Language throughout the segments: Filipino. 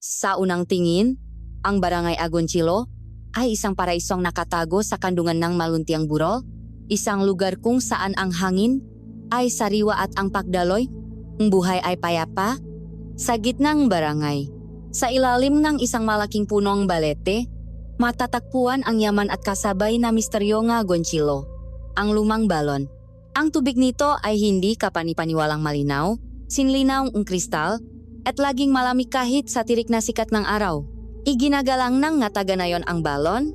Sa unang tingin, ang Barangay Agoncillo ay isang paraisong nakatago sa kandungan ng maluntiang burol, isang lugar kung saan ang hangin ay sariwa at ang pagdaloy, ang buhay ay payapa. Sa gitnang barangay, sa ilalim ng isang malaking punong balete, matatagpuan ang yaman at kasabay na misteryo nga Agoncillo, ang lumang balon. Ang tubig nito ay hindi kapanipaniwalang malinaw, sinlinaw ang kristal, at laging malamig kahit sa tirik na sikat ng araw. Iginagalang ng nga taga na yon ang balon,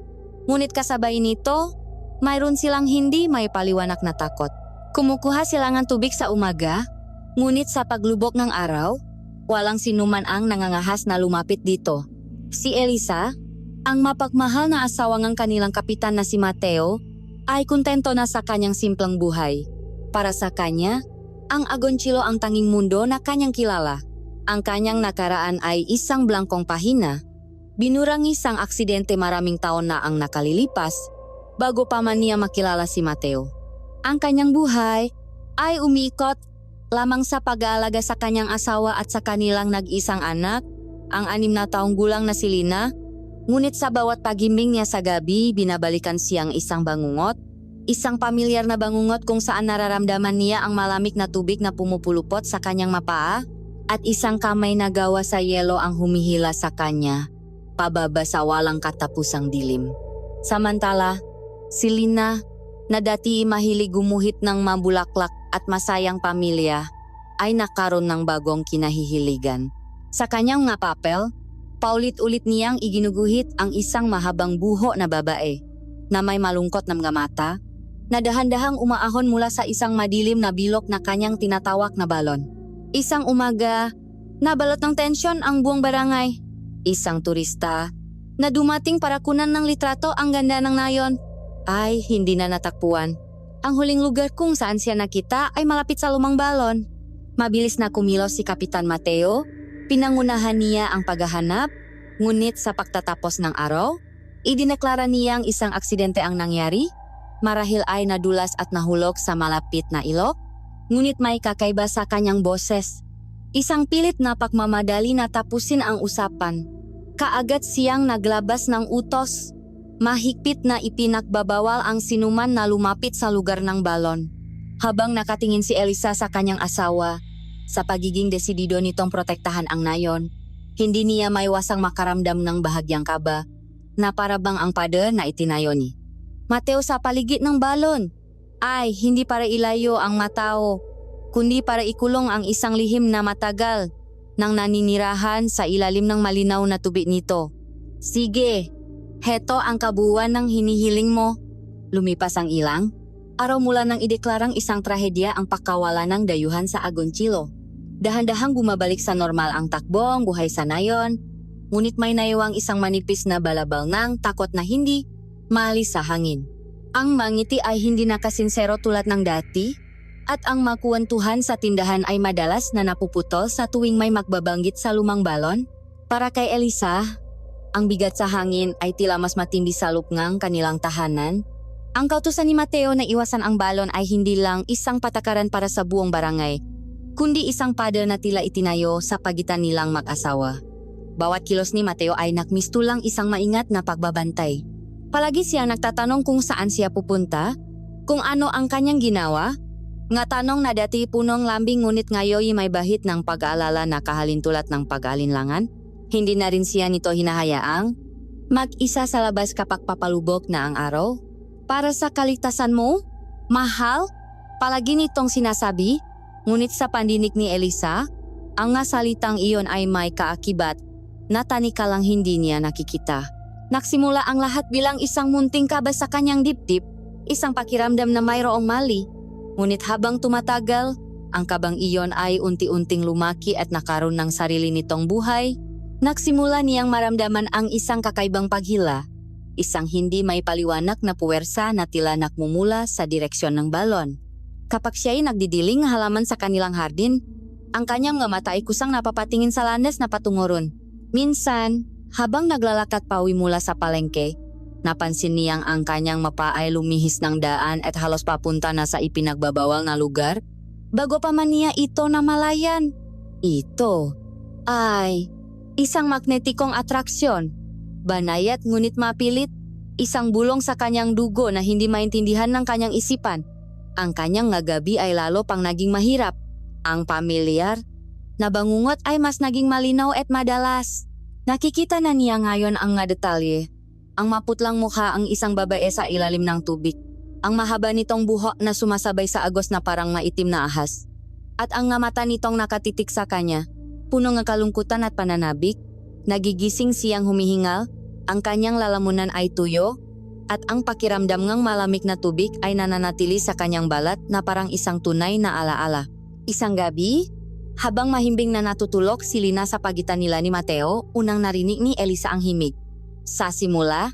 ngunit kasabay nito, mayroon silang hindi may paliwanag na takot. Kumukuha sila ng tubig sa umaga, ngunit sa paglubok ng araw, walang sinuman ang nangangahas na lumapit dito. Si Elisa, ang mapagmahal na asawa ng kanilang kapitan na si Mateo, ay kontento na sa kanyang simpleng buhay. Para sa kanya, ang Agoncillo ang tanging mundo na kanyang kilala. Ang kanyang nakaraan ay isang blangkong pahina. Binurang isang aksidente maraming taon na ang nakalilipas bago pa man niya makilala si Mateo. Ang kanyang buhay ay umiikot lamang sa pag-aalaga sa kanyang asawa at sa kanilang nag-isang anak, ang 6 na taong gulang na si Lina. Ngunit sa bawat pagimbing niya sa gabi, binabalikan siyang isang bangungot, isang pamilyar na bangungot kung saan nararamdaman niya ang malamig na tubig na pumupulupot sa kanyang mapaa at isang kamay na gawa sa yelo ang humihila sa kanya, pababa sa walang katapusang dilim. Samantala, si Lina, na dati mahilig gumuhit ng mabulaklak at masayang pamilya, ay nakaroon ng bagong kinahihiligan. Sa kanyang nga papel, paulit-ulit niyang iginuguhit ang isang mahabang buho na babae na may malungkot na mga mata, na dahan-dahang umaahon mula sa isang madilim na bilog na kanyang tinatawak na balon. Isang umaga, nabalot ng tensyon ang buong barangay. Isang turista na dumating para kunan ng litrato ang ganda ng nayon ay hindi na natakpuan. Ang huling lugar kung saan siya nakita ay malapit sa lumang balon. Mabilis na kumilos si Kapitan Mateo, pinangunahan niya ang paghahanap, ngunit sa pagtatapos ng araw, idineklara niyang isang aksidente ang nangyari. Marahil ay nadulas at nahulog sa malapit na ilog, ngunit may kakaiba sa kanyang boses. Isang pilit na pagmamadali na tapusin ang usapan. Kaagad siyang naglabas ng utos. Mahigpit na ipinagbabawal ang sinuman na lumapit sa lugar ng balon. Habang nakatingin si Elisa sa kanyang asawa, sa pagiging desidido nitong protektahan ang nayon, hindi niya maiwasang makaramdam ng bahagyang kaba na parabang ang pader na itinayo ni Mateo sa paligid ng balon ay hindi para ilayo ang matao, kundi para ikulong ang isang lihim na matagal nang naninirahan sa ilalim ng malinaw na tubig nito. Sige, heto ang kabuuan ng hinihiling mo. Lumipas ang ilang araw mula nang ideklarang isang trahedya ang pagkawala ng dayuhan sa Agoncillo. Dahan-dahang bumabalik sa normal ang takbo ang buhay sa nayon, ngunit may naiwang isang manipis na balabal ng takot na hindi maalis sa hangin. Ang mangiti ay hindi nakasinsero tulad ng dati, at ang makwentuhan sa tindahan ay madalas na napuputol sa tuwing may magbabanggit sa lumang balon. Para kay Elisa, ang bigat sa hangin ay tila mas matindi sa lupngang kanilang tahanan. Ang kautusan ni Mateo na iwasan ang balon ay hindi lang isang patakaran para sa buong barangay, kundi isang pader na tila itinayo sa pagitan nilang mag-asawa. Bawat kilos ni Mateo ay nakmistulang isang maingat na pagbabantay. Palagi siya nagtatanong kung saan siya pupunta, kung ano ang kanyang ginawa. Nga tanong na dati punong lambing ngunit ngayon may bahit ng pag-aalala na kahalintulad ng pag-alinlangan. Hindi na rin siya nito hinahayaang mag-isa sa labas kapag papalubok na ang araw. Para sa kaligtasan mo, mahal, palagi nitong sinasabi, ngunit sa pandinig ni Elisa, ang nga salitang iyon ay may kaakibat na tanikalang hindi niya nakikita. Nagsimula ang lahat bilang isang munting kaba sa kanyang dibdib, isang pakiramdam na mayroong mali. Ngunit habang tumatagal, ang kabang iyon ay unti-unting lumaki at nakaroon ng sarili nitong buhay. Nagsimula niyang maramdaman ang isang kakaibang paghila, isang hindi may paliwanag na puwersa na tila nakmumula sa direksyon ng balon. Kapag siya ay nagdidiling halaman sa kanilang hardin, ang kanyang mga mata ay kusang napapatingin sa landas na patungo ron. Minsan, habang naglalakad pauwi mula sa palengke, napansin niyang ang kanyang mapa ay lumihis ng daan at halos papunta na sa ipinagbabawal na lugar, bago pa man niya ito namalayan. Ito ay Isang magnetikong atraksyon. Banayat ngunit mapilit. Isang bulong sa kanyang dugo na hindi maintindihan ng kanyang isipan. Ang kanyang nga gabi ay lalo pang naging mahirap. Ang pamilyar na bangungot ay mas naging malinaw at madalas. Nakikita na niya ngayon ang nga detalye. Ang maputlang mukha ang isang babae sa ilalim ng tubig. Ang mahaba nitong buhok na sumasabay sa agos na parang maitim na ahas. At ang nga mata nitong nakatitik sa kanya, puno ng kalungkutan at pananabik. Nagigising siyang humihingal, ang kanyang lalamunan ay tuyo, at ang pakiramdam ng malamig na tubig ay nananatili sa kanyang balat na parang isang tunay na alaala. Isang gabi, habang mahimbing na natutulog si Lina sa pagitan nila ni Mateo, unang narinig ni Elisa ang himig. Sa simula,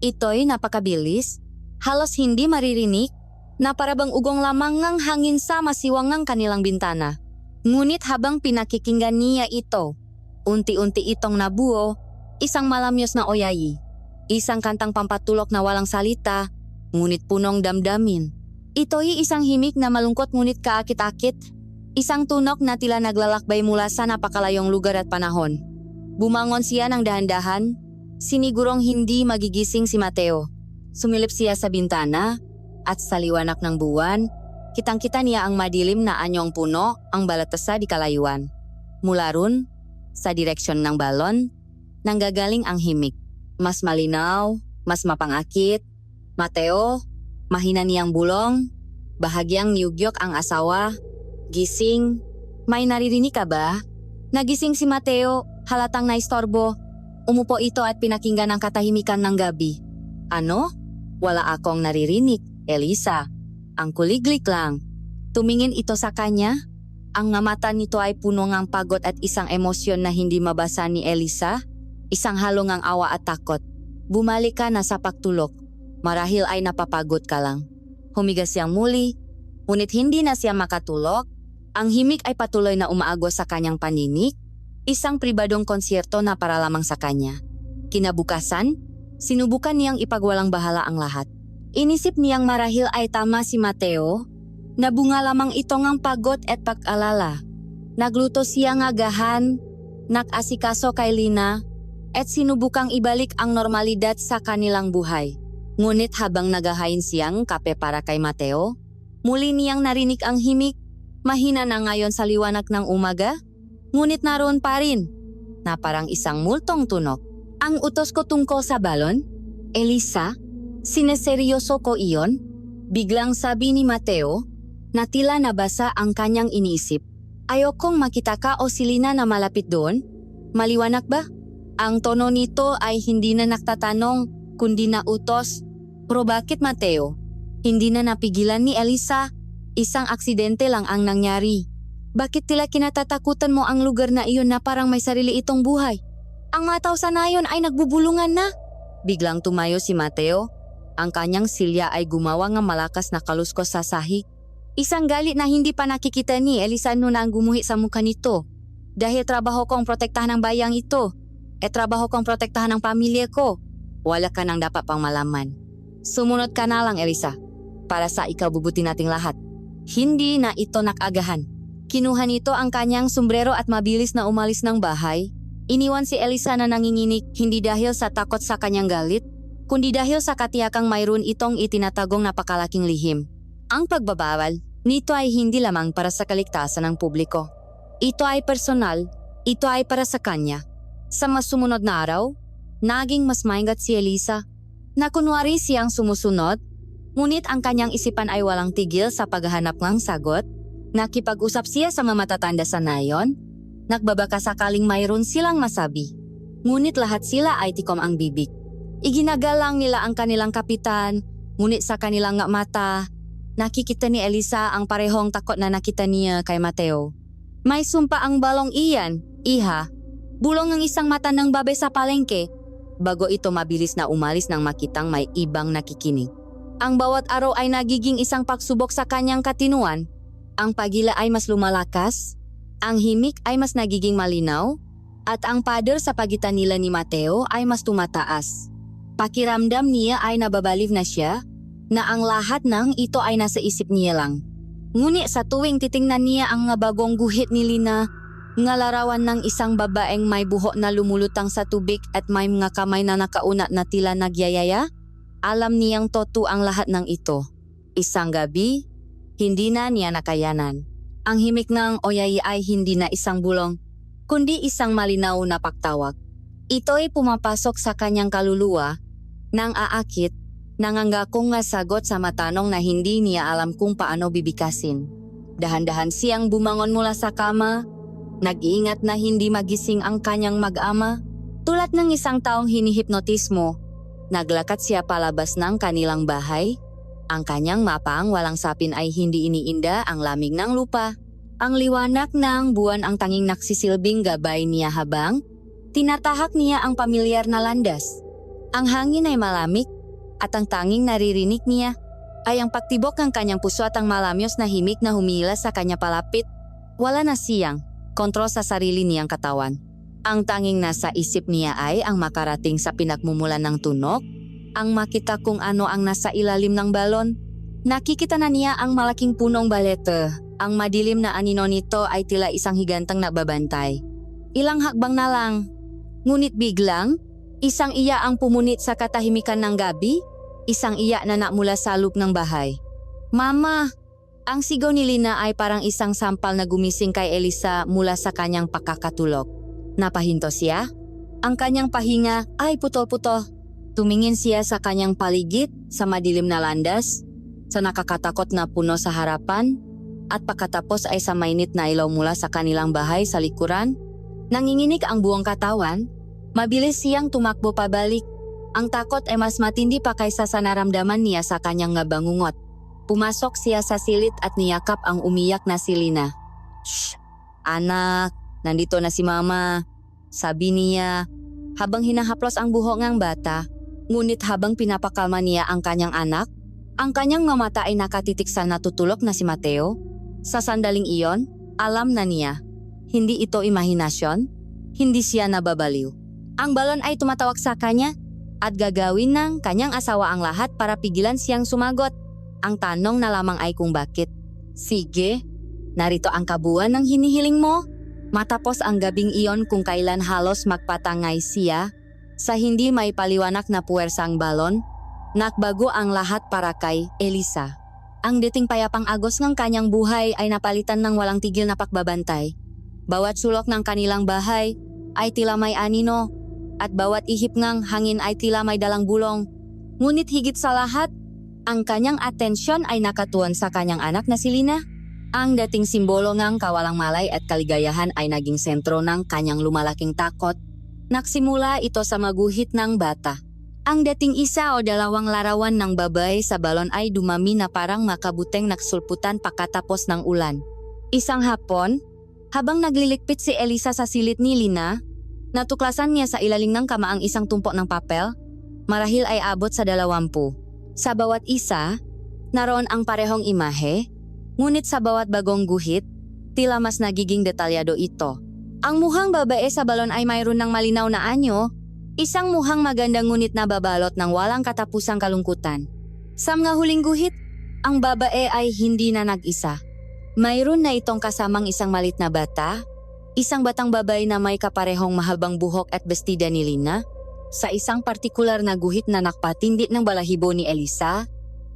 ito'y napakabilis, halos hindi maririnig, na parabang ugong lamang ng hangin sa masiwang ng kanilang bintana. Ngunit habang pinakikinggan niya ito, unti-unti itong nabuo, isang malamyos na oyayi. Isang kantang pampatulok na walang salita, ngunit punong damdamin. Ito'y isang himig na malungkot ngunit kaakit-akit. Isang tunok na tila naglalakbay mula sa napakalayong lugar at panahon. Bumangon siya ng dahan-dahan, sinigurong hindi magigising si Mateo. Sumilip siya sa bintana, at sa liwanag ng buwan, kitang-kita niya ang madilim na anyong puno ang balatasa di kalayuan. Mula ron, sa direksyon ng balon, nanggagaling ang himig. Mas malinaw, mas mapangakit. Mateo, mahina niyang bulong, bahagyang niyugyok ang asawa. Gising, may naririnig ka ba? Nagising si Mateo, halatang naistorbo. Umupo ito at pinakinggan ang katahimikan ng gabi. Ano? Wala akong naririnig, Elisa. Ang kuliglik lang. Tumingin ito sa kanya. Ang nga mata nito ay puno ng pagod at isang emosyon na hindi mabasa ni Elisa. Isang halo ng awa at takot. Bumalik ka na sa pagtulog. Marahil ay napapagod ka lang. Humiga siyang muli, ngunit hindi na siya makatulog. Ang himig ay patuloy na umaagos sa kanyang paninig. Isang pribadong konsyerto na para lamang sa kanya. Kinabukasan, sinubukan niyang ipagwalang bahala ang lahat. Inisip niyang marahil ay tama si Mateo. Nabunga lamang ito ng pagod at pag-alala. Nagluto siya ng agahan, nag-asikaso kay Lina, at sinubukang ibalik ang normalidad sa kanilang buhay. Ngunit habang nagahain siyang kape para kay Mateo, muli niyang narinig ang himig. Mahina na ngayon sa liwanag ng umaga, ngunit naroon pa rin, na parang isang multong tunok. Ang utos ko tungkol sa balon? Elisa, sineseryoso ko iyon? Biglang sabi ni Mateo, na tila nabasa ang kanyang iniisip. Ayokong makita ka o si Lina na malapit doon? Maliwanag ba? Ang tono nito ay hindi na nagtatanong, kundi na utos. Pero bakit Mateo? Hindi na napigilan ni Elisa. Isang aksidente lang ang nangyari. Bakit tila kinatatakutan mo ang lugar na iyon na parang may sarili itong buhay? Ang mga tao sa nayon ay nagbubulungan na. Biglang tumayo si Mateo. Ang kanyang silya ay gumawa ng malakas na kaluskos sa sahig. Isang galit na hindi pa nakikita ni Elisa noon ang gumuhi sa mukha nito. Dahil trabaho kong protektahan ang bayang ito. Trabaho kong protektahan ang pamilya ko. Wala ka nang dapat pang malaman. Sumunod ka na lang, Elisa. Para sa ikabubuti nating lahat. Hindi na ito nakagahan. Kinuha nito ang kanyang sombrero at mabilis na umalis ng bahay. Iniwan si Elisa na nanginginig hindi dahil sa takot sa kanyang galit, kundi dahil sa katiyakang mayroon itong itinatagong napakalaking lihim. Ang pagbabawal nito ay hindi lamang para sa kaligtasan ng publiko. Ito ay personal, ito ay para sa kanya. Sa mas sumunod na araw, naging mas maingat si Elisa. Na kunwari siyang sumusunod, ngunit ang kanyang isipan ay walang tigil sa paghahanap ng sagot. Nakipag-usap siya sa mamatatanda sa nayon. Nagbabaka sakaling mayroon silang masabi. Ngunit lahat sila ay tikom ang bibig. Iginagalang nila ang kanilang kapitan, ngunit sa kanilang nga mata, nakikita ni Elisa ang parehong takot na nakita niya kay Mateo. May sumpa ang balong iyan, iha. Bulong ng isang mata ng babe sa palengke, bago ito mabilis na umalis nang makitang may ibang nakikinig. Ang bawat araw ay nagiging isang pagsubok sa kanyang katinuan. Ang pagila ay mas lumalakas, ang himig ay mas nagiging malinaw, at ang pader sa pagitan nila ni Mateo ay mas tumataas. Pakiramdam niya ay nababaliw na siya, na ang lahat ng ito ay nasa isip niya lang. Ngunit sa tuwing titingnan niya ang bagong guhit ni Lina, Ngalarawan ng isang babaeng may buhok na lumulutang sa tubig at may mga kamay na nakauna na tila nagyayaya. Alam niyang totoo ang lahat ng ito. Isang gabi, hindi na niya nakayanan. Ang himik ng oyay ay hindi na isang bulong, kundi isang malinaw na pagtawag. Ito'y pumapasok sa kanyang kaluluwa, nang aakit, nanganggakong nga sagot sa matanong na hindi niya alam kung paano bibikasin. Dahan-dahan siyang bumangon mula sa kama, nag-iingat na hindi magising ang kanyang mag-ama. Tulad ng isang taong hinihipnotismo, naglakad siya palabas ng kanilang bahay. Ang kanyang mapang walang sapin ay hindi iniinda ang lamig ng lupa. Ang liwanag ng buwan ang tanging nagsisilbing gabay niya habang tinatahak niya ang pamilyar na landas. Ang hangin ay malamig at ang tanging naririnig niya ay ang pagtibok ng kanyang puso at ang malamyos na himig na humila sa kanya palapit. Wala na siyang kontrol sa sarili niyang katawan. Ang tanging nasa isip niya ay ang makarating sa pinagmumulan ng tunog, ang makita kung ano ang nasa ilalim ng balon. Nakikita na niya ang malaking punong balete. Ang madilim na anino nito ay tila isang higantang nagbabantay. Ilang hakbang na lang. Ngunit biglang, isang iya ang pumunit sa katahimikan ng gabi, isang iya na mula sa loob ng bahay. "Mama!" Ang sigaw ni Lina ay parang isang sampal na gumising kay Elisa mula sa kanyang pakakatulog. Napahinto siya. Ang kanyang pahinga ay putol-putol. Tumingin siya sa kanyang paligid, sa madilim na landas, sa nakakatakot na puno sa harapan, at pagkatapos ay sa mainit na ilaw mula sa kanilang bahay sa likuran. Nanginginig ang buong katawan. Mabilis siyang tumakbo pabalik. Ang takot ay mas matindi pa kaysa sa naramdaman niya sa kanyang bangungot. Pumasok siya sa silid at niyakap ang umiyak na si Lina. "Shh! Anak, nandito na si Mama," sabi niya habang hinahaplos ang buhok ng bata. Ngunit habang pinapakalma niya ang kanyang anak, ang kanyang mga mata ay nakatitik sa natutulog na si Mateo. Sa sandaling iyon, alam na niya. Hindi ito imahinasyon, hindi siya nababaliw. Ang balon ay tumatawag sa kanya at gagawin ng kanyang asawa ang lahat para pigilan siyang sumagot. Ang tanong na lamang ay kung bakit. "Sige, narito ang kabuuan ng hinihiling mo." Matapos ang gabing iyon kung kailan halos magpatangay siya sa hindi may paliwanag na puwersang balon, nagbago ang lahat para kay Elisa. Ang dating payapang agos ng kanyang buhay ay napalitan ng walang tigil na pagbabantay. Bawat sulok ng kanilang bahay ay tila may anino at bawat ihip ng hangin ay tila may dalang bulong. Ngunit higit sa lahat, ang kanyang atensyon ay nakatuon sa kanyang anak na si Lina. Ang dating simbolo ng kawalang malay at kaligayahan ay naging sentro ng kanyang lumalaking takot. Nagsimula ito sa maguhit ng bata. Ang dating isa o dalawang larawan ng babae sa balon ay dumami na parang makabuteng nagsulputan pagkatapos ng ulan. Isang hapon, habang naglilikpit si Elisa sa silid ni Lina, natuklasan niya sa ilalim ng kama ang isang tumpok ng papel, marahil ay abot sa 20. Sa bawat isa, naroon ang parehong imahe, ngunit sa bawat bagong guhit, tila mas nagiging detalyado ito. Ang muhang babae sa balon ay mayroon ng malinaw na anyo, isang muhang magandang ngunit nababalot ng walang katapusang kalungkutan. Sa mga huling guhit, ang babae ay hindi na nag-isa. Mayroon na itong kasamang isang malit na bata, isang batang babae na may kaparehong mahabang buhok at bestida ni Lina. Sa isang partikular na guhit na nakpatindi ng balahibo ni Elisa,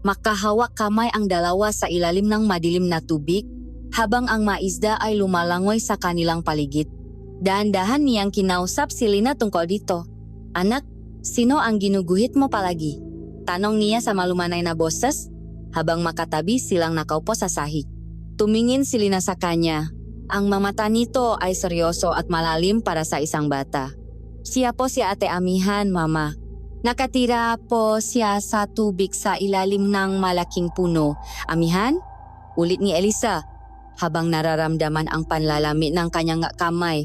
makahawak kamay ang dalawa sa ilalim ng madilim na tubig habang ang maisda ay lumalangoy sa kanilang paligid. Dahan-dahan niyang kinausap si Lina tungkol dito. "Anak, sino ang ginuguhit mo palagi?" Tanong niya sa malumanay na boses habang makatabi silang nakaupo sa sahig. Tumingin si Lina sa kanya. Ang mamata nito ay seryoso at malalim para sa isang bata. "Siya po si Ate Amihan, Mama. Nakatira po siya sa tubig sa ilalim ng malaking puno." "Amihan?" ulit ni Elisa habang nararamdaman ang panlalami ng kanyang kamay.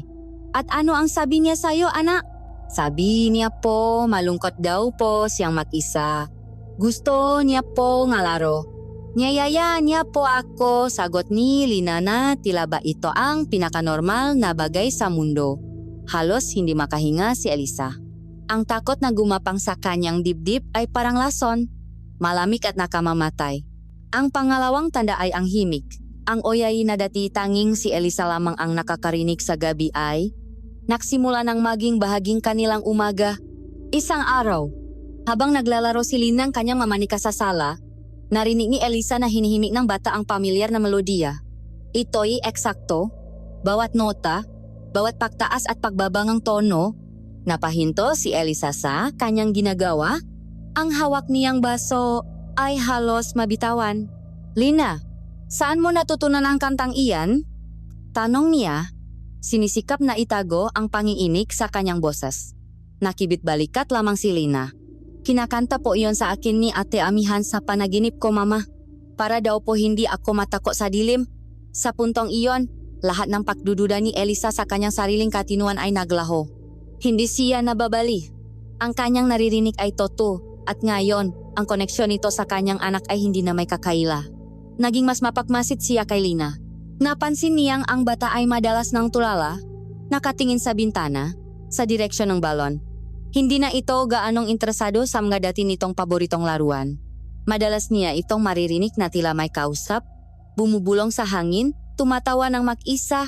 "At ano ang sabi niya sa'yo, anak?" "Sabi niya po, malungkot daw po siyang mag-isa. Gusto niya po nga laro. Niyayaya niya po ako," sagot ni Lina na tila ba ito ang pinakanormal na bagay sa mundo. Halos hindi makahinga si Elisa. Ang takot na gumapang sa kanyang dibdib ay parang lason, malamig at nakamamatay. Ang pangalawang tanda ay ang himig. Ang oyay na dati tanging si Elisa lamang ang nakakarinig sa gabi ay nagsimula ng maging bahaging kanilang umaga. Isang araw, habang naglalaro si Lina ng kanyang mamanika sa sala, narinig ni Elisa na hinihimik ng bata ang pamilyar na melodiya. Ito'y eksakto, bawat nota, bawat pagtaas at pagbabangang tono. Napahinto si Elisa sa kanyang ginagawa. Ang hawak niyang baso ay halos mabitawan. Lina, saan mo natutunan ang kantang iyan? Tanong niya, sinisikap na itago ang panginginig sa kanyang boses. Nakibit balikat lamang si Lina. Kinakanta po iyon sa akin ni Ate Amihan sa panaginip ko, Mama. Para daw po hindi ako matako sa dilim. Sa puntong iyon, lahat ng pagdududa ni Elisa sa kanyang sariling katinuan ay naglaho. Hindi siya nababali. Ang kanyang naririnig ay totoo at ngayon, ang koneksyon nito sa kanyang anak ay hindi na may kakaila. Naging mas mapagmasid siya kay Lina. Napansin niyang ang bata ay madalas ng tulala, nakatingin sa bintana, sa direksyon ng balon. Hindi na ito gaanong interesado sa mga dati nitong paboritong laruan. Madalas niya itong maririnig na tila may kausap, bumubulong sa hangin, tumatawa ng mag-isa.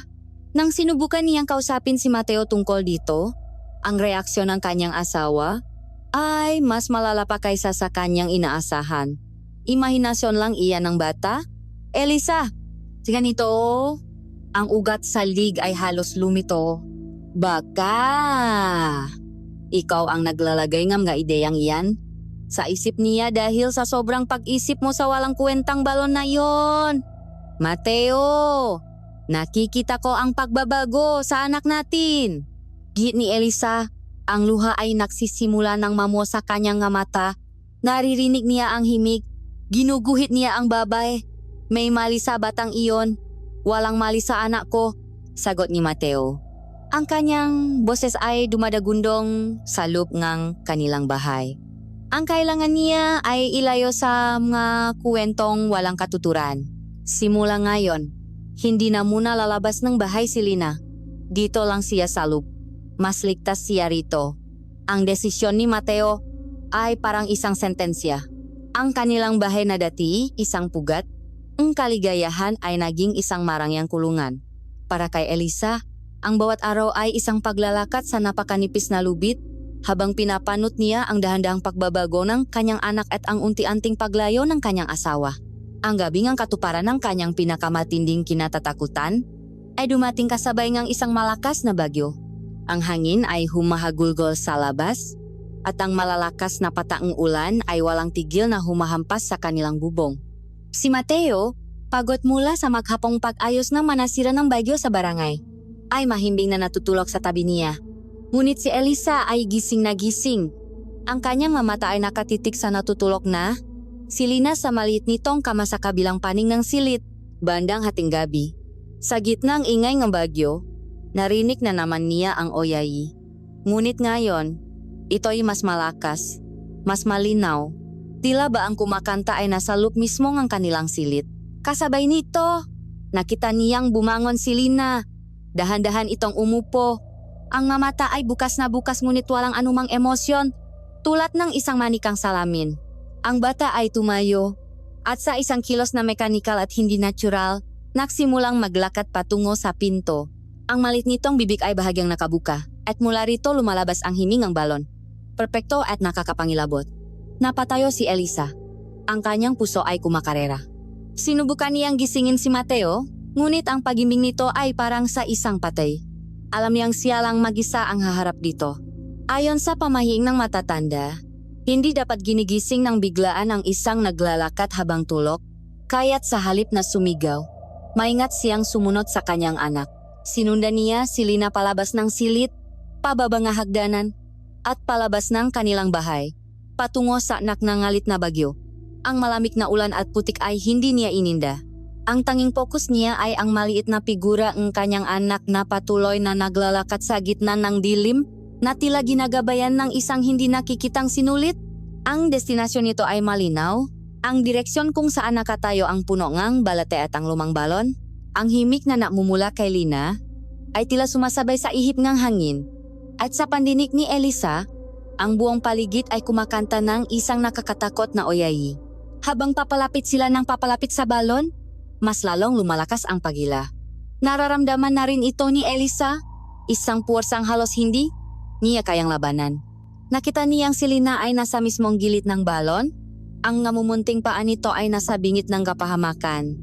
Nang sinubukan niyang kausapin si Mateo tungkol dito, ang reaksyon ng kanyang asawa ay mas malala pa kaysa sa kanyang inaasahan. Imahinasyon lang iyan ng bata. Elisa, ganito, ang ugat sa lig ay halos lumito. Baka ikaw ang naglalagay ng mga ideyang iyan sa isip niya dahil sa sobrang pag-isip mo sa walang kwentang balon na yon. Mateo, nakikita ko ang pagbabago sa anak natin. Git ni Elisa, ang luha ay nagsisimula ng mamuo sa kanyang nga mata. Naririnig niya ang himig, ginuguhit niya ang babay. May mali sa batang iyon, walang mali sa anak ko, sagot ni Mateo. Ang kanyang boses ay dumadagundong sa loob ng kanilang bahay. Ang kailangan niya ay ilayo sa mga kuwentong walang katuturan. Simula ngayon, hindi na muna lalabas ng bahay si Lina. Dito lang siya sa loob. Mas ligtas siya rito. Ang desisyon ni Mateo ay parang isang sentensya. Ang kanilang bahay na dati, isang pugat. Ang kaligayahan ay naging isang marangyang kulungan. Para kay Elisa, ang bawat araw ay isang paglalakat sa napakanipis na lubid habang pinapanot niya ang dahan-dahang pagbabago ng kanyang anak at ang unti-unting paglayo ng kanyang asawa. Ang gabing ang katuparan ng kanyang pinakamatinding kinatatakutan ay dumating kasabay ng isang malakas na bagyo. Ang hangin ay humahagulgol sa labas at ang malalakas na pataang ulan ay walang tigil na humahampas sa kanilang bubong. Si Mateo, pagod mula sa maghapong pag-ayos ng manasira ng bagyo sa barangay, ay mahimbing na natutulog sa tabi niya. Ngunit si Elisa ay gising na gising. Ang kanyang mata ay nakatitik sa natutulog na si Lina sa maliit nitong kama sa kabilang paning ng silit, bandang hating gabi. Sa gitna ng ingay ng bagyo, narinig na naman niya ang oyayi. Ngunit ngayon, ito'y mas malakas, mas malinaw. Tila ba ang kumakanta ay nasa loob mismo ng kanilang silit. Kasabay nito, nakita niyang bumangon si Lina. Dahan-dahan itong umupo. Ang mata ay bukas na bukas ngunit walang anumang emosyon, tulad ng isang manikang salamin. Ang bata ay tumayo, at sa isang kilos na mekanikal at hindi natural, nagsimulang maglakad patungo sa pinto. Ang malit nitong bibig ay bahagyang nakabuka, at mula rito lumalabas ang himing ng balon. Perpekto at nakakapangilabot. Napatayo si Elisa. Ang kanyang puso ay kumakarera. Sinubukan niyang gisingin si Mateo, ngunit ang pag-ibig nito ay parang sa isang patay. Alam niyang siya lang mag-isa ang haharap dito. Ayon sa pamahing ng matatanda, hindi dapat ginigising ng biglaan ang isang naglalakat habang tulog, kaya't sa halip na sumigaw, maingat siyang sumunod sa kanyang anak. Sinundan niya si Lina palabas ng silit, pababa ng hagdanan, at palabas ng kanilang bahay, patungo sa nangangalit na bagyo. Ang malamig na ulan at putik ay hindi niya ininda. Ang tanging fokus niya ay ang maliit na figura ng kanyang anak na patuloy na naglalakat sa gitna ng dilim na tila ginagabayan ng isang hindi nakikitang sinulit. Ang destinasyon nito ay malinaw, ang direksyon kung saan nakatayo ang puno ngang balate at ang lumang balon. Ang himik na namumula kay Lina ay tila sumasabay sa ihip ng hangin. At sa pandinig ni Elisa, ang buong paligid ay kumakanta ng isang nakakatakot na oyayi. Habang papalapit sila ng papalapit sa balon, mas lalong lumalakas ang pagila. Nararamdaman na rin ito ni Elisa, isang puwersang halos hindi niya kayang labanan. Nakita niyang si Lina ay nasa mismong gilid ng balon. Ang ngamumunting paa nito ay nasa bingit ng kapahamakan.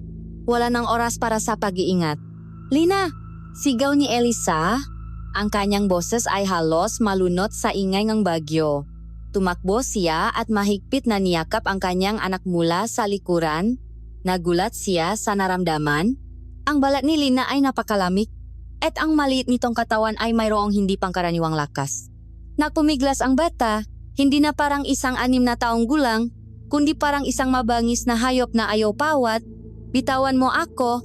Wala nang oras para sa pag-iingat. "Lina!" Sigaw ni Elisa. Ang kanyang boses ay halos malunot sa ingay ng bagyo. Tumakbo siya at mahigpit na niyakap ang kanyang anak mula sa likuran. Nagulat siya sa naramdaman. Ang balat ni Lina ay napakalamig at ang maliit nitong katawan ay mayroong hindi pangkaraniwang lakas. Nagpumiglas ang bata, hindi na parang isang 6 na taong gulang, kundi parang isang mabangis na hayop na ayaw pawat. "Bitawan mo ako."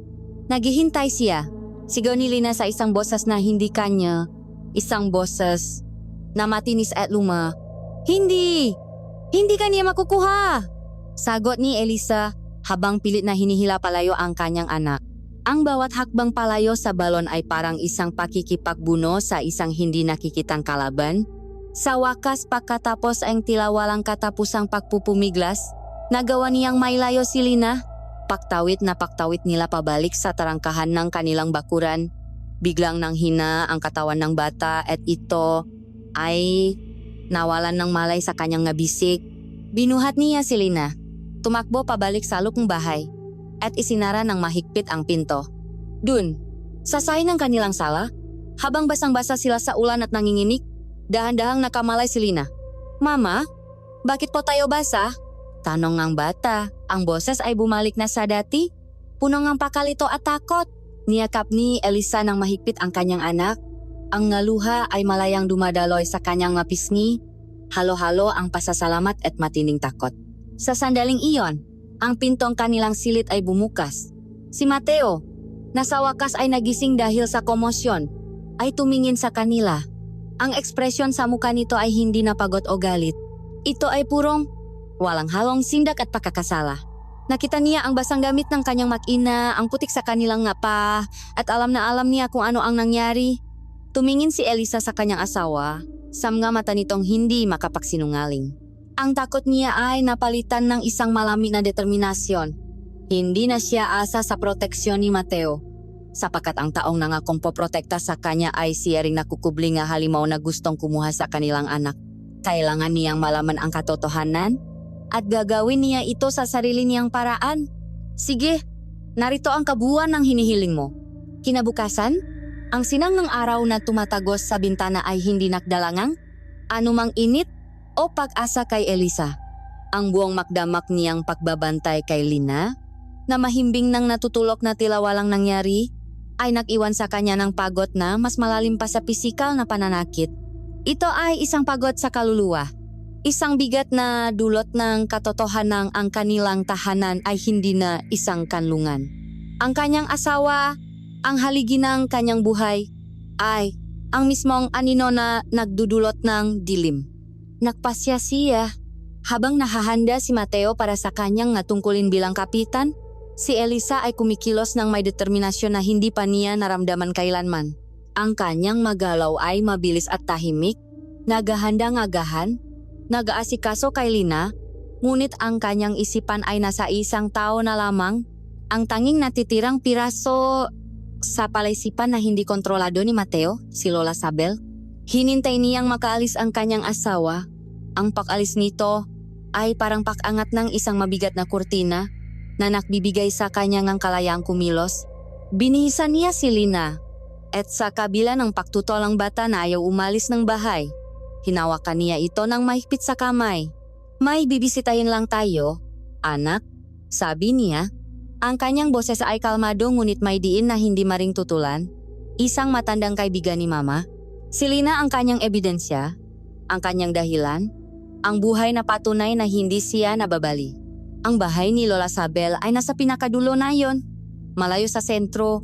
Naghihintay siya. Sigaw ni Lina sa isang boses na hindi kanya. Isang boses na matinis at luma. "Hindi! Hindi ka niya makukuha!" Sagot ni Elisa habang pilit na hinihila palayo ang kanyang anak. Ang bawat hakbang palayo sa balon ay parang isang pakikipagbuno sa isang hindi nakikitang kalaban. Sa wakas, pagkatapos ang tila walang katapusang pagpupumiglas, nagawa niyang mailayo si Lina. Paktawit na paktawit nila pabalik sa tarangkahan ng kanilang bakuran. Biglang nanghina ang katawan ng bata at ito ay nawalan ng malay sa kanyang nabisik. Binuhat niya si Lina. Tumakbo pabalik sa loob ng bahay at isinara ng mahigpit ang pinto. Dun, sa sahig ng kanilang sala, habang basang-basa sila sa ulan at nanginginig, dahan-dahang nakamalay si Lina. "Mama, bakit po tayo basa?" Tanong ng bata. Ang boses ay bumalik na sa dati. Puno ng pakalito at takot. Niyakap ni Elisa ng mahigpit ang kanyang anak. Ang ngaluha ay malayang dumadaloy sa kanyang mapisngi. Halo-halo ang pasasalamat at matinding takot. Sa sandaling iyon, ang pintong kanilang silid ay bumukas. Si Mateo, nasa wakas ay nagising dahil sa komosyon, ay tumingin sa kanila. Ang ekspresyon sa mukha nito ay hindi na pagod o galit. Ito ay purong walang halong sindak at pagkakasala. Nakita niya ang basang gamit ng kanyang mag-ina, ang putik sa kanilang ngapa, at alam na alam niya kung ano ang nangyari. Tumingin si Elisa sa kanyang asawa, sa mga mata nitong hindi makapagsinungaling. Ang takot niya ay napalitan ng isang malamig na determinasyon. Hindi na siya asa sa proteksyon ni Mateo, sapagkat ang taong nangakong poprotekta sa kanya ay siya ring nakukubli nga halimaw na gustong kumuha sa kanilang anak. Kailangan niyang malaman ang katotohanan at gagawin niya ito sa sarili niyang paraan. Sige, narito ang kabuuan ng hinihiling mo. Kinabukasan, ang sinang ng araw na tumatagos sa bintana ay hindi nakdalangang anumang init o pag-asa kay Elisa. Ang buong magdamag niyang pagbabantay kay Lina, na mahimbing nang natutulok na tila walang nangyari, ay nag-iwan sa kanya ng pagod na mas malalim pa sa pisikal na pananakit. Ito ay isang pagod sa kaluluwa. Isang bigat na dulot ng katotohanan ang kanilang tahanan ay hindi na isang kanlungan. Ang kanyang asawa, ang haligi ng kanyang buhay, ay ang mismong anino na nagdudulot ng dilim. Nagpasya siya. Habang nahahanda si Mateo para sa kanyang natungkulin bilang kapitan, si Elisa ay kumikilos ng may determinasyon na hindi pa niya naramdaman kailanman. Ang kanyang magalaw ay mabilis at tahimik, nagahanda-ngagahan, nag-aasikaso kay Lina, ngunit ang kanyang isipan ay nasa isang tao na lamang, ang tanging natitirang piraso sa palaisipan na hindi kontrolado ni Mateo, si Lola Sabel. Hinintay niyang makaalis ang kanyang asawa. Ang pag-alis nito ay parang pag-angat ng isang mabigat na kurtina na nagbibigay sa kanya ng kalayaang kumilos. Binihisan niya si Lina at sa kabila ng pagtutol ng bata na ayaw umalis ng bahay, hinawakan niya ito ng mahigpit sa kamay. "May bibisitahin lang tayo, anak," sabi niya. Ang kanyang boses ay kalmado ngunit may diin na hindi maring tutulan. Isang matandang kaibigan ni Mama. Si Lina ang kanyang ebidensya, ang kanyang dahilan, ang buhay na patunay na hindi siya nababali. Ang bahay ni Lola Sabel ay nasa pinakadulo na yon, malayo sa sentro.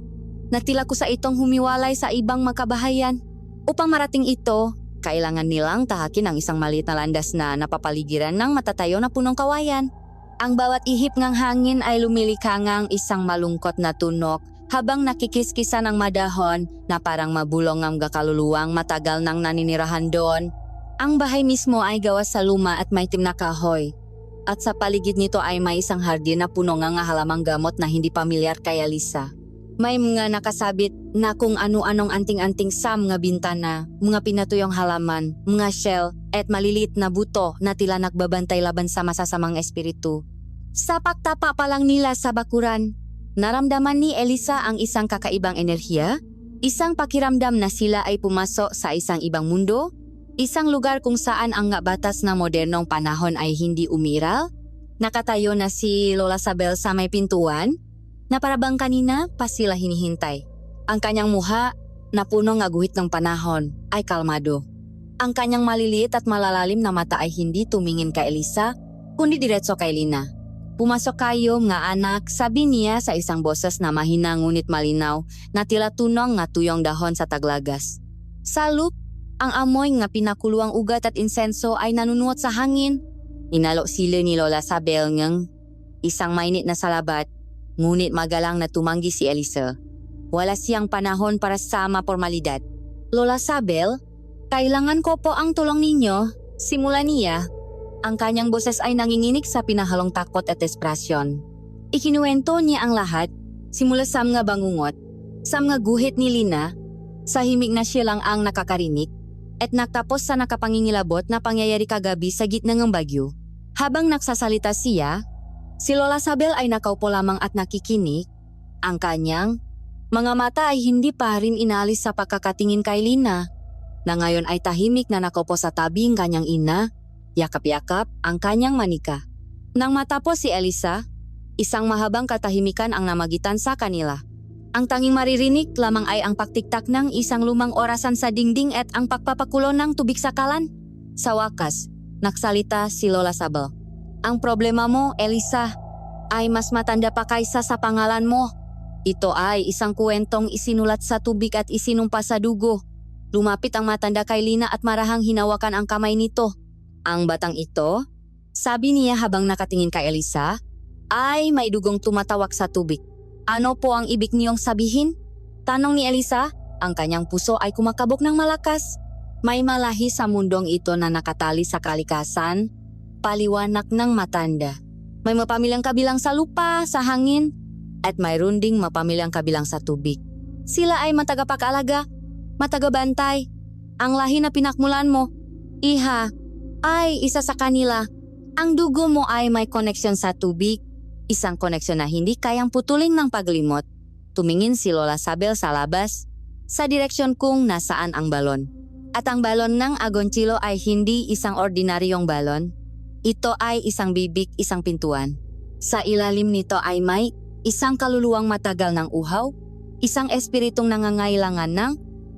Natila ko sa itong humiwalay sa ibang makabahayan. Upang marating ito, kailangan nilang tahakin ang isang maliit na landas na napapaligiran ng matatayo na punong kawayan. Ang bawat ihip ng hangin ay lumilikha ngang isang malungkot na tunok habang nakikiskisa ng madahon na parang mabulong ang kaluluwang matagal nang naninirahan doon. Ang bahay mismo ay gawa sa luma at maitim na kahoy. At sa paligid nito ay may isang hardin na puno nga halamang gamot na hindi pamilyar kay Elisa. May mga nakasabit na kung ano-anong anting-anting sam nga bintana, mga pinatuyong halaman, mga shell, at maliliit na buto na tila nagbabantay laban sa masasamang espiritu. Sa pagtapa pa lang nila sa bakuran, naramdaman ni Elisa ang isang kakaibang enerhiya, isang pakiramdam na sila ay pumasok sa isang ibang mundo, isang lugar kung saan ang nga batas na modernong panahon ay hindi umiral. Nakatayo na si Lola Sabel sa may pintuan, na parabang kanina pa sila hinihintay. Ang kanyang muha, na puno nga guhit ng panahon, ay kalmado. Ang kanyang maliliit at malalalim na mata ay hindi tumingin kay Elisa, kundi diretso kay Lina. Pumasok kayo nga anak, sabi niya sa isang boses na mahina ngunit malinaw na tila tunong nga tuyong dahon sa taglagas. Sa loop, ang amoy nga pinakuluang ugat at insenso ay nanunuot sa hangin. Inalo sila ni Lola Sabel ngang isang mainit na salabat, ngunit magalang na tumanggi si Elisa. Wala siyang panahon para sa mapormalidad. Lola Sabel, kailangan ko po ang tulong ninyo, simula niya. Ang kanyang boses ay nanginginig sa pinahalong takot at desperasyon. Ikinuwento niya ang lahat, simula sa mga bangungot, sa mga guhit ni Lina, sa himig na siya lang ang nakakarinig, at nagtapos sa nakapangingilabot na pangyayari kagabi sa gitna ng bagyo. Habang nagsasalita siya, si Lola Sabel ay nakaupo lamang at nakikinig. Ang kanyang mga mata ay hindi pa rin inalis sa pagkakatingin kay Lina, na ngayon ay tahimik na nakaupo sa tabi ng kanyang ina, yakap-yakap ang kanyang manika. Nang matapos si Elisa, isang mahabang katahimikan ang namagitan sa kanila. Ang tanging maririnig lamang ay ang paktiktak ng isang lumang orasan sa dingding at ang pagpapakulo ng tubig sa kalan. Sa wakas, nagsalita si Lola Sabel. Ang problema mo, Elisa, ay mas matanda pa kaysa sa pangalan mo. Ito ay isang kwentong isinulat sa tubig at isinumpa sa dugo. Lumapit ang matanda kay Lina at marahang hinawakan ang kamay nito. Ang batang ito, sabi niya habang nakatingin kay Elisa, ay may dugong tumatawak sa tubig. Ano po ang ibig niyong sabihin? Tanong ni Elisa, ang kanyang puso ay kumakabog ng malakas. May malahi sa mundong ito na nakatali sa kalikasan, paliwanag ng matanda. May mapamilyang kabilang sa lupa, sa hangin, at mayroon ding mapamilyang kabilang sa tubig. Sila ay matagapag-alaga, matagabantay. Ang lahi na pinakmulan mo, iha, ay isa sa kanila. Ang dugo mo ay may koneksyon sa tubig, isang koneksyon na hindi kayang putulin ng paglimot. Tumingin si Lola Sabel sa labas, sa direksyon kung nasaan ang balon. At ang balon ng Agoncillo ay hindi isang ordinaryong balon. Ito ay isang bibig, isang pintuan. Sa ilalim nito ay may isang kaluluwang matagal ng uhaw, isang espiritong nangangailangan ng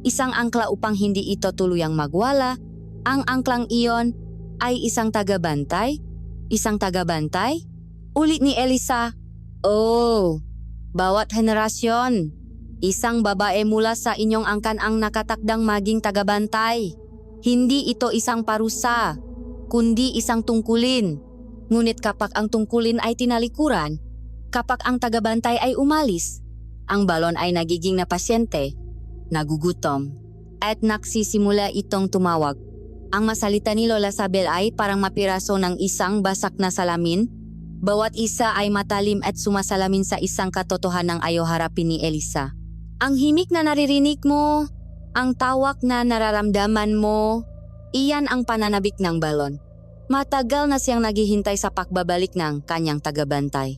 isang angkla upang hindi ito tuluyang magwala. Ang angklang iyon ay isang tagabantay. Isang tagabantay? Ulit ni Elisa. Oh, bawat henerasyon, isang babae mula sa inyong angkan ang nakatakdang maging tagabantay. Hindi ito isang parusa, kundi isang tungkulin. Ngunit kapag ang tungkulin ay tinalikuran, kapag ang tagabantay ay umalis, ang balon ay nagiging napasyente, nagugutom, at nagsisimula itong tumawag. Ang masalita ni Lola Sabel ay parang mapiraso ng isang basak na salamin. Bawat isa ay matalim at sumasalamin sa isang katotohanang ayaw harapin ni Elisa. Ang himig na naririnig mo, ang tawak na nararamdaman mo, iyan ang pananabik ng balon. Matagal na siyang naghihintay sa pagbabalik ng kanyang tagabantay.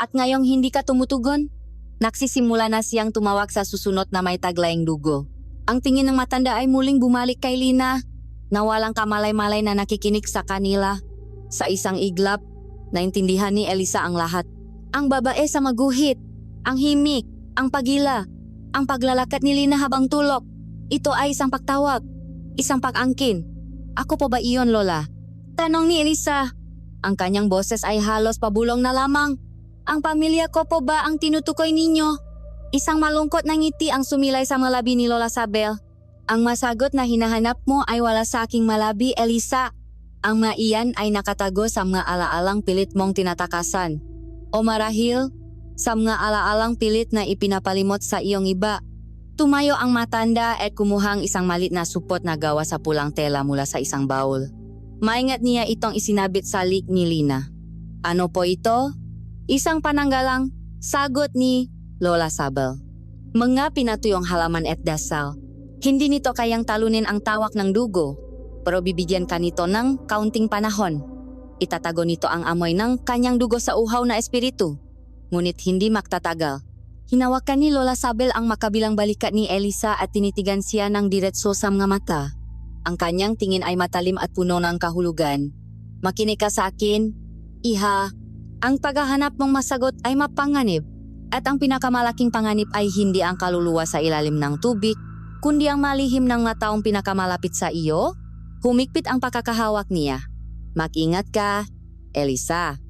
At ngayong hindi ka tumutugon, nagsisimula na siyang tumawag sa susunod na may taglayang dugo. Ang tingin ng matanda ay muling bumalik kay Lina, na walang kamalay-malay na nakikinig sa kanila. Sa isang iglap, naintindihan ni Elisa ang lahat. Ang babae sa maguhit, ang himik, ang pagila, ang paglalakad ni Lina habang tulog. Ito ay isang pagtawag, isang pag-angkin. Ako po ba iyon, Lola? Tanong ni Elisa. Ang kanyang boses ay halos pabulong na lamang. Ang pamilya ko po ba ang tinutukoy ninyo? Isang malungkot na ngiti ang sumilay sa mga labi ni Lola Sabel. Ang masagot na hinahanap mo ay wala sa aking malabi, Elisa. Ang mga iyan ay nakatago sa mga alaalang pilit mong tinatakasan. O marahil, sa mga alaalang pilit na ipinapalimot sa iyong iba. Tumayo ang matanda at kumuha ang isang malit na supot na gawa sa pulang tela mula sa isang baul. Maingat niya itong isinabit sa lik ni Lina. Ano po ito? Isang pananggalang sagot ni Lola Sabel. Mga pinatuyong halaman at dasal. Hindi nito kayang talunin ang tawak ng dugo, pero bibigyan ka nito ng kaunting panahon. Itatago nito ang amoy ng kanyang dugo sa uhaw na espiritu. Ngunit hindi magtatagal. Hinawakan ni Lola Sabel ang makabilang balikat ni Elisa at tinitigan siya ng diretso sa mga mata. Ang kanyang tingin ay matalim at puno ng kahulugan. Makinig ka sa akin, Iha. Ang paghahanap mong masagot ay mapanganib. At ang pinakamalaking panganib ay hindi ang kaluluwa sa ilalim ng tubig, kundi ang malihim ng mga taong pinakamalapit sa iyo. Humigpit ang pakakahawak niya. Mag-ingat ka, Elisa.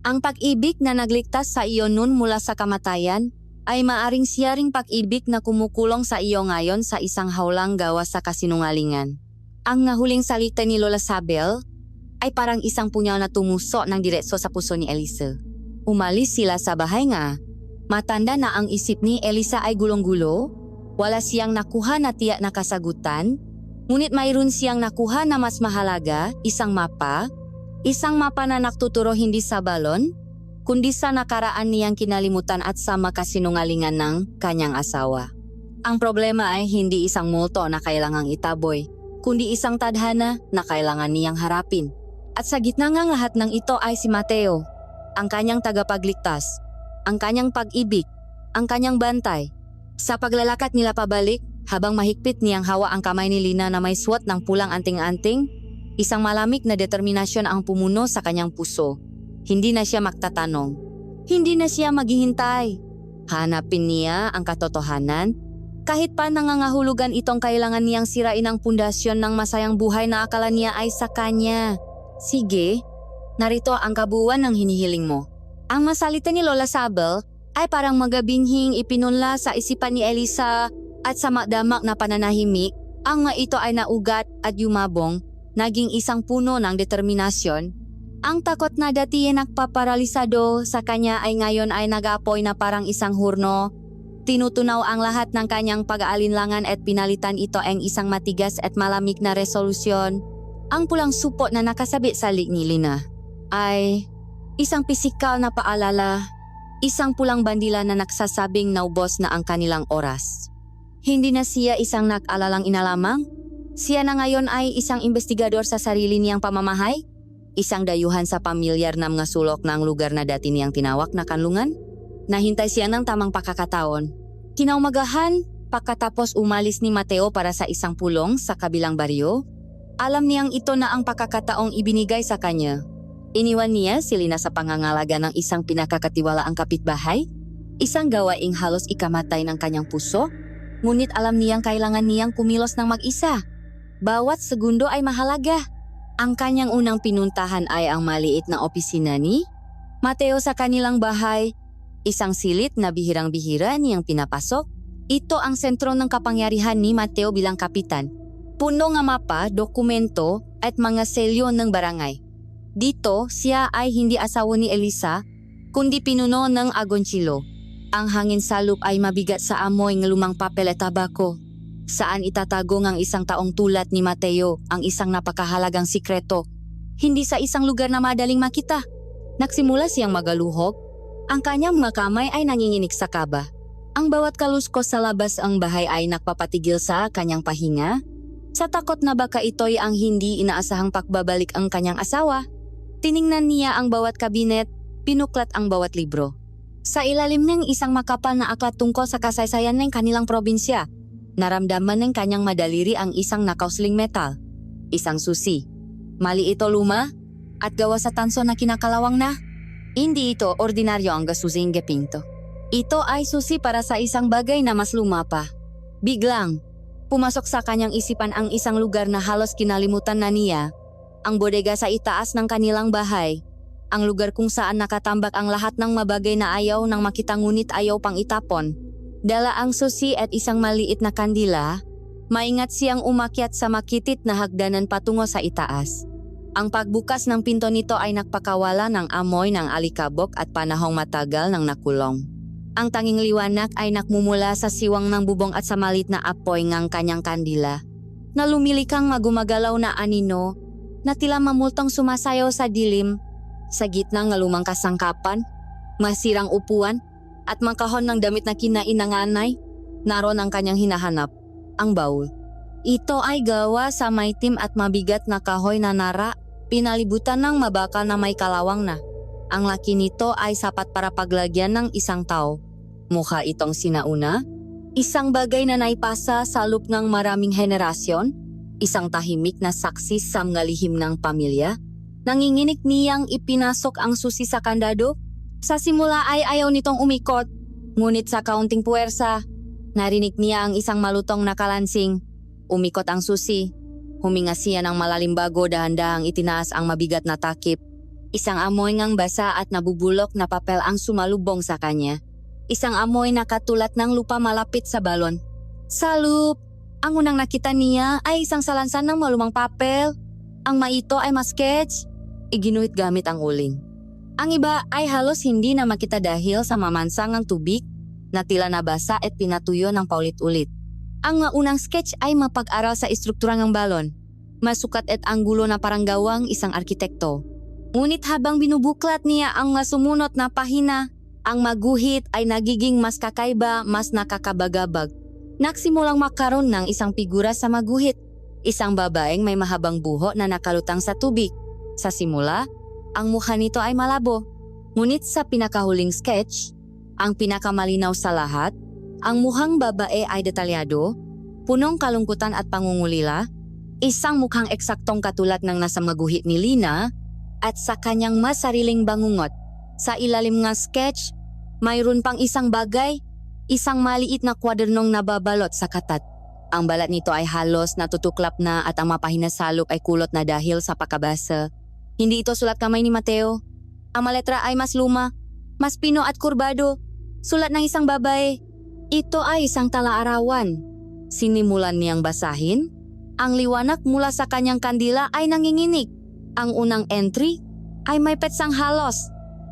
Ang pag-ibig na nagligtas sa iyo noon mula sa kamatayan ay maaring siya ring pag-ibig na kumukulong sa iyo ngayon sa isang hawlang gawa sa kasinungalingan. Ang nahuling salita ni Lola Sabel ay parang isang punyaw na tumuso ng diretso sa puso ni Elisa. Umalis sila sa bahay nga. Matanda na ang isip ni Elisa ay gulong-gulo. Wala siyang nakuha na tiyak na kasagutan. Ngunit mayroon siyang nakuha na mas mahalaga, isang mapa. Isang mapa na nagtuturo hindi sa balon, kundi sa nakaraan niyang kinalimutan at sa makasinungalingan ng kanyang asawa. Ang problema ay hindi isang multo na kailangang itaboy, kundi isang tadhana na kailangan niyang harapin. At sa gitna ng lahat ng ito ay si Mateo, ang kanyang tagapagligtas, ang kanyang pag-ibig, ang kanyang bantay. Sa paglalakad nila pabalik, habang mahigpit niyang hawa ang kamay ni Lina na may suot ng pulang anting-anting, isang malamig na determinasyon ang pumuno sa kanyang puso. Hindi na siya magtatanong. Hindi na siya maghihintay. Hanapin niya ang katotohanan. Kahit pa nangangahulugan itong kailangan niyang sirain ang pundasyon ng masayang buhay na akala niya ay sa kanya. Sige, narito ang kabuuan ng hinihiling mo. Ang masalita ni Lola Sabel ay parang magabinhing ipinunla sa isipan ni Elisa at sa makdamak na pananahimik. Ang nga ito ay naugat at yumabong, naging isang puno ng determinasyon. Ang takot na dati nagpaparalisado sa kanya ay ngayon ay nag-aapoy na parang isang hurno. Tinutunaw ang lahat ng kanyang pag-aalinlangan at pinalitan ito ang isang matigas at malamig na resolusyon. Ang pulang supot na nakasabit sa lig ni Lina ay isang pisikal na paalala, isang pulang bandila na nagsasabing naubos na ang kanilang oras. Hindi na siya isang nag-alalang inalamang. Siya na ngayon ay isang investigador sa sarili niyang pamamahay. Isang dayuhan sa pamilyar na mga sulok ng lugar na dati niyang tinawag na kanlungan. Nahintay siya ng tamang pakakataon. Kinaumagahan, pagkatapos umalis ni Mateo para sa isang pulong sa kabilang baryo, alam niyang ito na ang pakakataong ibinigay sa kanya. Iniwan niya si Lina sa pangangalaga ng isang pinakakatiwalaang kapitbahay, isang gawaing halos ikamatay ng kanyang puso, ngunit alam niyang kailangan niyang kumilos ng mag-isa. Bawat segundo ay mahalaga. Ang kanyang unang pinuntahan ay ang maliit na opisina ni Mateo sa kanilang bahay, isang silid na bihirang-bihira niyang pinapasok. Ito ang sentro ng kapangyarihan ni Mateo bilang kapitan. Puno ng mapa, dokumento at mga selyo ng barangay. Dito, siya ay hindi asawa ni Elisa, kundi pinuno ng Agoncillo. Ang hangin sa loop ay mabigat sa amoy ng lumang papel at tabako. Saan itatago ng isang taong tulad ni Mateo ang isang napakahalagang sikreto? Hindi sa isang lugar na madaling makita. Nagsimula siyang magaluhog. Ang kanyang mga kamay ay nanginginig sa kaba. Ang bawat kaluskos sa labas ang bahay ay nagpapatigil sa kanyang pahinga. Sa takot na baka ito'y ang hindi inaasahang pagbabalik ang kanyang asawa, tiningnan niya ang bawat kabinet, pinuklat ang bawat libro. Sa ilalim ng isang makapal na aklat tungkol sa kasaysayan ng kanilang probinsya, naramdaman ng kanyang madaliri ang isang nakausling metal, isang susi. Mali ito luma at gawa sa tanso na kinakalawang na. Hindi ito ordinaryo ang gasusing gepinto. Ito ay susi para sa isang bagay na mas luma pa. Biglang, pumasok sa kanyang isipan ang isang lugar na halos kinalimutan na niya, ang bodega sa itaas ng kanilang bahay, ang lugar kung saan nakatambak ang lahat ng mabagay na ayaw nang makita ngunit ayaw pang itapon. Dala ang susi at isang maliit na kandila, maingat siyang umakyat sa makitit na hagdanan patungo sa itaas. Ang pagbukas ng pinto nito ay nagpakawala ng amoy ng alikabok at panahong matagal ng nakulong. Ang tanging liwanag ay nakmumula sa siwang ng bubong at sa malit na apoy ng kanyang kandila, na lumilikang magumagalaw na anino, na tila mamultong sumasayaw sa dilim. Sa gitna nga lumang kasangkapan, masirang upuan, at makahon ng damit na kinain ng anay, naroon ang kanyang hinahanap, ang baul. Ito ay gawa sa maitim at mabigat na kahoy na nara, pinalibutan ng mabakal na may kalawang na. Ang laki nito ay sapat para paglagyan ng isang tao. Mukha itong sinauna, isang bagay na naipasa sa loob ng maraming henerasyon, isang tahimik na saksi sa mga lihim ng pamilya. Nanginginig niyang ipinasok ang susi sa kandado. Sa simula ay ayaw nitong umikot, ngunit sa kaunting puwersa, narinig niya ang isang malutong na kalansing. Umikot ang susi. Huminga siya ng malalim bago dahan-dahang itinaas ang mabigat na takip. Isang amoy ngang basa at nabubulok na papel ang sumalubong sa kanya. Isang amoy na katulad ng lupa malapit sa balon. Salup! Ang unang nakita niya ay isang salansan ng malumang papel. Ang maito ay masketch. Iginuhit gamit ang uling. Ang iba ay halos hindi na makita dahil sa mamansangang tubig na tila nabasa at pinatuyo ng paulit-ulit. Ang unang sketch ay mapag-aral sa istruktura ng balon. Masukat at anggulo na parang gawang isang arkitekto. Ngunit habang binubuklat niya ang sumunod na pahina, ang maguhit ay nagiging mas kakaiba, mas nakakabagabag. Nagsimulang makaroon ng isang figura sa maguhit. Isang babaeng may mahabang buho na nakalutang sa tubig. Sa simula, ang mukha nito ay malabo. Ngunit sa pinakahuling sketch, ang pinakamalinaw sa lahat, ang mukhang babae ay detalyado, punong kalungkutan at pangungulila, isang mukhang eksaktong katulad ng nasa maguhit ni Lina, at sa kanyang mas sariling bangungot. Sa ilalim ng sketch, mayroon pang isang bagay, isang maliit na kwadernong nababalot sa katat. Ang balat nito ay halos natutuklap na at ang mapahina sa loob ay kulot na dahil sa pakabasa. Hindi ito sulat kamay ni Mateo. Ang maletra ay mas luma, mas pino at kurbado. Sulat ng isang babae. Ito ay isang tala-arawan. Sinimulan niyang basahin. Ang liwanag mula sa kanyang kandila ay nanginginig. Ang unang entry ay may petsang halos.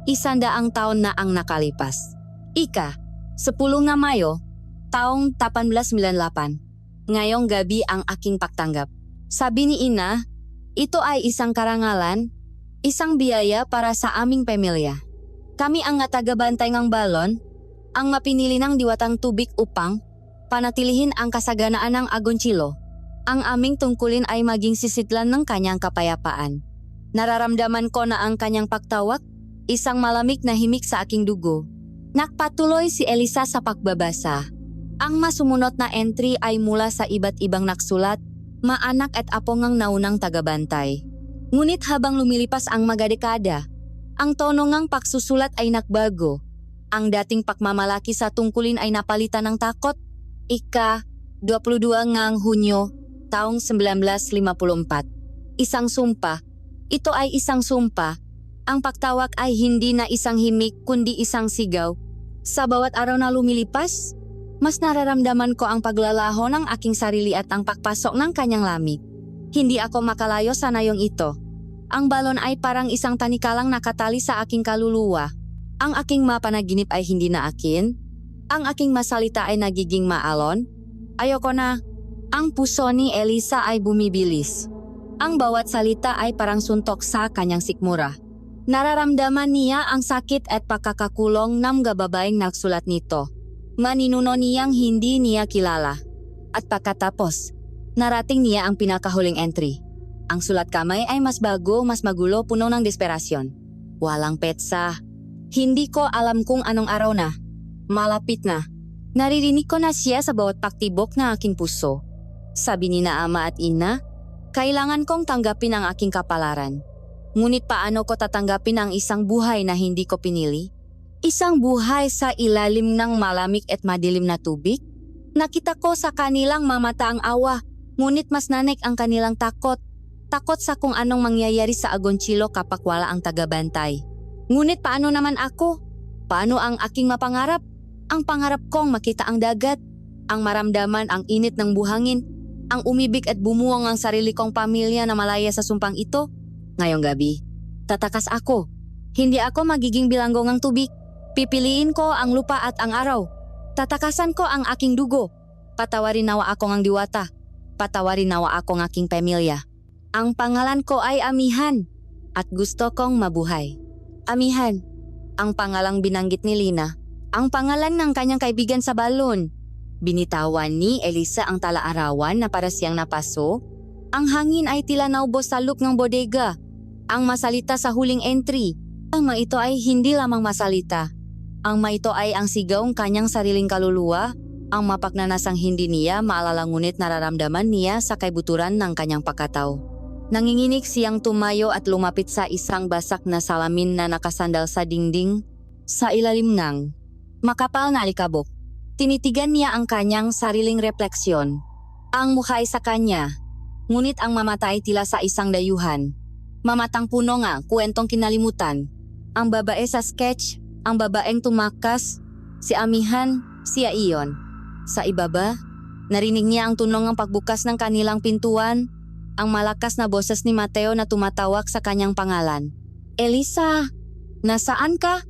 100 taon na ang nakalipas. Ika, 10 na Mayo, taong 1898. Ngayong gabi ang aking pagtanggap. Sabi ni Ina, ito ay isang karangalan, isang biyaya para sa aming pamilya. Kami ang tagabantay ng balon, ang mapinili ng diwatang tubig upang panatilihin ang kasaganaan ng Agoncillo. Ang aming tungkulin ay maging sisidlan ng kanyang kapayapaan. Nararamdaman ko na ang kanyang pagtawag, isang malamig na himig sa aking dugo. Nakpatuloy si Elisa sa pagbabasa. Ang masumunod na entry ay mula sa iba't ibang naksulat, maanak at apo ngang naunang tagabantay. Ngunit habang lumilipas ang mga dekada, ang tono ngang pagsusulat ay nagbago. Ang dating pagmamalaki sa tungkulin ay napalitan ng takot. Ika, 22 ngang Hunyo, taong 1954. Isang sumpa. Ito ay isang sumpa. Ang pagtawag ay hindi na isang himig kundi isang sigaw. Sa bawat araw na lumilipas, mas nararamdaman ko ang paglalaho ng aking sarili at ang pagpasok ng kanyang lamig. Hindi ako makalayo sa nayong ito. Ang balon ay parang isang tanikalang nakatali sa aking kaluluwa. Ang aking mapanaginip ay hindi na akin. Ang aking masalita ay nagiging maalon. Ayoko na. Ang puso ni Elisa ay bumibilis. Ang bawat salita ay parang suntok sa kanyang sikmura. Nararamdaman niya ang sakit at pagkakakulong ng babaeng nagsulat nito. Maninuno niyang hindi niya kilala. At pagkatapos, narating niya ang pinakahuling entry. Ang sulat kamay ay mas bago, mas magulo, puno ng desperasyon. Walang petsa. Hindi ko alam kung anong araw na. Malapit na. Naririnig ko na siya sa bawat paktibok ng aking puso. Sabi ni na ama at ina, kailangan kong tanggapin ang aking kapalaran. Ngunit paano ko tatanggapin ang isang buhay na hindi ko pinili? Isang buhay sa ilalim ng malamig at madilim na tubig? Nakita ko sa kanilang mamata ang awa, ngunit mas nanik ang kanilang takot. Takot sa kung anong mangyayari sa Agoncillo kapag wala ang tagabantay. Ngunit paano naman ako? Paano ang aking mapangarap? Ang pangarap kong makita ang dagat, ang maramdaman ang init ng buhangin, ang umibig at bumuwang ang sarili kong pamilya na malaya sa sumpang ito. Ngayong gabi, tatakas ako. Hindi ako magiging bilanggo ng tubig. Pipiliin ko ang lupa at ang araw. Tatakasan ko ang aking dugo. Patawarin nawa ako ng diwata. Patawarin nawa ako ng aking pamilya. Ang pangalan ko ay Amihan at gusto kong mabuhay. Amihan, ang pangalang binanggit ni Lina, ang pangalan ng kanyang kaibigan sa balon. Binitawan ni Elisa ang talaarawan na para siyang napaso. Ang hangin ay tila naubos sa loop ng bodega. Ang masalita sa huling entry. Ang mga ito ay hindi lamang masalita. Ang mga ito ay ang sigaw ng kanyang sariling kaluluwa, ang mapaknanasang hindi niya maalala ngunit nararamdaman niya sa kaibuturan ng kanyang pagkatao. Nanginginig siyang tumayo at lumapit sa isang basak na salamin na nakasandal sa dingding sa ilalim ng makapal na alikabok. Tinitigan niya ang kanyang sariling refleksyon. Ang mukha ay sa kanya, ngunit ang mamata ay tila sa isang dayuhan. Mamatang puno nga, kwentong kinalimutan. Ang babae sa sketch, ang babaeng tumakas, si Amihan, siya iyon. Sa ibaba, narinig niya ang tunog ng pagbukas ng kanilang pintuan, ang malakas na boses ni Mateo na tumatawag sa kanyang pangalan. Elisa, nasaan ka?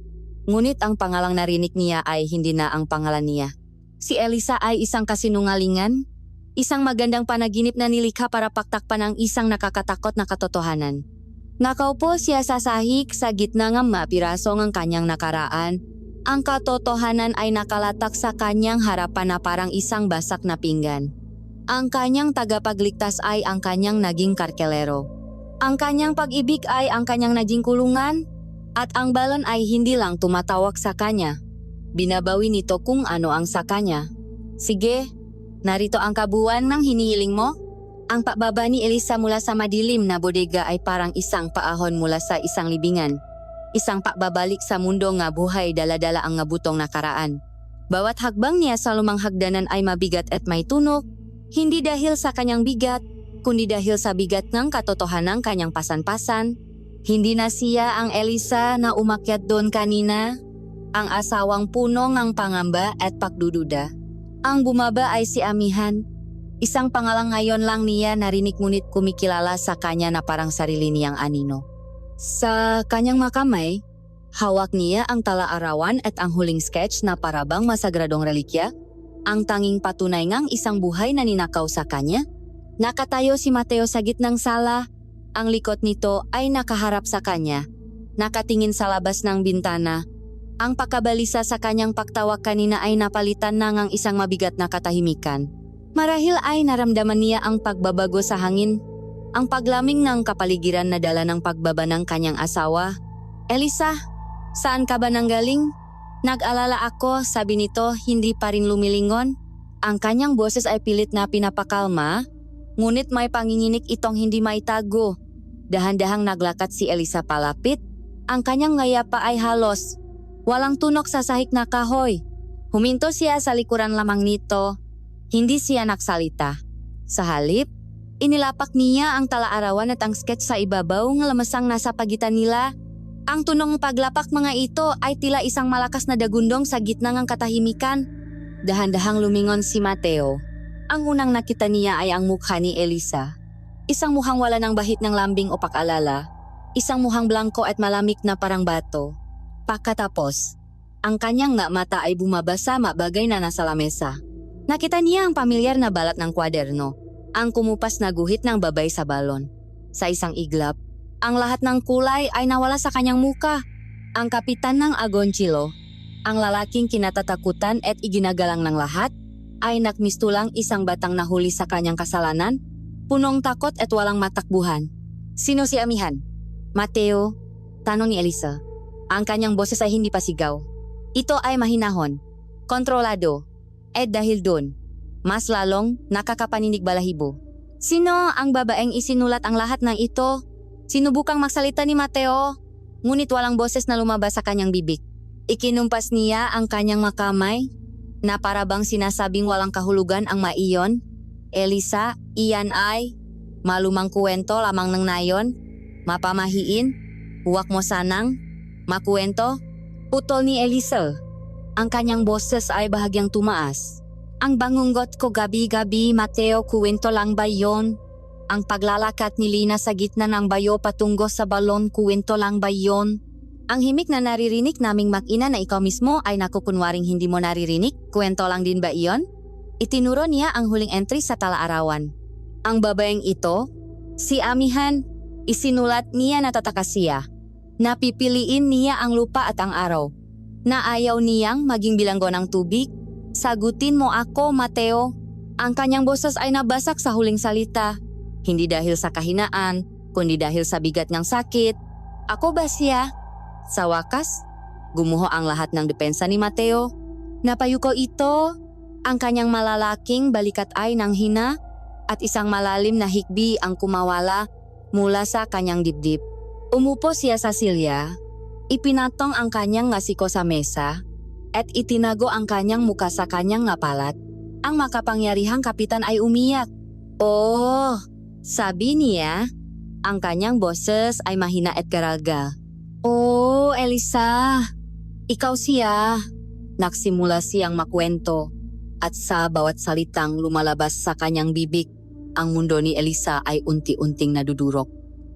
Ngunit ang pangalang narinig niya ay hindi na ang pangalan niya. Si Elisa ay isang kasinungalingan, isang magandang panaginip na nilikha para paktakpan ang isang nakakatakot na katotohanan. Nakaupo siya sa sahig sa gitna ng mapiraso ng kanyang nakaraan. Ang katotohanan ay nakalatak sa kanyang harapan na parang isang basak na pinggan. Ang kanyang tagapagligtas ay ang kanyang naging karkelero. Ang kanyang pag-ibig ay ang kanyang naging kulungan, at ang balon ay hindi lang tumatawag sa kanya. Binabawi nito kung ano ang sa kanya. Sige, narito ang kabuuan ng hinihiling mo. Ang pababa ni Elisa mula sa madilim na bodega ay parang isang paahon mula sa isang libingan. Isang pakbabalik sa mundo nga buhay dala-dala ang ngabutong nakaraan. Bawat hakbang niya sa lumang hagdanan ay mabigat at may tunog, hindi dahil sa kanyang bigat, kundi dahil sa bigat ng katotohanan ng kanyang pasan-pasan. Hindi na siya ang Elisa na umakyat doon kanina, ang asawang puno ng pangamba at pagdududa. Ang bumaba ay si Amihan. Isang pangalang ngayon lang niya narinig ngunit kumikilala sa kanya na parang sarili niyang anino. Sa kanyang makamay, hawak niya ang talaarawan at ang huling sketch na parabang masagradong relikya, ang tanging patunay ngang isang buhay na ninakaw sa kanya. Nakatayo si Mateo sa gitnang sala, ang likod nito ay nakaharap sa kanya, nakatingin sa labas ng bintana. Ang pagkabalisa sa kanyang pagtawag kanina ay napalitan na ngang isang mabigat na katahimikan. Marahil ay naramdaman niya ang pagbabago sa hangin, ang paglaming ng kapaligiran na dala ng pagbaba ng kanyang asawa. Elisa, saan ka ba nanggaling? Nag-alala ako, sabi nito, hindi pa rin lumilingon. Ang kanyang boses ay pilit na pinapakalma, ngunit may panginginig itong hindi maitago. Dahan-dahang naglakad si Elisa palapit, ang kanyang ngayapa ay halos walang tunog sa sahig na kahoy. Huminto siya sa likuran lamang nito. Hindi siya nagsalita. Sa halip, inilapak niya ang talaarawan at ang sketch sa ibabaw ng lamasang nasa pagitan nila. Ang tunong paglapak mga ito ay tila isang malakas na dagundong sa gitna ng katahimikan. Dahan-dahang lumingon si Mateo. Ang unang nakita niya ay ang mukha ni Elisa. Isang mukhang wala ng bahit ng lambing o pakalala. Isang mukhang blanko at malamig na parang bato. Pagkatapos, ang kanyang mata ay bumabasa bagay na nasa lamesa. Nakita niya ang pamilyar na balat ng kwaderno, ang kumupas na guhit ng babay sa balon. Sa isang iglap, ang lahat ng kulay ay nawala sa kanyang muka. Ang kapitan ng Agoncillo, ang lalaking kinatatakutan at iginagalang ng lahat, ay nakmistulang isang batang nahuli sa kanyang kasalanan, punong takot at walang matakbuhan. Sino si Amihan? Mateo, tanong ni Elisa. Ang kanyang boses ay hindi pa sigaw. Ito ay mahinahon, kontrolado. At dahil doon, mas lalong nakakapaninig balahibo. Sino ang babaeng isinulat ang lahat ng ito? Sinubukang magsalita ni Mateo, ngunit walang boses na lumabas sa kanyang bibig. Ikinumpas niya ang kanyang makamay, na parabang sinasabing walang kahulugan ang maiyon. Elisa, iyan ay malumang kuwento lamang ng nayon, mapamahiin, huwag mo sanang makuwento. Putol ni Elisa. Ang kanyang boses ay bahagyang tumaas. Ang bangungot ko gabi-gabi, Mateo, kuwento lang ba yon? Ang paglalakad ni Lina sa gitna ng bayo patungo sa balon, kuwento lang ba yon? Ang himik na naririnig naming mag-ina na ikaw mismo ay nakukunwaring hindi mo naririnig, kuwento lang din ba iyon? Itinuro niya ang huling entry sa talaarawan. Ang babaeng ito, si Amihan, isinulat niya na tataka siya. Napipiliin niya ang lupa at ang araw. Na ayaw niyang maging bilanggo ng tubig. Sagutin mo ako, Mateo. Ang kanyang boses ay nabasak sa huling salita. Hindi dahil sa kahinaan, kundi dahil sa bigat ng sakit. Ako ba siya? Sa wakas, gumuho ang lahat ng depensa ni Mateo. Napayuko ito, ang kanyang malalaking balikat ay nang hina at isang malalim na hikbi ang kumawala mula sa kanyang dibdib. Umupo siya sa silya, ipinatong ang kanyang ngasiko sa mesa at itinago ang kanyang muka sa kanyang ngapalat. Ang makapangyarihang kapitan ay umiyak. Oh, sabi niya, ang kanyang boses ay mahina at garaga. Oh, Elisa, ikaw siya. Nagsimula siyang makwento at sa bawat salitang lumalabas sa kanyang bibig, ang mundo ni Elisa ay unti-unting nadudurog.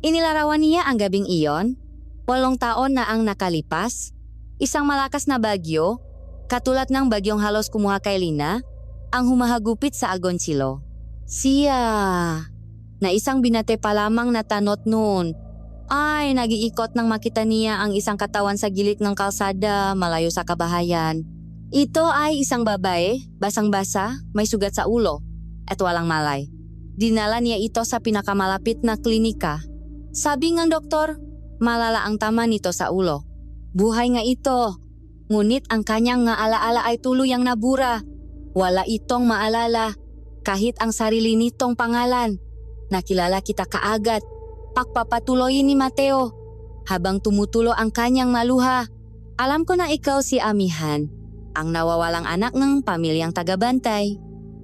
Inilarawan niya ang gabing iyon, 8 taon na ang nakalipas, isang malakas na bagyo, katulad ng bagyong halos kumuha kay Lina, ang humahagupit sa Agoncillo. Siya, na isang binate pa lamang na tanot noon, ay nagiikot nang makita niya ang isang katawan sa gilid ng kalsada malayo sa kabahayan. Ito ay isang babae, basang-basa, may sugat sa ulo, at walang malay. Dinala niya ito sa pinakamalapit na klinika. Sabi ng doktor, malala ang tama nito sa ulo. Buhay nga ito, ngunit ang kanyang nga alaala ay tuluyang nabura. Wala itong maalala, kahit ang sarili nitong pangalan. Nakilala kita kaagad, pagpapatuloy ni Mateo. Habang tumutulo ang kanyang maluha, alam ko na ikaw si Amihan, ang nawawalang anak ng pamilyang tagabantay.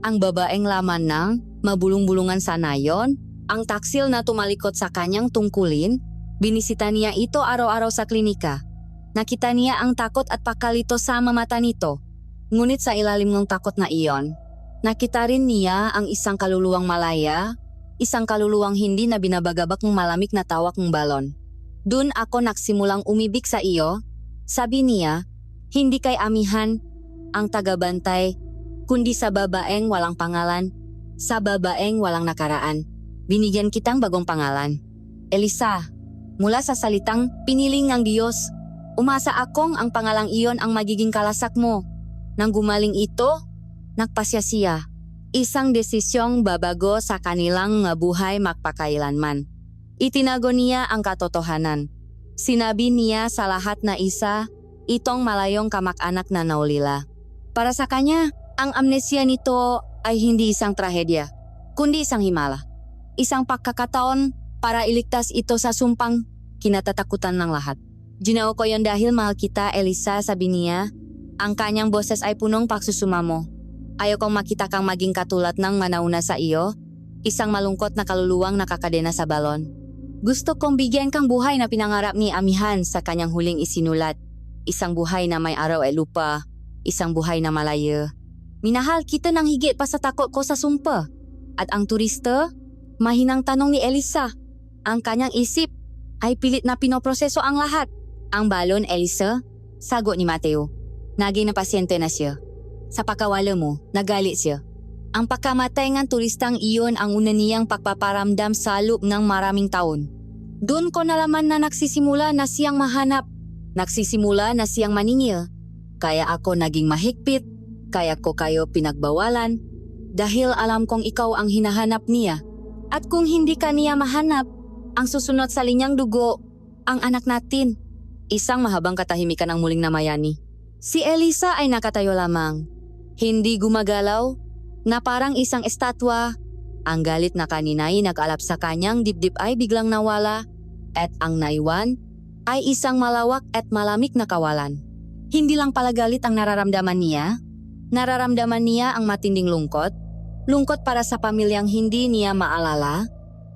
Ang babaeng laman ng mabulong-bulungan sa nayon, ang taksil na tumalikot sa kanyang tungkulin, binisita niya ito araw-araw sa klinika. Nakita niya ang takot at pakalito sa mata nito. Ngunit sa ilalim ng takot na iyon, nakita rin niya ang isang kaluluwang malaya, isang kaluluwang hindi na binabagabak ng malamig na tawak ng balon. Dun ako nagsimulang umibig sa iyo, sabi niya, hindi kay Amihan, ang tagabantay, kundi sa babaeng walang pangalan, sa babaeng walang nakaraan. Binigyan kitang bagong pangalan. Elisa, mula sa salitang piniling ng Diyos, umasa akong ang pangalang iyon ang magiging kalasak mo. Nang gumaling ito, nagpasya siya. Isang desisyong babago sa kanilang buhay magpakailanman. Itinago niya ang katotohanan. Sinabi niya sa lahat na isa, itong malayong kamag-anak na naulila. Para sa kanya, ang amnesia nito ay hindi isang trahedya, kundi isang himala. Isang pagkakataon para iligtas ito sa sumpang kinatatakutan ng lahat. Ginao ko yon dahil mahal kita, Elisa, sabi niya. Ang kanyang boses ay punong pagsusumamo. Ayaw kong makita kang maging katulad ng manauna sa iyo, isang malungkot na kaluluwang nakakadena sa balon. Gusto kong bigyan kang buhay na pinangarap ni Amihan sa kanyang huling isinulat. Isang buhay na may araw at lupa, isang buhay na malaya. Minahal kita ng higit pa sa takot ko sa sumpa. At ang turista, mahinang tanong ni Elisa. Ang kanyang isip ay pilit na pinoproseso ang lahat. Ang balon, Elisa, sagot ni Mateo. Naging na pasyente na siya. Sa pagkawala mo, nagalit siya. Ang pagkamatay ng turistang iyon ang una niyang pagpaparamdam sa loob ng maraming taon. Doon ko nalaman na nagsisimula na siyang mahanap. Nagsisimula na siyang maningil. Kaya ako naging mahigpit. Kaya ko kayo pinagbawalan. Dahil alam kong ikaw ang hinahanap niya. At kung hindi ka niya mahanap, ang susunod sa linyang dugo, ang anak natin. Isang mahabang katahimikan ang muling namayani. Si Elisa ay nakatayo lamang. Hindi gumagalaw, na parang isang estatwa. Ang galit na kanina ay nag-alap sa kanyang dibdib ay biglang nawala, at ang naiwan ay isang malawak at malamig na kawalan. Hindi lang pala galit ang nararamdaman niya. Nararamdaman niya ang matinding lungkot. Lungkot para sa pamilyang hindi niya maalala.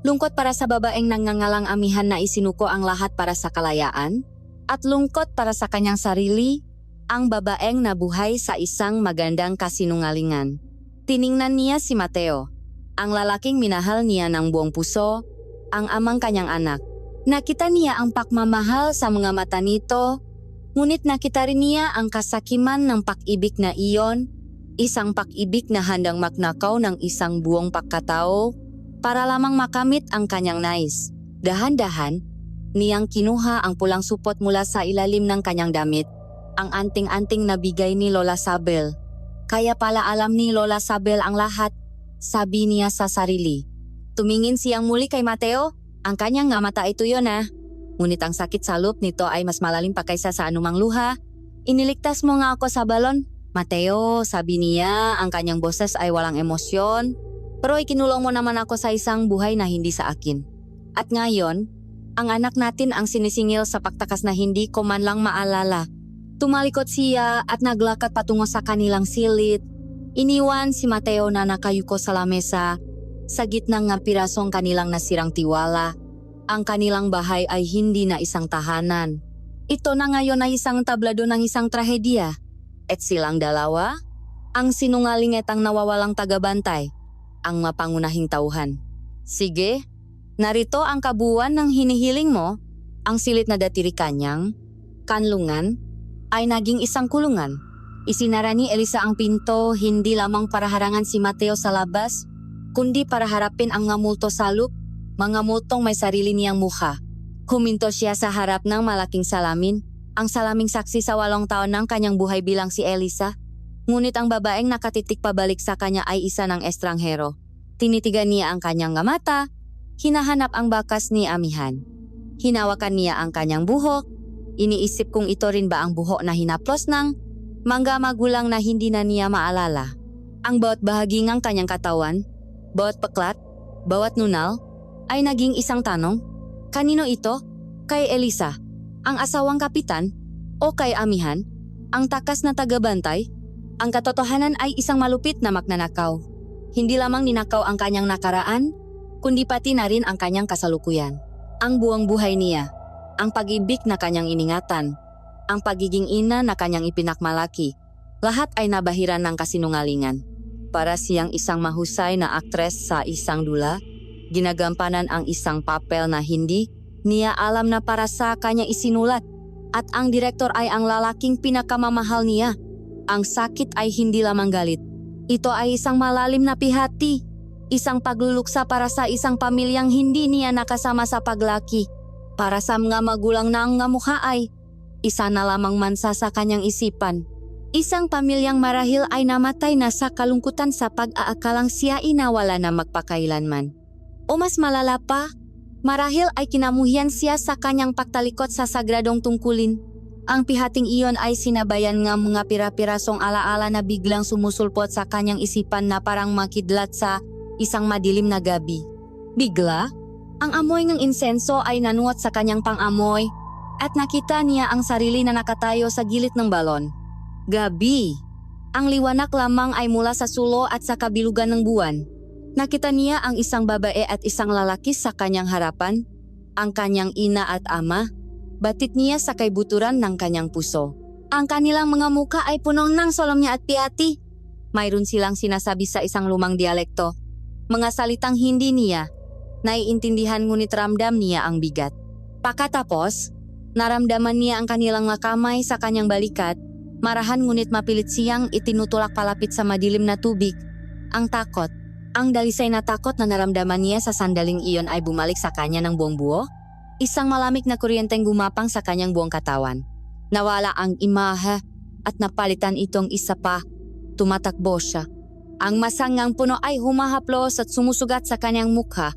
Lungkot para sa babaeng nangangalang Amihan na isinuko ang lahat para sa kalayaan. At lungkot para sa kanyang sarili, ang babaeng nabuhay sa isang magandang kasinungalingan. Tiningnan niya si Mateo, ang lalaking minahal niya ng buong puso, ang amang kanyang anak. Nakita niya ang pagmamahal sa mga mata nito, ngunit nakita rin niya ang kasakiman ng pag-ibig na iyon, isang pag-ibig na handang magnakaw ng isang buong pagkatao para lamang makamit ang kanyang nais. Dahan-dahan, Niyang kinuha ang pulang supot mula sa ilalim ng kanyang damit. Ang anting-anting na bigay ni Lola Sabel. Kaya pala alam ni Lola Sabel ang lahat, sabi niya sa sarili. Tumingin siyang muli kay Mateo. Ang kanyang nga mata ito yun Ngunit ang sakit sa loob nito ay mas malalim pa kaysa sa anumang luha. Iniligtas mo nga ako sa balon. Mateo, sabi niya, ang kanyang boses ay walang emosyon. Pero ikinulong mo naman ako sa isang buhay na hindi sa akin. At ngayon, ang anak natin ang sinisingil sa pagtakas na hindi ko man lang maalala. Tumalikot siya at naglakad patungo sa kanilang silid. Iniwan si Mateo na nakayuko sa lamesa sa gitna ng pirasong kanilang nasirang tiwala. Ang kanilang bahay ay hindi na isang tahanan. Ito na ngayon ay isang tablado ng isang trahedya. At silang dalawa, ang sinungaling at ang nawawalang tagabantay, ang mapangunahing tauhan. Sige, narito ang kabuuan ng hinihiling mo. Ang silit na datiri kanyang kanlungan ay naging isang kulungan. Isinara ni Elisa ang pinto hindi lamang para harangan si Mateo sa labas, kundi para harapin ang mga multo saluk, mga multong may sarili niyang mukha. Huminto siya sa harap ng malaking salamin, ang salaming saksi sa 8 taon ng kanyang buhay bilang si Elisa. Ngunit ang babaeng nakatitik pabalik sa kanya ay isa ng estranghero. Tinitigan niya ang kanyang mata, hinahanap ang bakas ni Amihan. Hinawakan niya ang kanyang buhok, iniisip kung ito rin ba ang buhok na hinaplos ng mangga magulang na hindi na niya maalala. Ang bawat bahagi ng kanyang katawan, bawat paklat, bawat nunal, ay naging isang tanong. Kanino ito? Kay Elisa, ang asawang kapitan? O kay Amihan, ang takas na tagabantay? Ang katotohanan ay isang malupit na magnanakaw. Hindi lamang ninakaw ang kanyang nakaraan, kundi pati na rin ang kanyang kasalukuyan. Ang buong buhay niya, ang pag-ibig na kanyang iningatan, ang pagiging ina na kanyang ipinakmalaki, lahat ay nabahiran ng kasinungalingan. Para siyang isang mahusay na aktres sa isang dula, ginagampanan ang isang papel na hindi niya alam na para sa kanya isinulat. At ang direktor ay ang lalaking pinakamamahal niya. Ang sakit ay hindi lamang galit. Ito ay isang malalim na pihati. Isang pagluluksa para sa isang pamilyang hindi niya nakasama sa paglaki. Para sa mga magulang na ang mukha ay isa na lamang mansa sa kanyang isipan. Isang pamilyang marahil ay namatay na sa kalungkutan sa pag-aakalang siya inawala na magpakailanman. O mas malala pa, marahil ay kinamuhian siya sa kanyang pagtalikot sa sagradong tungkulin. Ang pihating iyon ay sinabayan ng mga pira-pirasong alaala na biglang sumusulpot sa kanyang isipan na parang makidlat sa isang madilim na gabi. Bigla, ang amoy ng insenso ay nanuot sa kanyang pang-amoy at nakita niya ang sarili na nakatayo sa gilid ng balon. Gabi. Ang liwanag lamang ay mula sa sulo at sa kabilugan ng buwan. Nakita niya ang isang babae at isang lalaki sa kanyang harapan, ang kanyang ina at ama. Batit niya sa kaibuturan ng kanyang puso. Ang kanilang mga muka ay punong ng solomnya at piati. Mayroon silang sinasabi sa isang lumang dialekto. Mga salitang hindi niya naiintindihan ngunit ramdam niya ang bigat. Pakatapos, naramdaman niya ang kanilang mga kamay sa kanyang balikat. Marahan ngunit mapilit siyang itinutulak palapit sa madilim na tubig. Ang takot. Ang dalisay na takot na naramdaman niya sa sandaling iyon ay bumalik sa kanya ng buong buo. Isang malamig na kuryenteng gumapang sa kanyang buong katawan. Nawala ang imahe at napalitan itong isa pa. Tumatakbo siya. Ang masangang puno ay humahaplos at sumusugat sa kanyang mukha.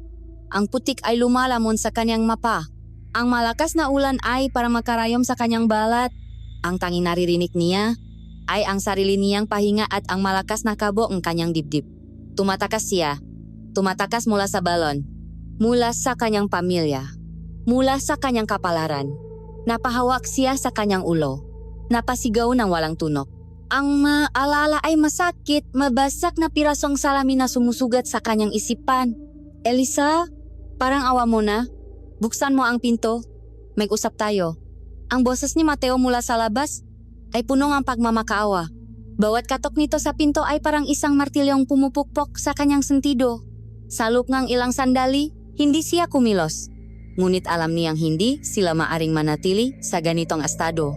Ang putik ay lumalamon sa kanyang mapa. Ang malakas na ulan ay para makarayom sa kanyang balat. Ang tanging naririnig niya ay ang sarili niyang pahinga at ang malakas na kabo ng kanyang dibdib. Tumatakas siya. Tumatakas mula sa balon. Mula sa kanyang pamilya. Mula sa kanyang kapalaran. Napahawak siya sa kanyang ulo. Napasigaw ng walang tunok. Ang maalala ay masakit, mabasak na pirasong salamin na sumusugat sa kanyang isipan. Elisa, parang awa mo na. Buksan mo ang pinto. May usap tayo. Ang boses ni Mateo mula sa labas ay puno ng pagmamakaawa. Bawat katok nito sa pinto ay parang isang martilyong pumupukpok sa kanyang sentido. Sa loob ng ilang sandali, hindi siya kumilos. Ngunit alam niyang hindi sila maaring manatili sa ganitong estado.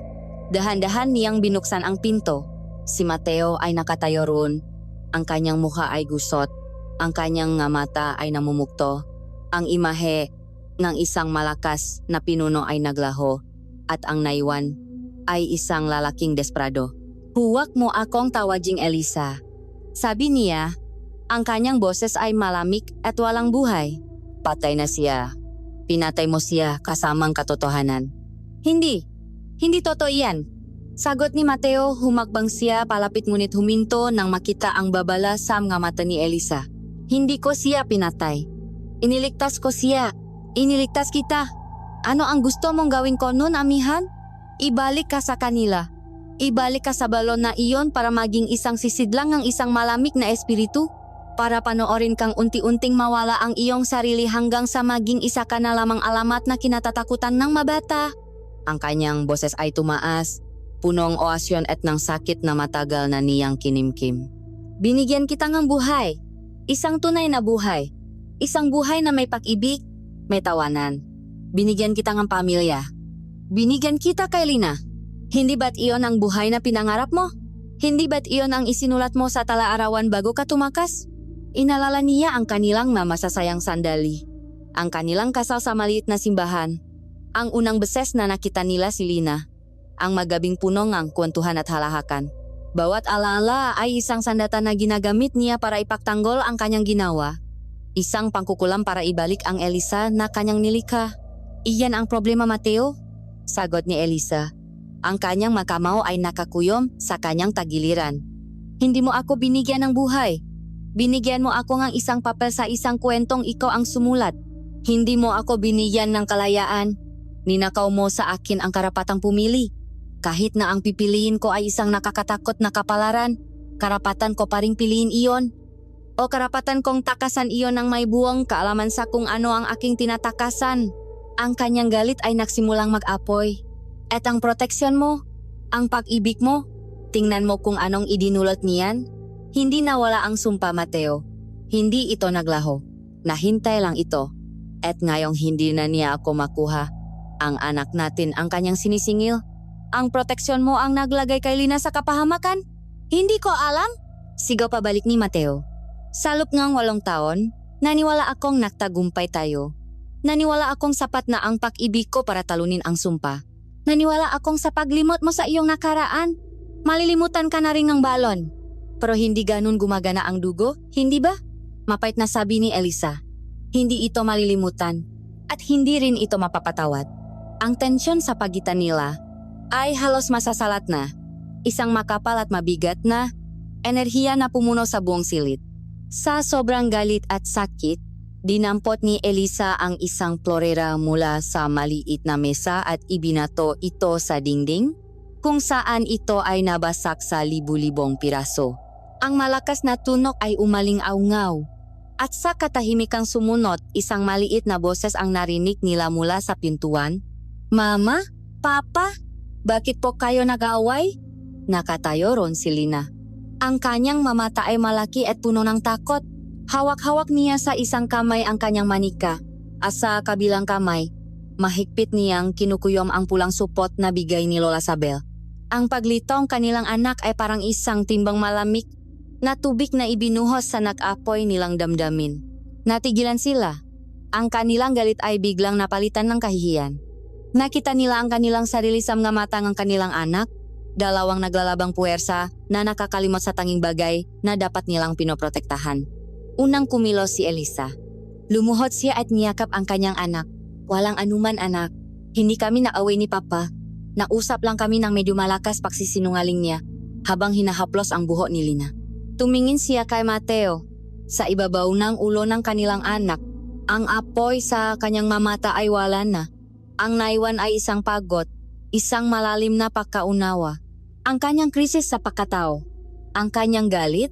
Dahan-dahan niyang binuksan ang pinto. Si Mateo ay nakatayo roon. Ang kanyang mukha ay gusot. Ang kanyang mata ay namumukto. Ang imahe ng isang malakas na pinuno ay naglaho at ang naiwan ay isang lalaking desperado. Huwag mo akong tawaging Elisa. Sabi niya, ang kanyang boses ay malamig at walang buhay. Patay na siya. Pinatay mo siya kasamang katotohanan. Hindi totoo iyan. Sagot ni Mateo, humakbang siya palapit ngunit huminto nang makita ang babala sa mga mata ni Elisa. Hindi ko siya pinatay. Iniligtas ko siya. Iniligtas kita. Ano ang gusto mong gawin ko noon, amihan? Ibalik ka sa kanila. Ibalik ka sa balon na iyon para maging isang sisidlang ng isang malamig na espiritu. Para panoorin kang unti-unting mawala ang iyong sarili hanggang sa maging isa ka na lamang alamat na kinatatakutan ng mabata. Ang kanyang boses ay tumaas, punong oasyon at ng sakit na matagal na niyang kinimkim. Binigyan kita ng buhay. Isang tunay na buhay. Isang buhay na may pag-ibig, may tawanan. Binigyan kita ng pamilya. Binigyan kita kay Lina. Hindi ba't iyon ang buhay na pinangarap mo? Hindi ba't iyon ang isinulat mo sa tala-arawan bago ka tumakas? Inalala niya ang kanilang masasayang sandali. Ang kanilang kasal sa maliit na simbahan. Ang unang beses na nakita nila si Lina. Ang magabing puno ng kwentuhan at halahakan. Bawat alaala ay isang sandata na ginagamit niya para ipagtanggol ang kanyang ginawa. Isang pangkukulam para ibalik ang Elisa na kanyang nilikha. Iyan ang problema, Mateo. Sagot ni Elisa. Ang kanyang makamaw ay nakakuyom sa kanyang tagiliran. Hindi mo ako binigyan ng buhay. Binigyan mo ako ng isang papel sa isang kwentong ikaw ang sumulat. Hindi mo ako binigyan ng kalayaan. Ninakaw mo sa akin ang karapatang pumili. Kahit na ang pipiliin ko ay isang nakakatakot na kapalaran, karapatan ko pa ring piliin iyon. O karapatan kong takasan iyon ng may buwang kaalaman sa kung ano ang aking tinatakasan. Ang kanyang galit ay nagsimulang mag-apoy. At ang proteksyon mo, ang pag-ibig mo, tingnan mo kung anong idinulot niyan. Hindi nawala ang sumpa, Mateo. Hindi ito naglaho. Nahintay lang ito. At ngayong hindi na niya ako makuha, ang anak natin ang kanyang sinisingil. Ang proteksyon mo ang naglagay kay Lina sa kapahamakan? Hindi ko alam. Sigaw pabalik ni Mateo. Sa loob ng 8 taon, naniwala akong nagtagumpay tayo. Naniwala akong sapat na ang pag-ibig ko para talunin ang sumpa. Naniwala akong sa paglimot mo sa iyong nakaraan, malilimutan ka na rin ng balon. Pero hindi ganun gumagana ang dugo, hindi ba? Mapait na sabi ni Elisa. Hindi ito malilimutan at hindi rin ito mapapatawad. Ang tensyon sa pagitan nila ay halos masasalat na. Isang makapal at mabigat na enerhiya na pumuno sa buong silid. Sa sobrang galit at sakit, dinampot ni Elisa ang isang florera mula sa maliit na mesa at ibinato ito sa dingding, kung saan ito ay nabasak sa libu-libong piraso. Ang malakas na tunog ay umaling-aungaw. At sa katahimikang sumunod, isang maliit na boses ang narinig nila mula sa pintuan. Mama? Papa? Bakit po kayo nag-aaway? Nakatayo ron si Lina. Ang kanyang mamata ay malaki at puno ng takot. Hawak-hawak niya sa isang kamay ang kanyang manika. At sa kabilang kamay, mahigpit niyang kinukuyom ang pulang supot na bigay ni Lola Sabel. Ang paglitong kanilang anak ay parang isang timbang malamig na tubig na ibinuhos sa nag-apoy nilang damdamin. Natigilan sila. Ang kanilang galit ay biglang napalitan ng kahihiyan. Nakita nila ang kanilang sarili sa mga mata ng kanilang anak, dalawang naglalabang puwersa na nakakalimot sa tanging bagay na dapat nilang pinoprotektahan. Unang kumilos si Elisa. Lumuhod siya at niyakap ang kanyang anak. Walang anuman, anak. Hindi kami naaway ni Papa. Nausap lang kami ng medyo malakas pagsisinungaling niya habang hinahaplos ang buhok ni Lina. Tumingin siya kay Mateo. Sa ibabaw ng ulo ng kanilang anak, ang apoy sa kanyang mamata ay wala na. Ang naiwan ay isang pagod, isang malalim na pagkaunawa. Ang kanyang krisis sa pagkatao, ang kanyang galit,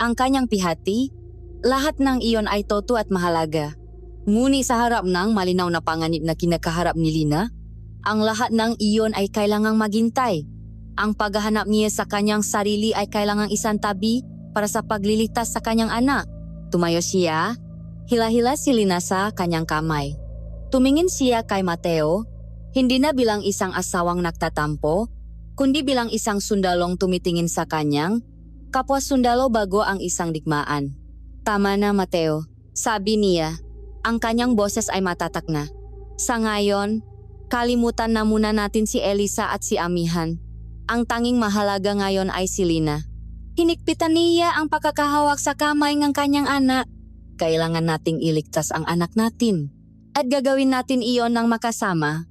ang kanyang pihati, lahat ng iyon ay toto at mahalaga. Ngunit sa harap ng malinaw na panganib na kinakaharap ni Lina, ang lahat ng iyon ay kailangang maghintay. Ang paghahanap niya sa kanyang sarili ay kailangang isang tabi para sa pagliligtas sa kanyang anak. Tumayo siya, hila-hila si Lina sa kanyang kamay. Tumingin siya kay Mateo, hindi na bilang isang asawang nagtatampo, kundi bilang isang sundalong tumitingin sa kanyang kapwa sundalo bago ang isang digmaan. Tama na, Mateo, sabi niya. Ang kanyang boses ay matatak na. Sa ngayon, kalimutan na muna natin si Elisa at si Amihan. Ang tanging mahalaga ngayon ay si Lina. Hinikpitan niya ang pagkakahawak sa kamay ng kanyang anak. Kailangan nating iligtas ang anak natin. At gagawin natin iyon ng makasama.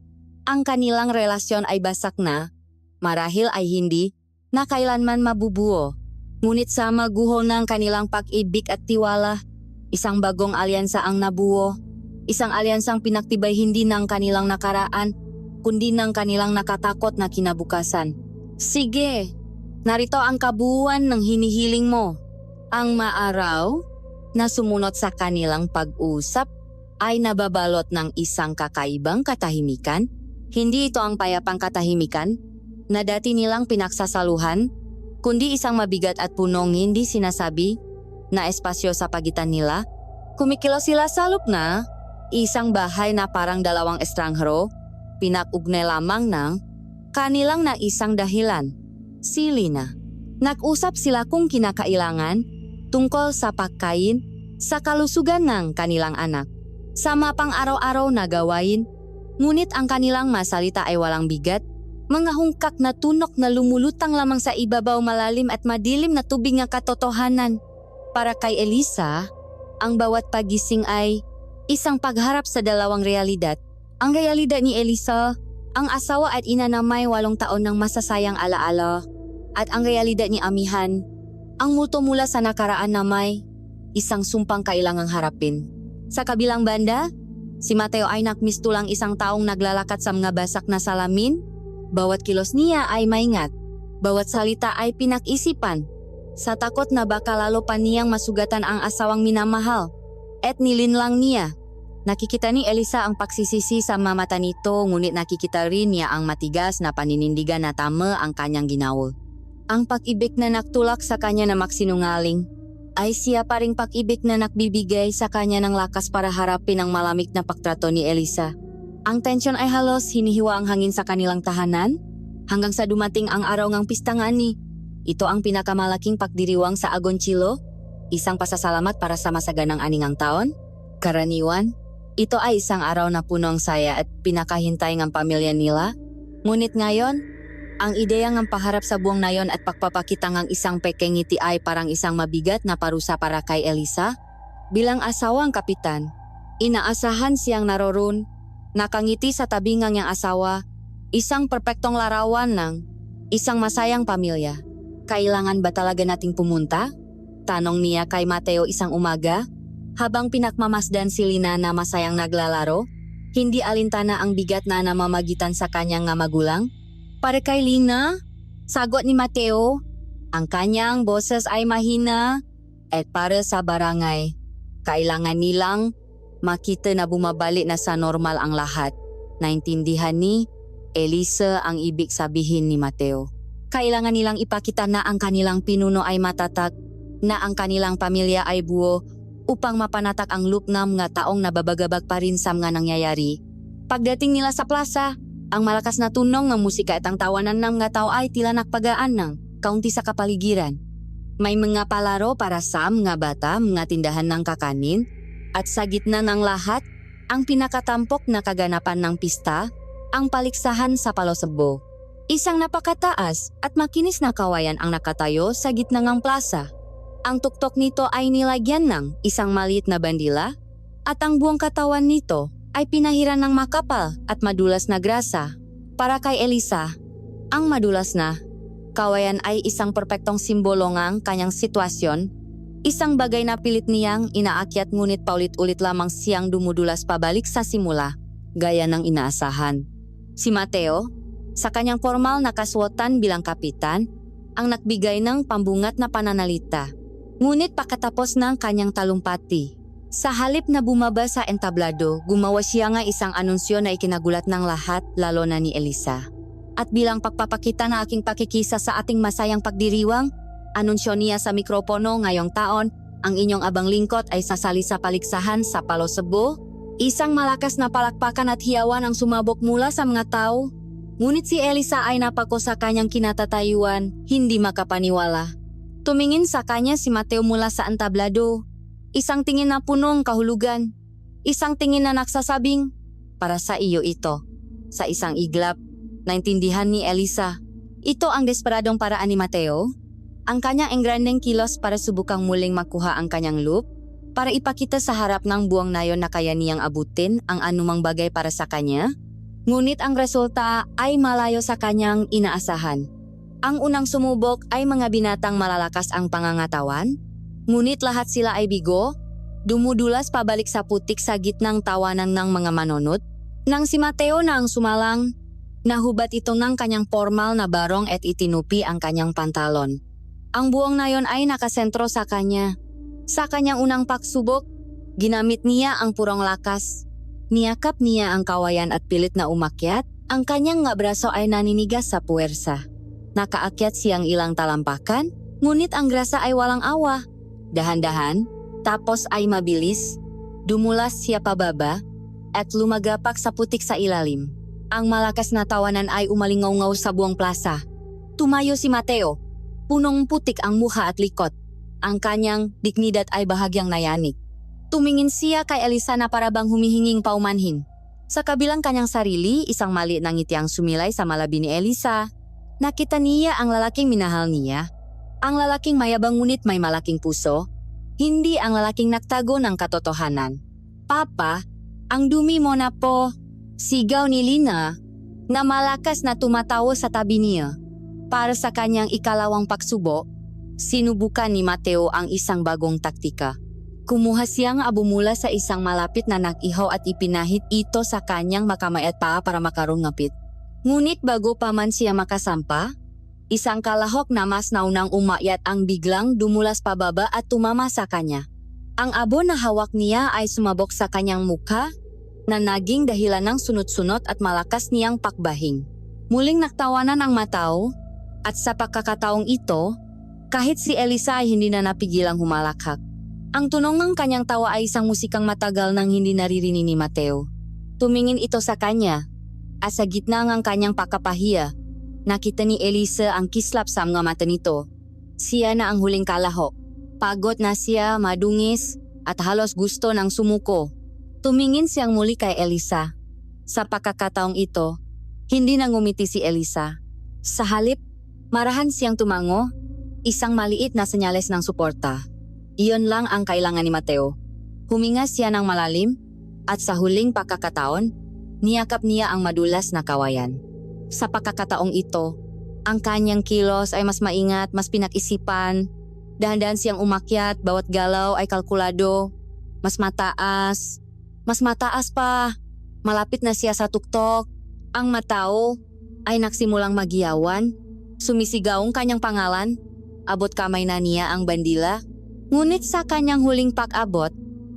Ang kanilang relasyon ay basak na, marahil ay hindi, na kailanman mabubuo. Ngunit sa maguho ng kanilang pag-ibig at tiwala, isang bagong alyansa ang nabuo. Isang alyansang pinaktibay hindi ng kanilang nakaraan, kundi ng kanilang nakatakot na kinabukasan. Sige, narito ang kabuuan ng hinihiling mo. Ang maaraw na sumunod sa kanilang pag-usap ay nababalot ng isang kakaibang katahimikan. Hindi ito ang payapang katahimikan na dati nilang pinagsasaluhan, kundi isang mabigat at punong hindi sinasabi na espasyo sa pagitan nila. Kumikilos sila sa lupna, isang bahay na parang dalawang estranghero, pinag-ugnay lamang ng kanilang na isang dahilan, si Lina. Nag-usap sila kung kinakailangan tungkol sa pagkain sa kalusugan ng kanilang anak. Sa mapang araw-araw na gawain, ngunit ang kanilang masalita ay walang bigat, mga hungkak na tunok na lumulutang lamang sa ibabaw malalim at madilim na tubig ng katotohanan. Para kay Elisa, ang bawat pagising ay isang pagharap sa dalawang realidad. Ang realidad ni Elisa, ang asawa at ina na may 8 taon ng masasayang alaala, at ang realidad ni Amihan, ang multo mula sa nakaraan na may isang sumpang kailangang harapin. Sa kabilang banda, si Mateo ay nakmistulang isang taong naglalakad sa mga basak na salamin. Bawat kilos niya ay maingat, bawat salita ay pinag-isipan, sa takot na baka lalo pa niyang masugatan ang asawang minamahal. At nilinlang niya. Nakikita ni Elisa ang pagsisisi sa mata nito, ngunit nakikita rin niya ang matigas na paninindigan na tama ang kanyang ginawal. Ang pag-ibig na naktulak sa kanya na maksinungaling ay siya pa ring pag-ibig na nagbibigay sa kanya ng lakas para harapin ang malamig na pagtrato ni Elisa. Ang tensyon ay halos hinihiwa ang hangin sa kanilang tahanan hanggang sa dumating ang araw ng pista nga ni. Ito ang pinakamalaking pagdiriwang sa Agoncillo, isang pasasalamat para sa masaganang aningang taon. Karaniwan, ito ay isang araw na punong saya at pinakahintay ng pamilya nila. Ngunit ngayon, ang ideya ng paharap sa buong nayon at pagpapakita ng isang pekeng ngiti ay parang isang mabigat na parusa para kay Elisa. Bilang asawang kapitan, inaasahan siyang naroon, nakangiti sa tabi ng niyang asawa, isang perpektong larawan ng isang masayang pamilya. Kailangan ba talaga nating pumunta? Tanong niya kay Mateo isang umaga, habang pinakmamasdan si Lina na masayang naglalaro. Hindi alintana ang bigat na namamagitan sa kanyang nga magulang. Para kay Lina, sagot ni Mateo, ang kanyang boses ay mahina, at para sa barangay, kailangan nilang makita na bumabalik na sa normal ang lahat. Naintindihan ni Elisa ang ibig sabihin ni Mateo. Kailangan nilang ipakita na ang kanilang pinuno ay matatag, na ang kanilang pamilya ay buo, upang mapanatak ang lupnam nga taong nababagabag pa rin sa mga nangyayari. Pagdating nila sa plaza, ang malakas na tunong ng musika at ang tawanan ng mga tao ay tila nakpagaan ng kaunti sa kapaligiran. May mga palaro para sa mga bata, mga tindahan ng kakanin, at sa gitna ng lahat, ang pinakatampok na kaganapan ng pista, ang paliksahan sa Palosebo. Isang napakataas at makinis na kawayan ang nakatayo sa gitna ng plaza. Ang tuktok nito ay nilagyan ng isang maliit na bandila at ang buong katawan nito ay pinahiran ng makapal at madulas na grasa. Para kay Elisa, ang madulas na kawayan ay isang perpektong simbolo ng kanyang sitwasyon, isang bagay na pilit niyang inaakyat ngunit paulit-ulit lamang siyang dumudulas pabalik sa simula, gaya ng inaasahan. Si Mateo, sa kanyang formal na kaswatan bilang kapitan, ang nagbigay ng pambungat na pananalita. Ngunit pagkatapos ng kanyang talumpati, sa halip na bumaba sa entablado, gumawa siya nga isang anunsyo na ikinagulat ng lahat, lalo na ni Elisa. At bilang pagpapakita ng aking pakikisa sa ating masayang pagdiriwang, anunsyo niya sa mikropono ngayong taon, ang inyong abang lingkod ay sasali sa paliksahan sa Palosebo. Isang malakas na palakpakan at hiyawan ang sumabog mula sa mga tao. Ngunit si Elisa ay napako sa kanyang kinatatayuan, hindi makapaniwala. Tumingin sa kanya si Mateo mula sa entablado. Isang tingin na punong kahulugan. Isang tingin na nagsasabing, Para sa iyo ito. Sa isang iglap, naintindihan ni Elisa. Ito ang desperadong paraan ni Mateo. Ang kanyang engrandeng kilos para subukang muling makuha ang kanyang loop, para ipakita sa harap ng buwang na yon na kaya niyang abutin ang anumang bagay para sa kanya. Ngunit ang resulta ay malayo sa kanyang inaasahan. Ang unang sumubok ay mga binatang malalakas ang pangangatawan, ngunit lahat sila ay bigo, dumudulas pabalik sa putik sa gitnang tawanan ng mga manonot. Nang si Mateo na ang sumalang, nahubat ito ng kanyang formal na barong at itinupi ang kanyang pantalon. Ang buwang na yon ay nakasentro sa kanya. Sa kanyang unang pagsubok, ginamit niya ang purong lakas. Niyakap niya ang kawayan at pilit na umakyat. Ang kanyang nga braso ay naninigas sa puwersa. Nakaakyat siyang ilang talampakan, ngunit ang grasa ay walang awa. Dahan-dahan, tapos ay mabilis, dumulas siya pababa at lumagapak sa putik sa ilalim. Ang malakas na tawanan ay umalingaw-ngaw sa buong plaza. Tumayo si Mateo. Punong putik ang mukha at likod. Ang kanyang dignidad ay bahagyang nayanig. Tumingin siya kay Elisa na parabang humihinging paumanhin. Sa kabilang kanyang sarili, isang maliit na ngiti ang sumilay sa malabi ni Elisa. Nakita niya ang lalaking minahal niya. Ang lalaking mayabang ngunit may malaking puso. Hindi ang lalaking nagtago ng katotohanan. Papa, ang dumi mo na po. Sigaw ni Lina na malakas na tumatawa sa tabi niya. Para sa kanyang ikalawang pagsubo, sinubukan ni Mateo ang isang bagong taktika. Kumuha siyang abo mula sa isang malapit na nag-ihaw at ipinahit ito sa kanyang makamay at paa para makarungapit. Ngunit bago pa man siya makasampa, isang kalahok na mas naunang umakyat ang biglang dumulas pababa at tumama sa kanya. Ang abo na hawak niya ay sumabok sa kanyang mukha na naging dahilan ng sunod-sunod at malakas niyang pakbahing. Muling nagtawanan ang Matao at sa pagkakataong ito, kahit si Elisa ay hindi na napigilang humalakhak. Ang tunog ng kanyang tawa ay isang musikang matagal nang hindi naririnig ni Mateo. Tumingin ito sa kanya at sa gitna ng kanyang pagkapahiya, nakita ni Elisa ang kislap sa mga mata nito. Siya na ang huling kalahok. Pagod na siya, madungis at halos gusto ng sumuko. Tumingin siyang muli kay Elisa. Sa pagkakataong ito, hindi na ngumiti si Elisa. Sa halip, marahan siyang tumango, isang maliit na senyales ng suporta. Iyon lang ang kailangan ni Mateo. Huminga siya ng malalim at sa huling pagkakataon, niyakap niya ang madulas na kawayan. Sa pagkakataong ito, ang kanyang kilos ay mas maingat, mas pinag-isipan. Dahan-dahan siyang umakyat, bawat galaw ay kalkulado. Mas mataas pa. Malapit na siya sa tuktok. Ang Matao ay nagsimulang magiyawan. Sumisigaw ang kanyang pangalan. Abot kamay na niya ang bandila. Ngunit sa kanyang huling pag-abot,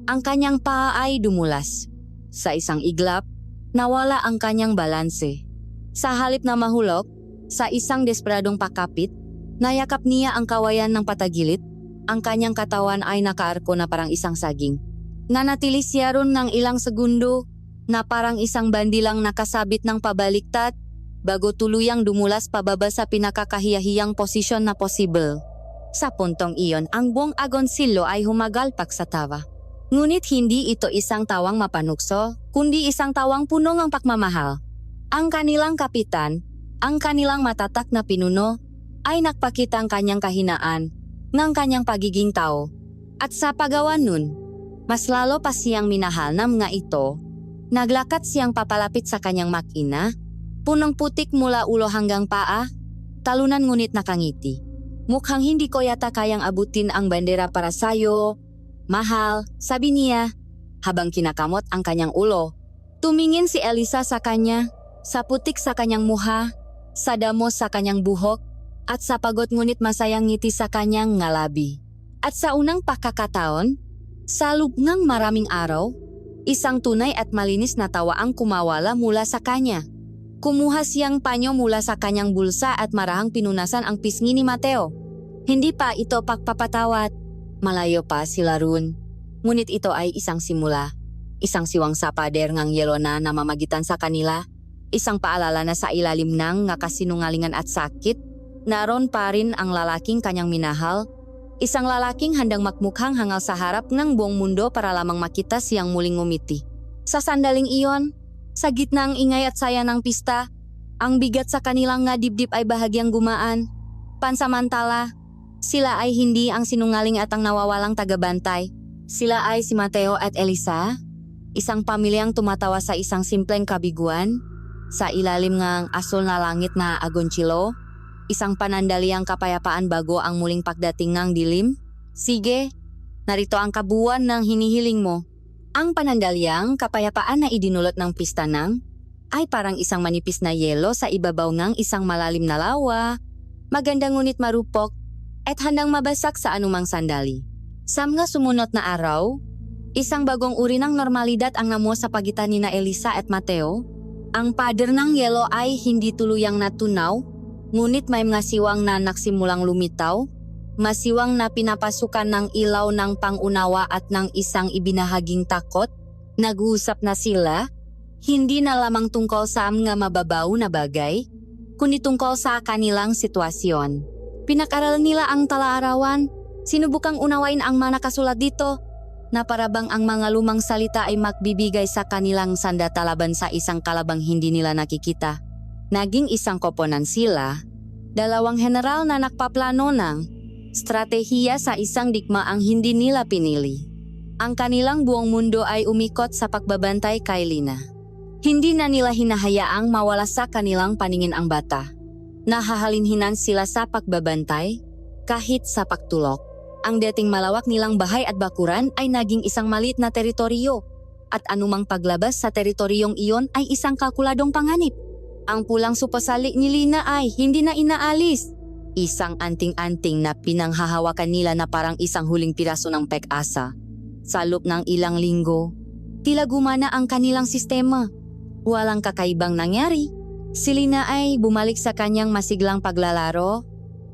ang kanyang paa ay dumulas. Sa isang iglap, nawala ang kanyang balanse. Sa halip na mahulog, sa isang desperadong pakapit, nayakap niya ang kawayan ng patagilid. Ang kanyang katawan ay nakaarko na parang isang saging. Nanatili siya ron ng ilang segundo na parang isang bandilang nakasabit ng pabaliktad bago tuluyang dumulas pababa sa pinakakahiyahiyang posisyon na possible. Sa puntong iyon, ang buong Agoncillo ay humagalpak sa tawa. Ngunit hindi ito isang tawang mapanukso, kundi isang tawang puno ng pagmamahal. Ang kanilang kapitan, ang kanilang matatak na pinuno, ay nagpakita ang kanyang kahinaan ng kanyang pagiging tao. At sa paggawa nun, mas lalo pa siyang minahal ng mga ito. Naglakad siyang papalapit sa kanyang makina, punong putik mula ulo hanggang paa, talunan ngunit nakangiti. Mukhang hindi ko yata kayang abutin ang bandera para sayo. Mahal, sabi niya, habang kinakamot ang kanyang ulo. Tumingin si Elisa sa kanya, sa putik sa kanyang muha, sa damo sa kanyang buhok, at sa pagod ngunit masayang ngiti sa kanyang ngalabi. At sa unang pagkakataon, sa loob ng maraming araw, isang tunay at malinis na tawa ang kumawala mula sa kanya. Kumuha siyang panyo mula sa kanyang bulsa at marahang pinunasan ang pisngi ni Mateo. Hindi pa ito pagpapatawad. Malayo pa sila roon. Ngunit ito ay isang simula. Isang siwang sa pader ngang yelo na namamagitan sa kanila. Isang paalala na sa ilalim ng kasinungalingan at sakit, naroon pa rin ang lalaking kanyang minahal. Isang lalaking handang magmukhang hangal sa harap ng buong mundo para lamang makita siyang muling ngumiti. Sa sandaling iyon, Sa gitna ng ingay at saya ng pista, ang bigat sa kanilang nga dibdib ay bahagyang gumaan. Pansamantala, sila ay hindi ang sinungaling at ang nawawalang tagabantay. Sila ay si Mateo at Elisa, isang pamilyang tumatawa sa isang simpleng kabiguan, sa ilalim ng asul na langit na agonchilo, isang panandaliang kapayapaan bago ang muling pagdating ng dilim. Sige, narito ang kabuuan ng hinihiling mo. Ang panandaliang kapayapaan na idinulot ng pista ng ay parang isang manipis na yelo sa ibabaw ng isang malalim na lawa, maganda ngunit marupok at handang mabasak sa anumang sandali. Sa mga sumunod na araw, isang bagong uri ng normalidad ang namuo sa pagitan ni na Elisa at Mateo. Ang pader ng yelo ay hindi tuluyang natunaw, ngunit may mga siwang na nagsimulang lumitaw, masiwang na pinapasukan ng ilaw ng pangunawa at ng isang ibinahaging takot. Nag-uusap na sila, hindi na lamang tungkol sa mga mababaw na bagay, kundi tungkol sa kanilang sitwasyon. Pinag-aralan nila ang talaarawan, sinubukang unawain ang mga nakasulat dito, na parabang ang mga lumang salita ay magbibigay sa kanilang sandata laban sa isang kalabang hindi nila nakikita. Naging isang koponan sila, dalawang general na nagpaplano ng stratehiya sa isang digmaang hindi nila pinili. Ang kanilang buong mundo ay umikot sa pagbabantay kay Lina. Hindi na nila hinahayaang mawala sa kanilang paningin ang bata. Nahahalinhinan sila sa pagbabantay, kahit sa pagtulok. Ang dating malawak nilang bahay at bakuran ay naging isang maliit na teritoryo, at anumang paglabas sa teritoryong iyon ay isang kalkuladong panganib. Ang pulang supasali ni Lina ay hindi na inaalis. Isang anting-anting na pinanghahawakan nila na parang isang huling piraso ng pag-asa. Sa loob ng ilang linggo, tila gumana ang kanilang sistema. Walang kakaibang nangyari. Si Lina ay bumalik sa kanyang masiglang paglalaro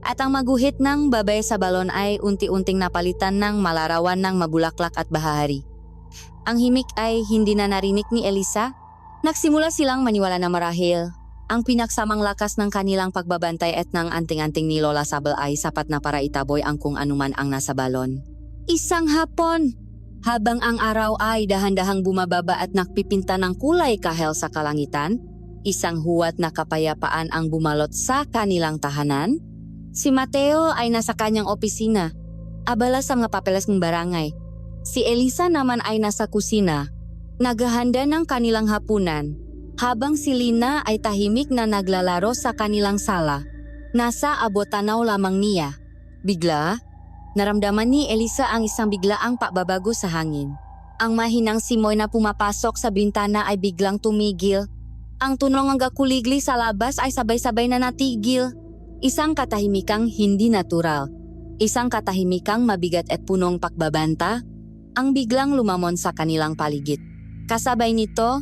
at ang maguhit ng babae sa balon ay unti-unting napalitan ng malarawan ng mabulaklak at bahari. Ang himik ay hindi na narinig ni Elisa. Nagsimula silang maniwala na marahil ang pinaksamang lakas ng kanilang pagbabantay at ng anting-anting ni Lola Sabel ay sapat na para itaboy ang kung anuman ang nasa balon. Isang hapon, habang ang araw ay dahan-dahang bumababa at nakpipinta ng kulay kahel sa kalangitan, isang huwat na kapayapaan ang bumalot sa kanilang tahanan. Si Mateo ay nasa kanyang opisina, abala sa mga papeles ng barangay. Si Elisa naman ay nasa kusina, naghahanda ng kanilang hapunan. Habang si Lina ay tahimik na naglalaro sa kanilang sala, nasa abot-tanaw lamang niya. Bigla, naramdaman ni Elisa ang isang biglaang pagbabago sa hangin. Ang mahinang simoy na pumapasok sa bintana ay biglang tumigil. Ang tunog ng gakuligli sa labas ay sabay-sabay na natigil. Isang katahimikang hindi natural. Isang katahimikang mabigat at punong pagbabanta ang biglang lumamon sa kanilang paligid. Kasabay nito,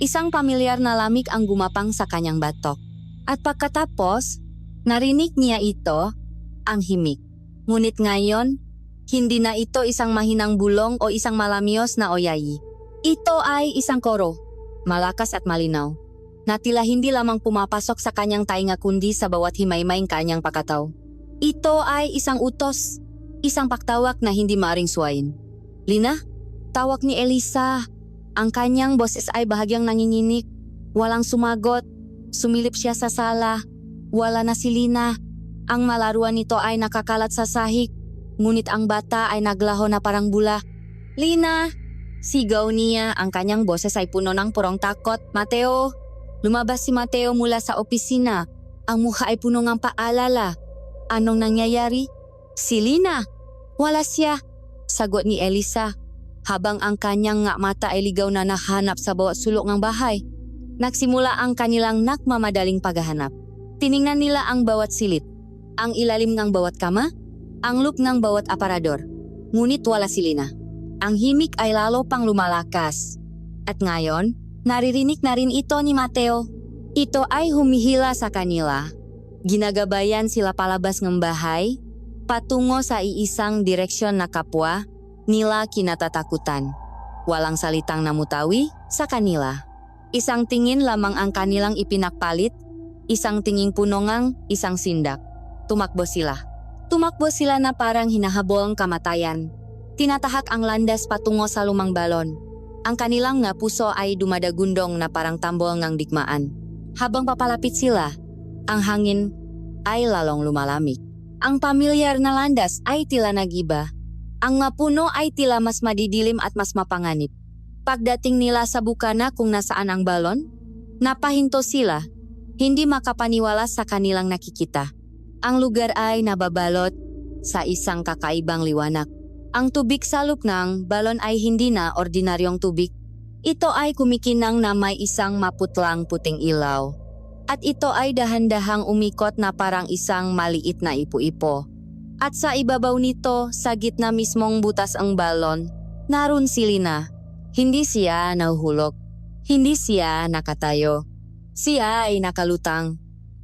isang pamilyar na lamig ang gumapang sa kanyang batok. At pagkatapos, narinig niya ito, ang himik. Ngunit ngayon, hindi na ito isang mahinang bulong o isang malamyos na oyayi. Ito ay isang koro, malakas at malinaw, na tila hindi lamang pumapasok sa kanyang tainga kundi sa bawat himay-mayng kanyang pakataw. Ito ay isang utos, isang paktawak na hindi maaring suwayin. Lina, tawag ni Elisa. Ang kanyang boses ay bahagyang nanginginig. Walang sumagot. Sumilip siya sa sala. Wala na si Lina. Ang malaruan nito ay nakakalat sa sahig. Ngunit ang bata ay naglaho na parang bula. Lina! Sigaw niya. Ang kanyang boses ay puno ng purong takot. Mateo! Lumabas si Mateo mula sa opisina. Ang mukha ay puno ng paalala. Anong nangyayari? Si Lina! Wala siya! Sagot ni Elisa. Habang ang kanyang mata ay ligaw na nahanap sa bawat sulok ng bahay. Nagsimula ang kanilang nagmamadaling paghahanap. Tiningnan nila ang bawat silid, ang ilalim ng bawat kama, ang loop ng bawat aparador. Ngunit wala si Lina. Ang himik ay lalo pang lumalakas. At ngayon, naririnig na rin ito ni Mateo. Ito ay humihila sa kanila. Ginagabayan sila palabas ng bahay, patungo sa iisang direksyon na kapwa nila kinatatakutan. Walang salitang namutawi sa kanila. Isang tingin lamang ang kanilang ipinakpalit, isang tinging punongang, isang sindak. Tumakbo sila. Tumakbo sila na parang hinahabol ang kamatayan. Tinatahak ang landas patungo sa lumang balon. Ang kanilang nga puso ay dumadagundong na parang tambol ng digmaan. Habang papalapit sila, ang hangin ay lalong lumalamig. Ang pamilyar na landas ay tila nagiba. Ang mga puno ay tila mas madidilim at mas mapanganib. Pagdating nila sa bukana kung nasaan ang balon, napahinto sila, hindi makapaniwala sa kanilang nakikita. Ang lugar ay nababalot sa isang kakaibang liwanag. Ang tubig sa loob ng balon ay hindi na ordinaryong tubig. Ito ay kumikinang na may isang maputlang puting ilaw. At ito ay dahan-dahang umikot na parang isang maliit na ipo-ipo. At sa ibabaw nito, sa gitna mismong butas ang balon, naroon si Lina. Hindi siya nahuhulog. Hindi siya nakatayo. Siya ay nakalutang.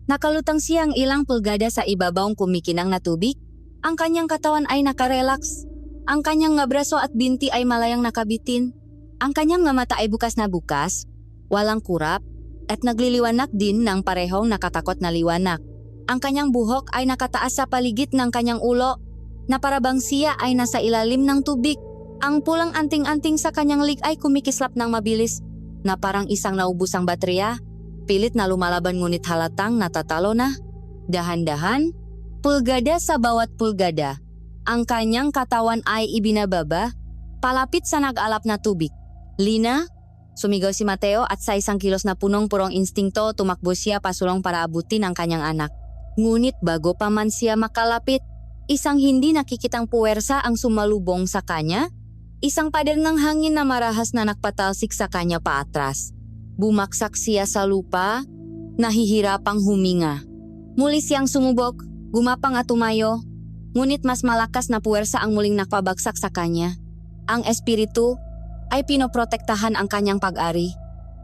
Nakalutang siyang ilang pulgada sa ibabawng kumikinang na tubig. Ang kanyang katawan ay nakarelax. Ang kanyang nga braso at binti ay malayang nakabitin. Ang kanyang nga mata ay bukas na bukas, walang kurap, at nagliliwanag din ng parehong nakatakot na liwanag. Ang kanyang buhok ay nakataas sa paligid ng kanyang ulo, na parabang siya ay nasa ilalim ng tubig. Ang pulang anting-anting sa kanyang lig ay kumikislap ng mabilis, na parang isang naubusang baterya. Pilit na lumalaban ngunit halatang natatalo na. Dahan-dahan, pulgada sa bawat pulgada. Ang kanyang katawan ay ibinababa, palapit sa nag-alap na tubig. Lina, sumigaw si Mateo at sa isang kilos na punong-purong instingto tumakbo siya pasulong para abutin ang kanyang anak. Ngunit bago pa man siya makalapit, isang hindi nakikitang puwersa ang sumalubong sa kanya. Isang pader ng hangin na marahas na nakpatalsik sa kanya paatras. Bumaksak siya sa lupa, nahihirapang huminga. Muli siyang sumubok, gumapang at tumayo. Ngunit mas malakas na puwersa ang muling nakpabagsak sa kanya. Ang espiritu ay pinoprotektahan ang kanyang pag-ari.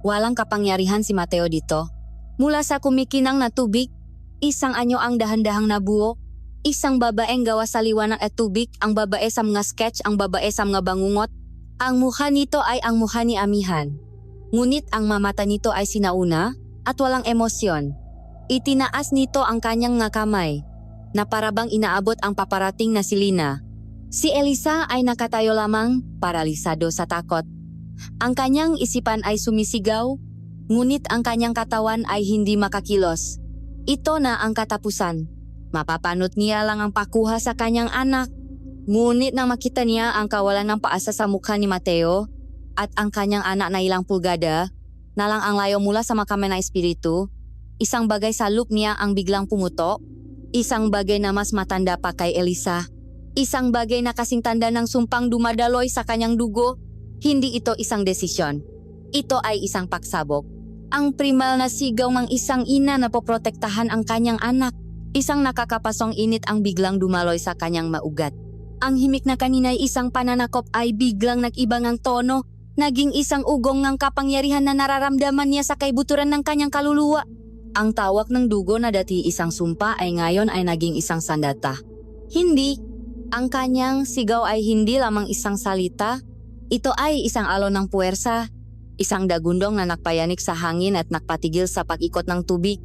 Walang kapangyarihan si Mateo dito. Mula sa kumikinang na tubig, isang anyo ang dahan-dahang nabuo. Isang babaeng gawa sa liwanag at tubig, ang babae sa mga sketch, ang babae sa mga bangungot. Ang mukha nito ay ang mukha ni Amihan. Ngunit ang mamata nito ay sinauna at walang emosyon. Itinaas nito ang kanyang nga kamay, na parabang inaabot ang paparating na si Lina. Si Elisa ay nakatayo lamang, paralisado sa takot. Ang kanyang isipan ay sumisigaw, ngunit ang kanyang katawan ay hindi makakilos. Ito na ang katapusan. Mapapanot niya lang ang pakuha sa kanyang anak. Ngunit nang makita niya ang kawalan ng paasa sa mukha ni Mateo at ang kanyang anak na ilang pulgada, na lang ang layo mula sa makamay na espiritu, isang bagay sa loop niya ang biglang pumutok. Isang bagay na mas matanda pa kay Elisa. Isang bagay na kasing tanda ng sumpang dumadaloy sa kanyang dugo. Hindi ito isang desisyon. Ito ay isang pagsabog. Ang primal na sigaw ng isang ina na poprotektahan ang kanyang anak. Isang nakakapasong init ang biglang dumaloy sa kanyang maugat. Ang himik na kanina'y isang pananakop ay biglang nag-iba ng tono. Naging isang ugong ng kapangyarihan na nararamdaman niya sa kaibuturan ng kanyang kaluluwa. Ang tawak ng dugo na dati isang sumpa ay ngayon ay naging isang sandata. Hindi. Ang kanyang sigaw ay hindi lamang isang salita. Ito ay isang alon ng puwersa. Isang dagundong na nakpayanik sa hangin at nakpatigil sa pag-ikot ng tubig.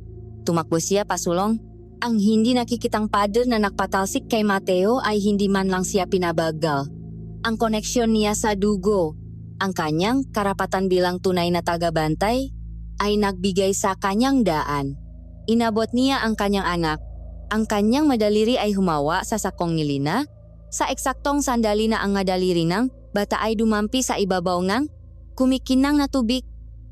Tumakbo siya pasulong. Ang hindi nakikitang pader na nakpatalsik kay Mateo ay hindi man lang siya pinabagal. Ang koneksyon niya sa dugo, ang kanyang karapatan bilang tunay na tagabantay, ay nagbigay sa kanyang daan. Inabot niya ang kanyang anak. Ang kanyang madaliri ay humawa sa sakong ni Lina. Sa eksaktong sandali na ang madaliri ng bata ay dumampi sa ibabaw ng kumikinang na tubig.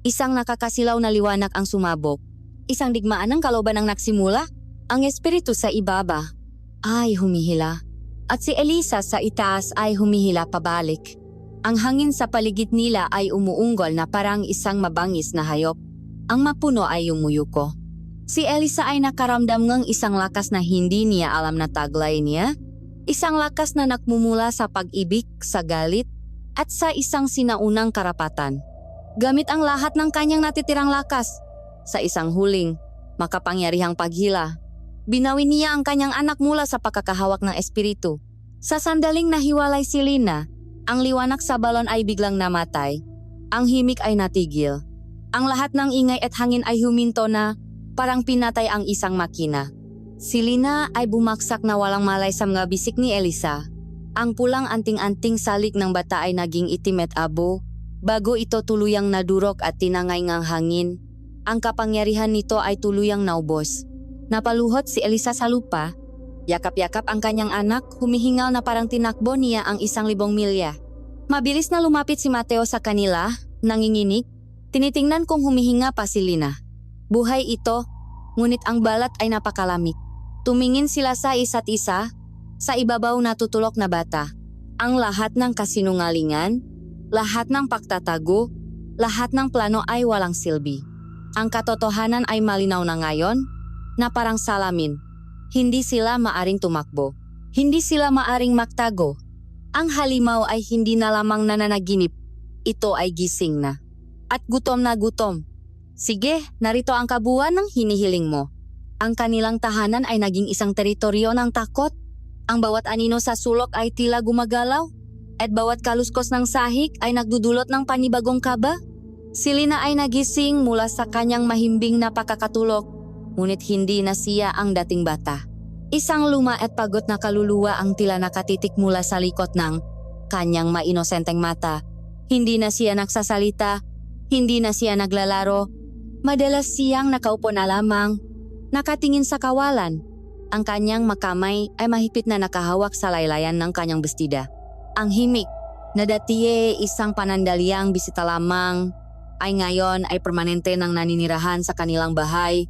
Isang nakakasilaw na liwanag ang sumabog. Isang digmaan ng kalooban ang nagsimula. Ang espiritu sa ibaba ay humihila. At si Elisa sa itaas ay humihila pabalik. Ang hangin sa paligid nila ay umuunggol na parang isang mabangis na hayop. Ang mapuno ay yumuyuko. Si Elisa ay nakaramdam ng isang lakas na hindi niya alam na taglay niya. Isang lakas na nakmumula sa pag-ibig, sa galit, at sa isang sinaunang karapatan. Gamit ang lahat ng kanyang natitirang lakas, sa isang huling, makapangyarihang paghila, binawi niya ang kanyang anak mula sa pagkakahawak ng espiritu. Sa sandaling nahiwalay si Lina, ang liwanag sa balon ay biglang namatay. Ang himig ay natigil. Ang lahat ng ingay at hangin ay huminto na parang pinatay ang isang makina. Si Lina ay bumaksak na walang malay sa mga bisik ni Elisa. Ang pulang anting-anting salik ng bata ay naging itim at abo. Bago ito tuluyang nadurog at tinangay ngang hangin, ang kapangyarihan nito ay tuluyang naubos. Napaluhot si Elisa sa lupa. Yakap-yakap ang kanyang anak, humihingal na parang tinakbo niya ang 1,000 milya. Mabilis na lumapit si Mateo sa kanila, nanginginig. Tinitingnan kung humihinga pa si Lina. Buhay ito, ngunit ang balat ay napakalamig. Tumingin sila sa isa't isa, sa ibabaw natutulok na bata. Ang lahat ng kasinungalingan, lahat ng pagtatago, lahat ng plano ay walang silbi. Ang katotohanan ay malinaw na ngayon, na parang salamin. Hindi sila maaring tumakbo. Hindi sila maaring magtago. Ang halimaw ay hindi na lamang nananaginip. Ito ay gising na. At gutom na gutom. Sige, narito ang kabuuan ng hinihiling mo. Ang kanilang tahanan ay naging isang teritoryo ng takot. Ang bawat anino sa sulok ay tila gumagalaw. At bawat kaluskos ng sahig ay nagdudulot ng panibagong kaba. Si Lina ay nagising mula sa kanyang mahimbing na pakakatulog. Ngunit hindi na siya ang dating bata. Isang luma at pagod na kaluluwa ang tila nakatitik mula sa likod ng kanyang mainosenteng mata. Hindi na siya nagsasalita, hindi na siya naglalaro. Madalas siyang nakaupo na lamang, nakatingin sa kawalan. Ang kanyang makamay ay mahigpit na nakahawak sa laylayan ng kanyang bestida. Ang himig, na dati isang panandaliang bisita lamang, ay ngayon ay permanente nang naninirahan sa kanilang bahay.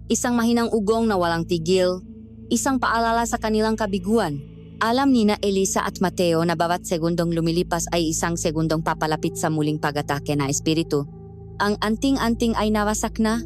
Isang mahinang ugong na walang tigil, isang paalala sa kanilang kabiguan. Alam ni na Elisa at Mateo na bawat segundong lumilipas ay isang segundong papalapit sa muling pag-atake na espiritu. Ang anting-anting ay nawasak na.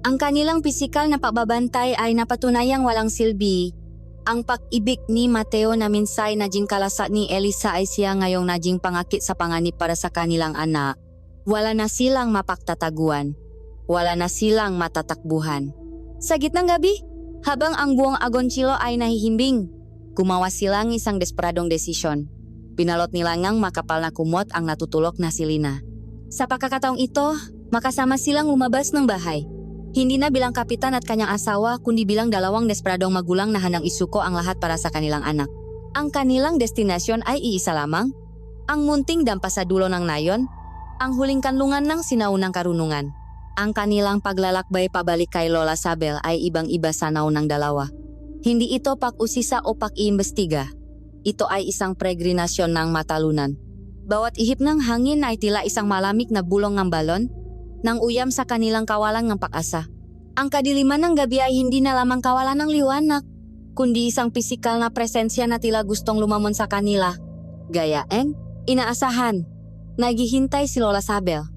Ang kanilang pisikal na pagbabantay ay napatunayang walang silbi. Ang pag-ibig ni Mateo na minsay naging kalasat ni Elisa ay siya ngayong naging pangakit sa panganib para sa kanilang anak. Wala na silang mapagtataguan. Wala na silang matatakbuhan. Sa gitnang gabi, habang ang buong Agoncillo ay nahihimbing, gumawa silang isang desperadong desisyon. Pinalot nila ngang makapal na kumot ang natutulok na si Lina. Sa pagkakataong ito, makasama silang lumabas ng bahay. Hindi na bilang kapitan at kanyang asawa, kundi bilang dalawang desperadong magulang na handang isuko ang lahat para sa kanilang anak. Ang kanilang destinasyon ay iisa lamang, ang munting dampa sa dulo ng nayon, ang huling kanlungan ng sinaunang karunungan. Ang kanilang paglalakbay pabalik kay Lola Sabel ay ibang-iba sa naunang dalawa. Hindi ito pag-usisa o pag-iimbestiga. Ito ay isang peregrinasyon ng matalunan. Bawat ihip ng hangin ay tila isang malamig na bulong ng balon, nang uyam sa kanilang kawalan ng pag-asa. Ang kadiliman ng gabi ay hindi na lamang kawalan ng liwanag, kundi isang pisikal na presensya na tila gustong lumamon sa kanila. Gayaeng, inaasahan, naghihintay si Lola Sabel.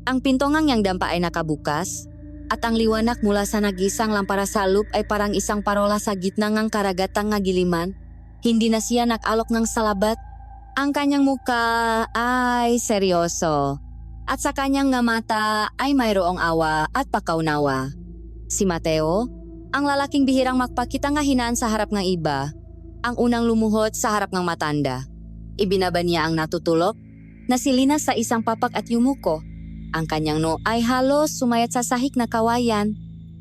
Ang pintongang yang dampa ay nakabukas, at ang liwanag mula sa nagisang lampara sa loop ay parang isang parola sa gitna ng karagatang ngagiliman. Hindi na siya nakalok ng salabat. Ang kanyang muka ay seryoso, at sa kanyang nga mata ay mayroong awa at pakaunawa. Si Mateo, ang lalaking bihirang magpakita nga hinaan sa harap ng iba, ang unang lumuhod sa harap ng matanda. Ibinaba niya ang natutulog na si Lina sa isang papak at yumuko. Ang kanyang no ay halos sumayat sa sahig na kawayan.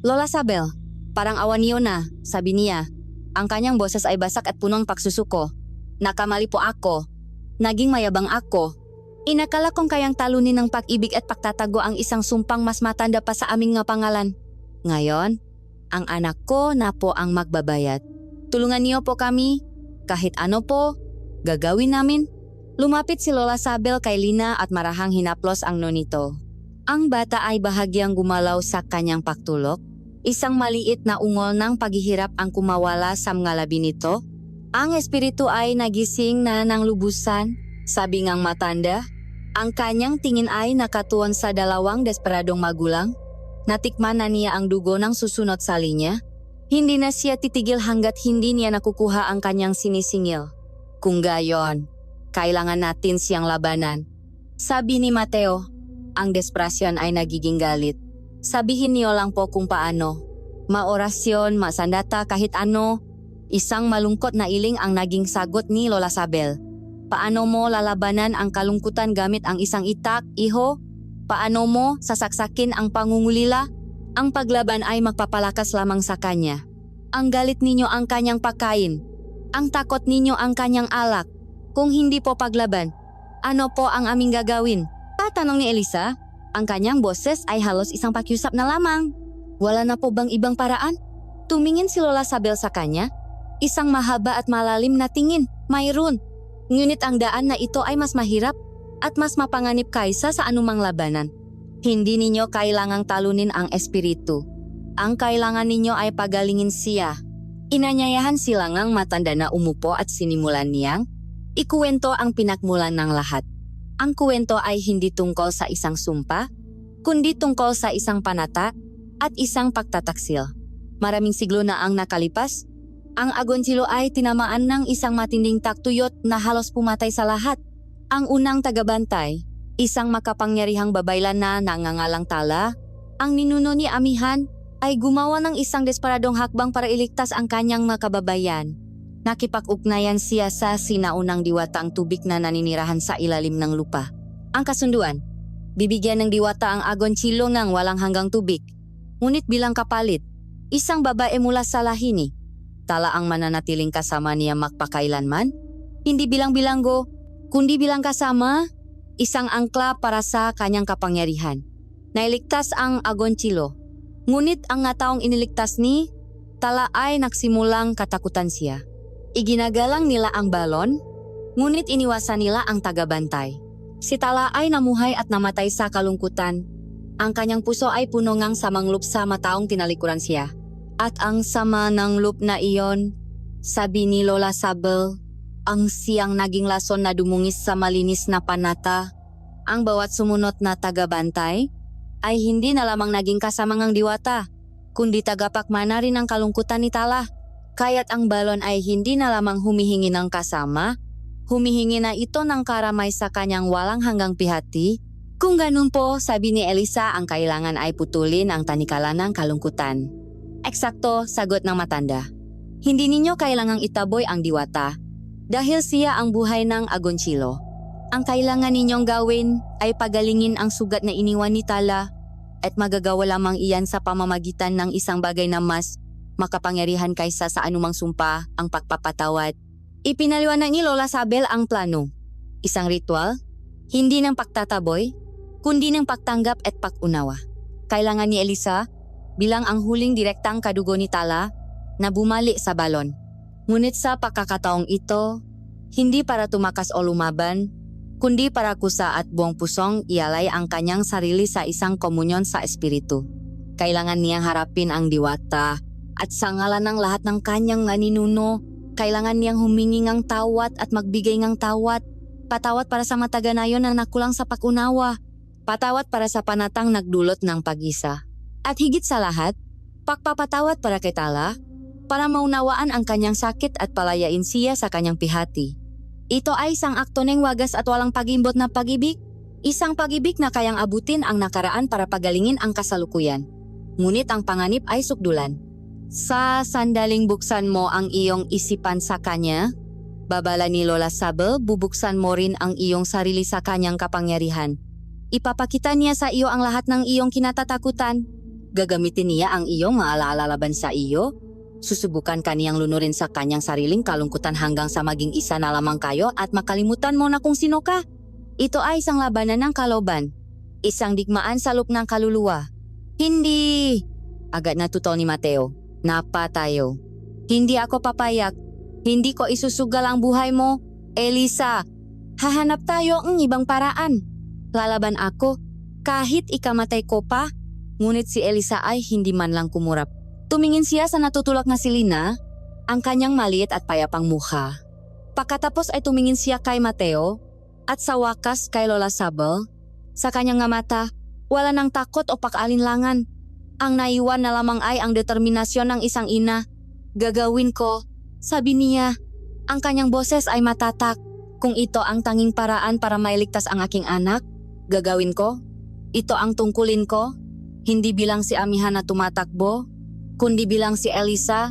Lola Sabel, parang awan niyo na, sabi niya. Ang kanyang boses ay basak at punong pagsusuko. Nakamali po ako. Naging mayabang ako. Inakala kong kayang talunin ng pag-ibig at pagtatago ang isang sumpang mas matanda pa sa aming nga pangalan. Ngayon, ang anak ko na po ang magbabayad. Tulungan niyo po kami. Kahit ano po, gagawin namin. Lumapit si Lola Sabel kay Lina at marahang hinaplos ang nonito. Ang bata ay bahagyang gumalaw sa kanyang pagtulok. Isang maliit na ungol ng paghihirap ang kumawala sa mga labi nito. Ang espiritu ay nagising na ng lubusan, sabi ngang matanda. Ang kanyang tingin ay nakatuon sa dalawang desperadong magulang. Natikman na niya ang dugo ng susunod sa linya. Hindi na siya titigil hanggat hindi niya nakukuha ang kanyang sinisingil. Kung gayon, kailangan natin siyang labanan. Sabi ni Mateo, ang desperasyon ay nagiging galit. Sabihin niyo lang po kung paano. Maorasyon, masandata, kahit ano. Isang malungkot na iling ang naging sagot ni Lola Sabel. Paano mo lalabanan ang kalungkutan gamit ang isang itak, iho? Paano mo sasaksakin ang pangungulila? Ang paglaban ay magpapalakas lamang sa kanya. Ang galit ninyo ang kanyang pagkain. Ang takot ninyo ang kanyang alak. Kung hindi po paglaban, ano po ang aming gagawin? Tanong ni Elisa. Ang kanyang boses ay halos isang pakiusap na lamang. Wala na po bang ibang paraan? Tumingin si Lola Sabel sa kanya. Isang mahaba at malalim na tingin. Mayroon. Ngunit ang daan na ito ay mas mahirap at mas mapanganib kaysa sa anumang labanan. Hindi ninyo kailangang talunin ang espiritu. Ang kailangan ninyo ay pagalingin siya. Inanyayahan silangang matanda na umupo at sinimulan niyang ikuwento ang pinagmulan ng lahat. Ang kuwento ay hindi tungkol sa isang sumpa, kundi tungkol sa isang panata at isang pagtataksil. Maraming siglo na ang nakalipas, ang Agoncillo ay tinamaan ng isang matinding taktuyot na halos pumatay sa lahat. Ang unang tagabantay, isang makapangyarihang babaylan na nangangalang Tala, ang ninuno ni Amihan, ay gumawa ng isang desperadong hakbang para iligtas ang kanyang mga kababayan. Nakipag-ugnayan siya sa sinaunang diwata ang tubig na naninirahan sa ilalim ng lupa. Ang kasunduan, bibigyan ng diwata ang Agoncillo ng walang hanggang tubig. Ngunit bilang kapalit, isang babae mula sa lahini, Tala ang mananatiling kasama niya magpakailanman, hindi bilang bilanggo, kundi bilang kasama, isang angkla para sa kanyang kapangyarihan. Nailigtas ang Agoncillo. Ngunit ang nga taong iniligtas ni Tala ay nagsimulang katakutan siya. Iginagalang nila ang balon, ngunit iniwasan nila ang tagabantay. Si Tala ay namuhay at namatay sa kalungkutan. Ang kanyang puso ay puno ngang samanglup sa mataong tinalikuran siya. At ang sama ng loop na iyon, sabi ni Lola Sabel, ang siyang naging lason na dumungis sa malinis na panata. Ang bawat sumunod na tagabantay ay hindi na lamang naging kasamangang diwata, kundi tagapakmana rin ang kalungkutan ni Tala. Kaya't ang balon ay hindi na lamang humihingi ng kasama, humihingi na ito ng karamay sa kanyang walang hanggang pihati. Kung ganun po, sabi ni Elisa, ang kailangan ay putulin ang tanikalan ng kalungkutan. Eksakto, sagot ng matanda. Hindi ninyo kailangang itaboy ang diwata dahil siya ang buhay ng Agoncillo. Ang kailangan ninyong gawin ay pagalingin ang sugat na iniwan ni Tala at magagawa lamang iyan sa pamamagitan ng isang bagay na mas makapangyarihan kaysa sa anumang sumpa, ang pagpapatawad. Ipinaliwanag ni Lola Sabel ang plano. Isang ritual, hindi ng pagtataboy, kundi ng pagtanggap at pag-unawa. Kailangan ni Elisa bilang ang huling direktang kadugo ni Tala na bumalik sa balon. Ngunit sa pagkakataong ito, hindi para tumakas o lumaban, kundi para kusa at buong pusong ialay ang kanyang sarili sa isang komunyon sa espiritu. Kailangan niyang harapin ang diwata at sa ngalan ng lahat ng kanyang naninuno, kailangan niyang humingi ng tawad at magbigay ng tawad. Patawad para sa mataganayon na nakulang sa pag-unawa. Patawad para sa panatang nagdulot ng pag-isa. At higit sa lahat, pagpapatawad para kay Tala, para maunawaan ang kanyang sakit at palayain siya sa kanyang pihati. Ito ay isang akto ng wagas at walang pagimbot na pag-ibig. Isang pag-ibig na kayang abutin ang nakaraan para pagalingin ang kasalukuyan. Ngunit ang panganib ay sukdulan. Sa sandaling buksan mo ang iyong isipan sa kanya, babala ni Lola Sabel, bubuksan mo rin ang iyong sarili sa kanyang kapangyarihan. Ipapakita niya sa iyo ang lahat ng iyong kinatatakutan. Gagamitin niya ang iyong maalaala laban sa iyo. Susubukan kaniyang lunurin sa kanyang sariling kalungkutan hanggang sa maging isa na lamang kayo at makalimutan mo na kung sino ka. Ito ay isang labanan ng kalooban. Isang digmaan sa loob ng kaluluwa. Hindi! Agad na tutol ni Mateo. Napatayo. Hindi ako papayag. Hindi ko isusugal ang buhay mo. Elisa, hahanap tayo ng ibang paraan. Lalaban ako. Kahit ikamatay ko pa. Ngunit si Elisa ay hindi man lang kumurap. Tumingin siya sa natutulak na si Lina, ang kanyang maliit at payapang mukha. Pagkatapos ay tumingin siya kay Mateo at sa wakas kay Lola Sabel. Sa kanyang nga mata, wala nang takot o pag-alinlangan. Ang naiwan na lamang ay ang determinasyon ng isang ina. Gagawin ko, sabi niya. Ang kanyang boses ay matatak. Kung ito ang tanging paraan para mailigtas ang aking anak, gagawin ko. Ito ang tungkulin ko. Hindi bilang si Amihan na tumatakbo, kundi bilang si Elisa,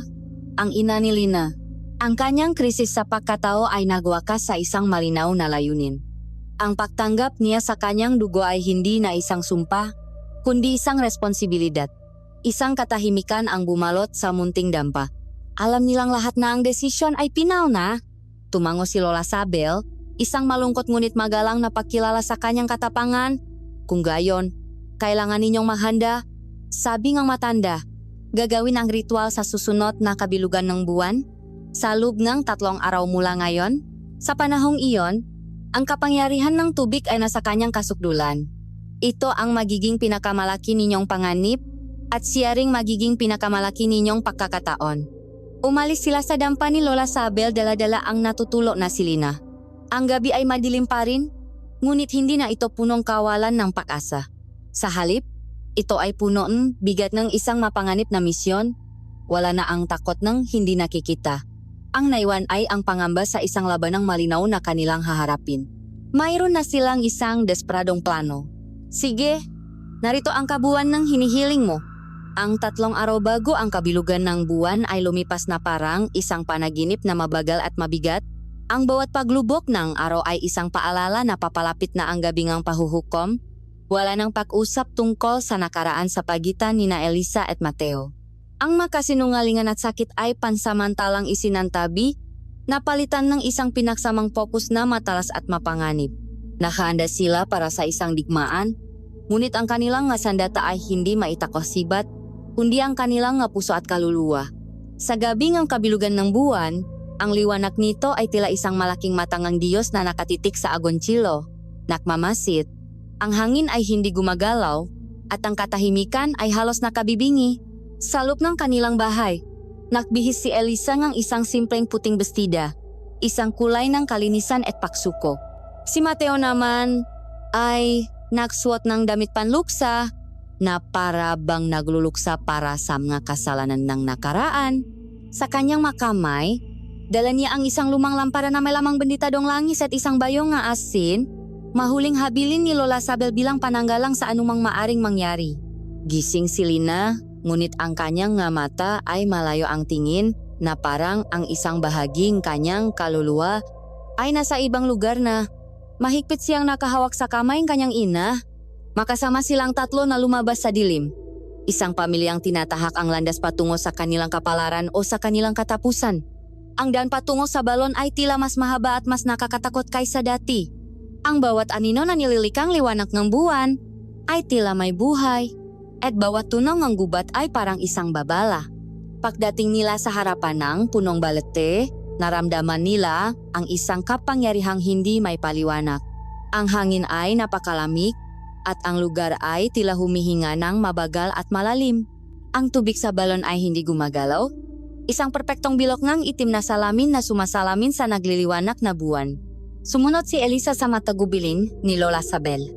ang ina ni Lina. Ang kanyang krisis sa pagkatao ay nagwakas sa isang malinaw na layunin. Ang pagtanggap niya sa kanyang dugo ay hindi na isang sumpa, kundi isang responsibilidad. Isang katahimikan ang bumalot sa munting dampa. Alam nilang lahat na ang desisyon ay pinaw na. Tumango si Lola Sabel Isang malungkot ngunit magalang na pagkilala sa kanyang katapangan. Kung gayon, kailangan ninyong mahanda. Sabi ng matanda, gagawin ang ritual sa susunod na kabilugan ng buwan. Sa loob ng 3 araw mula ngayon, sa panahong iyon, ang kapangyarihan ng tubig ay nasa kanyang kasukdulan. Ito ang magiging pinakamalaki ninyong panganib at siya ring magiging pinakamalaki ninyong pagkakataon. Umalis sila sa dampa ni Lola Sabel, dala-dala ang natutulo na si Lina. Ang gabi ay madilim pa rin, ngunit hindi na ito punong kawalan ng pag-asa. Sa halip, ito ay puno ng bigat ng isang mapanganib na misyon. Wala na ang takot ng hindi nakikita. Ang naiwan ay ang pangamba sa isang labanang malinaw na kanilang haharapin. Mayroon na silang isang desperadong plano. Sige, narito ang kabuuan ng hinihiling mo. Ang 3 araw bago ang kabilugan ng buwan ay lumipas na parang isang panaginip na mabagal at mabigat. Ang bawat paglubok ng araw ay isang paalala na papalapit na ang gabing ang pahuhukom. Wala nang pag-usap tungkol sa nakaraan sa pagitan ni Elisa at Mateo. Ang makasinungalingan at sakit ay pansamantalang isinantabi, napalitan ng isang pinaksamang fokus na matalas at mapanganib. Nakahanda sila para sa isang digmaan, ngunit ang kanilang nga sandata ay hindi maitakosibat, kundi ang kanilang nga puso at kaluluwa. Sa gabi ng kabilugan ng buwan, ang liwanag nito ay tila isang malaking matangang Diyos na nakatitik sa agonchilo. Nakmamasid, ang hangin ay hindi gumagalaw, at ang katahimikan ay halos nakabibingi. Sa loob ng kanilang bahay, nakbihis si Elisa ng isang simpleng puting bestida, isang kulay ng kalinisan at paksuko. Si Mateo naman ay nagsuot ng damit panluksa na para bang nagluluksa para sa mga kasalanan ng nakaraan. Sa kanyang makamay, dala niya ang isang lumang lampara na may lamang benditadong langis at isang bayong nga asin, mahuling habilin ni Lola Sabel bilang pananggalang sa anumang maaring mangyari. Gising si Lina, ngunit ang kanyang nga mata ay malayo ang tingin na parang ang isang bahaging kanyang kaluluwa ay nasa ibang lugar na. Mahigpit siyang nakahawak sa kamay ng kanyang ina. Makasama silang 3 na lumabas sa dilim. Isang pamilyang tinatahak ang landas patungo sa kanilang kapalaran o sa kanilang katapusan. Ang daan patungo sa balon ay tila mas mahaba at mas nakakatakot kaysa dati. Ang bawat anino na nililikang liwanag ng buwan ay tila may buhay. At bawat tunaw ng gubat ay parang isang babala. Pagdating nila sa harapan ng punong balete, naramdaman nila ang isang kapangyarihang hindi may paliwanag. Ang hangin ay napakalamig at ang lugar ay tila humihinga ng mabagal at malalim. Ang tubig sa balon ay hindi gumagalaw. Isang perpektong bilog ng itim na salamin na sumasalamin sa nagliliwanag na buwan. Sumunod si Elisa sa matagubilin ni Lola Sabel.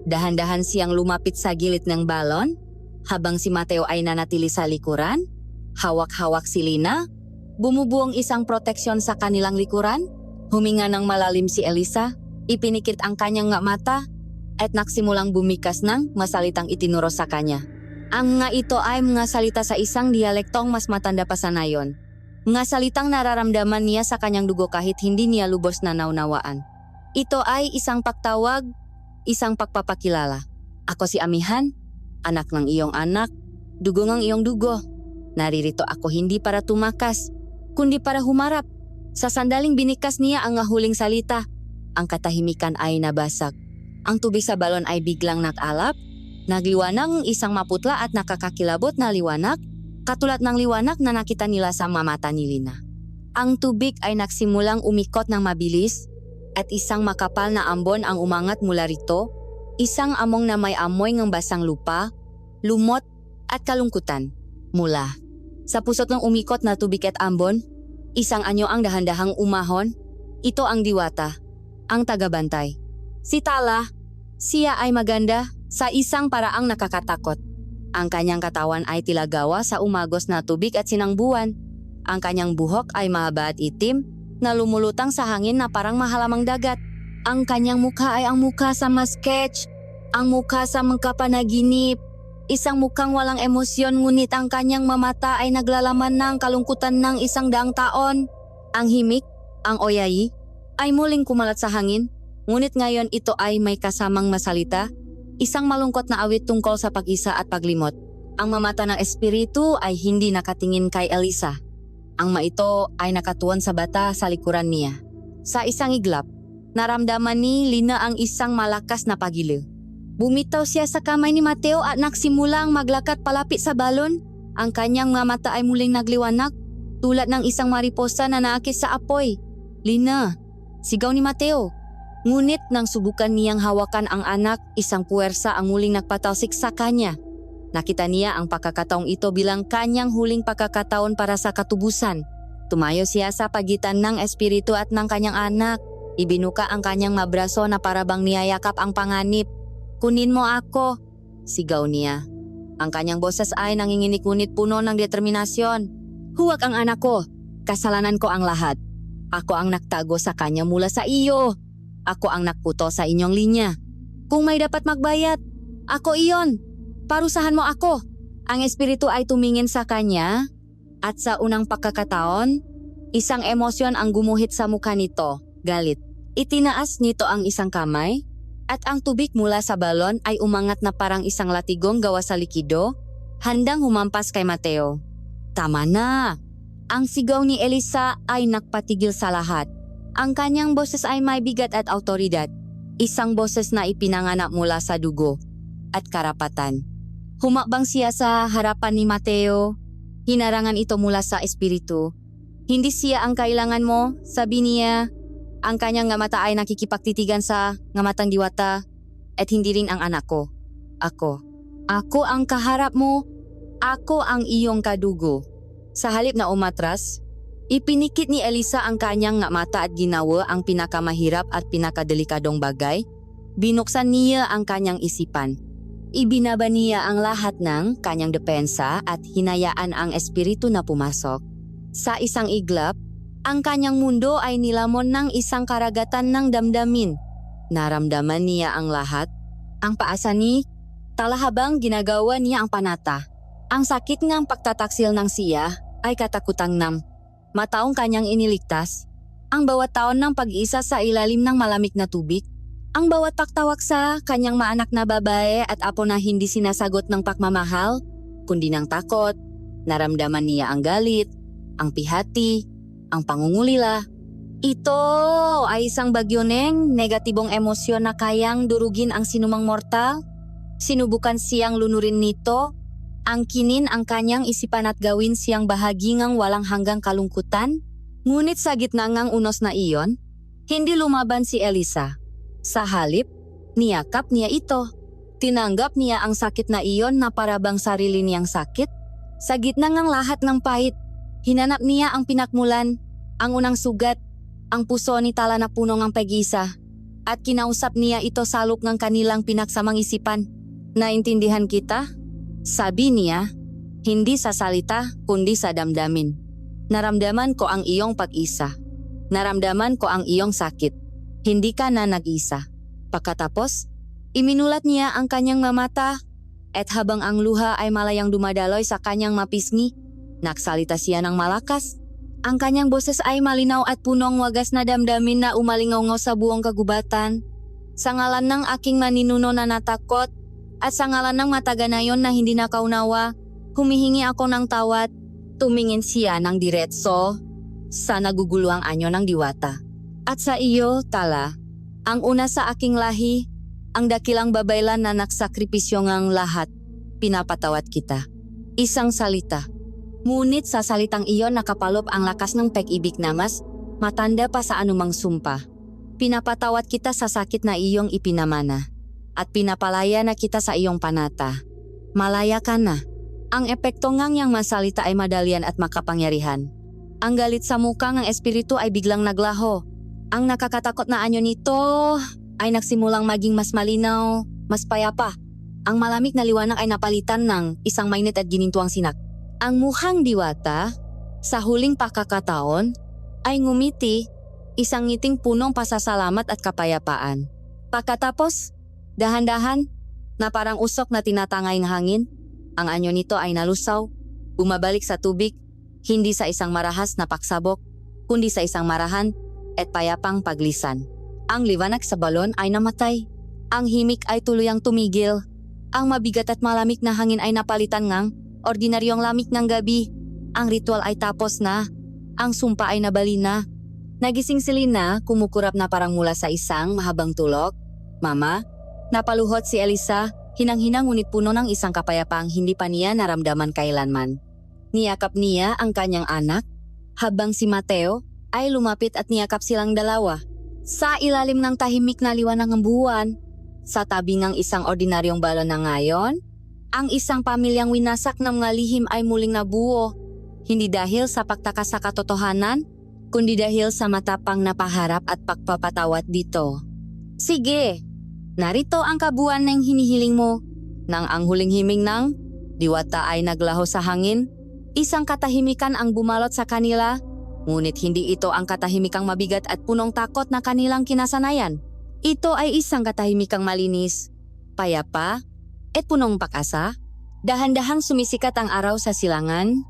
Dahan-dahan siyang lumapit sa gilid ng balon, habang si Mateo ay nanatili sa likuran. Hawak-hawak si Lina. Bumubuong isang proteksyon sa kanilang likuran. Huminga ng malalim si Elisa. Ipinikit ang kanyang nga mata at nagsimulang bumikas ng masalitang itinuro sa kanya. Ang nga ito ay mga salita sa isang dialektong mas matanda pa sa nayon. Mga salitang nararamdaman niya sa kanyang dugo kahit hindi niya lubos na naunawaan. Ito ay isang pagtawag, isang pagpapakilala. Ako si Amihan, anak ng iyong anak, dugo ng iyong dugo. Naririto ako hindi para tumakas, kundi para humarap. Sa sandaling binikas niya ang huling salita, ang katahimikan ay nabasag. Ang tubig sa balon ay biglang nakalap, nagliwanag ng isang maputla at nakakakilabot na liwanag, katulad ng liwanag na nakita nila sa mamata ni Lina. Ang tubig ay nagsimulang umikot ng mabilis at isang makapal na ambon ang umangat mula rito, isang among na may amoy ng basang lupa, lumot at kalungkutan. Mula sa pusot ng umikot na tubig at ambon, isang anyo ang dahan-dahang umahon. Ito ang diwata, ang tagabantay. Si Tala, siya ay maganda sa isang paraang nakakatakot. Ang kanyang katawan ay tila gawa sa umagos na tubig at sinangbuan. Ang kanyang buhok ay mahaba at itim na lumulutang sa hangin na parang mahalamang dagat. Ang kanyang mukha ay ang mukha sa masketch, ang mukha sa magkapanaginip. Isang mukhang walang emosyon, ngunit ang kanyang mamata ay naglalaman ng kalungkutan ng 100 taon. Ang himik, ang oyayi, ay muling kumalat sa hangin, ngunit ngayon ito ay may kasamang masalita, isang malungkot na awit tungkol sa pag-isa at paglimot. Ang mamata ng espiritu ay hindi nakatingin kay Elisa. Ang maito ay nakatuon sa bata sa likuran niya. Sa isang iglap, Naramdaman ni Lina ang isang malakas na pagiliw. Bumitaw siya sa kamay ni Mateo at nagsimulang maglakad palapit sa balon. Ang kanyang mga mata ay muling nagliwanag, tulad ng isang mariposa na naakit sa apoy. Lina, sigaw ni Mateo. Ngunit nang subukan niyang hawakan ang anak, isang puwersa ang muling nagpatalsik sa kanya. Nakita niya ang pagkakataong ito bilang kanyang huling pagkakataon para sa katubusan. Tumayo siya sa pagitan ng espiritu at ng kanyang anak. Ibinuka ang kanyang mabraso na parabang niyayakap ang panganib. "Kunin mo ako," sigaw niya. Ang kanyang boses ay nanginginig ngunit puno ng determinasyon. "Huwag ang anak ko. Kasalanan ko ang lahat. Ako ang nagtago sa kanya mula sa iyo. Ako ang nagputo sa inyong linya. Kung may dapat magbayad, ako iyon. Parusahan mo ako." Ang espiritu ay tumingin sa kanya at sa unang pagkakataon, isang emosyon ang gumuhit sa mukha nito, galit. Itinaas nito ang isang kamay at ang tubig mula sa balon ay umangat na parang isang latigong gawa sa likido, handang humampas kay Mateo. "Tama na!" Ang sigaw ni Elisa ay nagpatigil sa lahat. Ang kanyang boses ay may bigat at autoridad, isang boses na ipinanganak mula sa dugo at karapatan. Humakbang siya sa harapan ni Mateo. Hinarangan ito mula sa espiritu. "Hindi siya ang kailangan mo," sabi niya. Ang kanyang nga mata ay nakikipagtitigan sa nga matang diwata, at hindi rin ang anak ko. Ako ang kaharap mo. Ako ang iyong kadugo." Sa halip na umatras, ipinikit ni Elisa ang kanyang nga mata at ginawa ang pinakamahirap at pinakadelikadong bagay. Binuksan niya ang kanyang isipan. Ibinaba niya ang lahat ng kanyang depensa at hinayaan ang espiritu na pumasok. Sa isang iglap, ang kanyang mundo ay nilamon ng isang karagatan ng damdamin. Naramdaman niya ang lahat. Ang paasa ni tala habang ginagawa niya ang panata. Ang sakit ngang pagtataksil ng siya ay katakutang mataong kanyang iniligtas. Ang bawat taon ng pag-iisa sa ilalim ng malamig na tubig. Ang bawat pagtawag sa kanyang maanak na babae at apo na hindi sinasagot ng pagmamahal, kundi ng takot. Naramdaman niya ang galit, ang pihati, ang pangungulila. Ito ay isang bagyo ng negatibong emosyon na kayang durugin ang sinumang mortal. Sinubukan siyang lunurin nito, angkinin ang kanyang isipan at gawin siyang bahagi ng walang hanggang kalungkutan. Ngunit sa gitna ng unos na iyon, hindi lumaban si Elisa. Sa halip, niyakap niya ito. Tinanggap niya ang sakit na iyon na parabang sarili niyang sakit. Sa gitna ng lahat ng pahit, hinanap niya ang pinakmulan, ang unang sugat, ang puso ni tala na puno ng pag-isa, at kinausap niya ito sa loob ng kanilang pinaksamang isipan. "Naintindihan kita?" sabi niya, hindi sa salita kundi sa damdamin. "Naramdaman ko ang iyong pag-isa. Naramdaman ko ang iyong sakit. Hindi ka na nag-isa." Pagkatapos, iminulat niya ang kanyang mamata at habang ang luha ay malayang dumadaloy sa kanyang mapisngi, nagsalita siya ng malakas. Ang kanyang boses ay malinaw at punong wagas na damdamin na umalingaw sa buong kagubatan. "Sa ngalan ng aking maninuno na natakot at sa ngalan ng mataganayon na hindi nakaunawa, humihingi ako ng tawad." Tumingin siya ng diretso sa naguguluhang anyo ng diwata. "At sa iyo, tala, ang una sa aking lahi, ang dakilang babaylan na nagsakripisyo ngang lahat, pinapatawad kita." Isang salita. Ngunit sa salitang iyon nakapalop ang lakas ng pag-ibig na mas matanda pa sa anumang sumpa. "Pinapatawad kita sa sakit na iyong ipinamana at pinapalaya na kita sa iyong panata. Malaya ka na." Ang epekto ngang yang masalita ay madalian at makapangyarihan. Ang galit sa muka ng espiritu ay biglang naglaho. Ang nakakatakot na anyo nito ay nagsimulang maging mas malinaw, mas payapa. Ang malamig na liwanag ay napalitan ng isang mainit at ginintuang sinak. Ang mukhang diwata, sa huling pagkakataon, ay ngumiti, isang ngiting punong pasasalamat at kapayapaan. Pagkatapos, dahan-dahan, na parang usok na tinatangay ng hangin, ang anyo nito ay nalusaw, bumabalik sa tubig, hindi sa isang marahas na pagsabok, kundi sa isang marahan at payapang paglisan. Ang liwanag sa balon ay namatay. Ang himig ay tuluyang tumigil. Ang mabigat at malamig na hangin ay napalitan ngang ordinaryong lamig ng gabi. Ang ritual ay tapos na. Ang sumpa ay nabali na. Nagising si Lina, kumukurap na parang mula sa isang mahabang tulog. Mama, napaluhot si Elisa, hinang-hinang ngunit puno ng isang kapayapaang hindi pa niya naramdaman kailanman. Niyakap niya ang kanyang anak, habang si Mateo ay lumapit at niyakap silang dalawa. Sa ilalim ng tahimik na liwanag ng buwan, sa tabi ng isang ordinaryong balon na ngayon, ang isang pamilyang winasak ng mga lihim ay muling nabuo, hindi dahil sa pagtakas sa katotohanan, kundi dahil sa matapang na paharap at pagpapatawad dito. Sige, narito ang kabuuan ng hinihiling mo. Nang ang huling himing ng diwata ay naglaho sa hangin, isang katahimikan ang bumalot sa kanila, ngunit hindi ito ang katahimikang mabigat at punong takot na kanilang kinasanayan. Ito ay isang katahimikang malinis, payapa, at punong pag-asa. Dahan-dahang sumisikat ang araw sa silangan.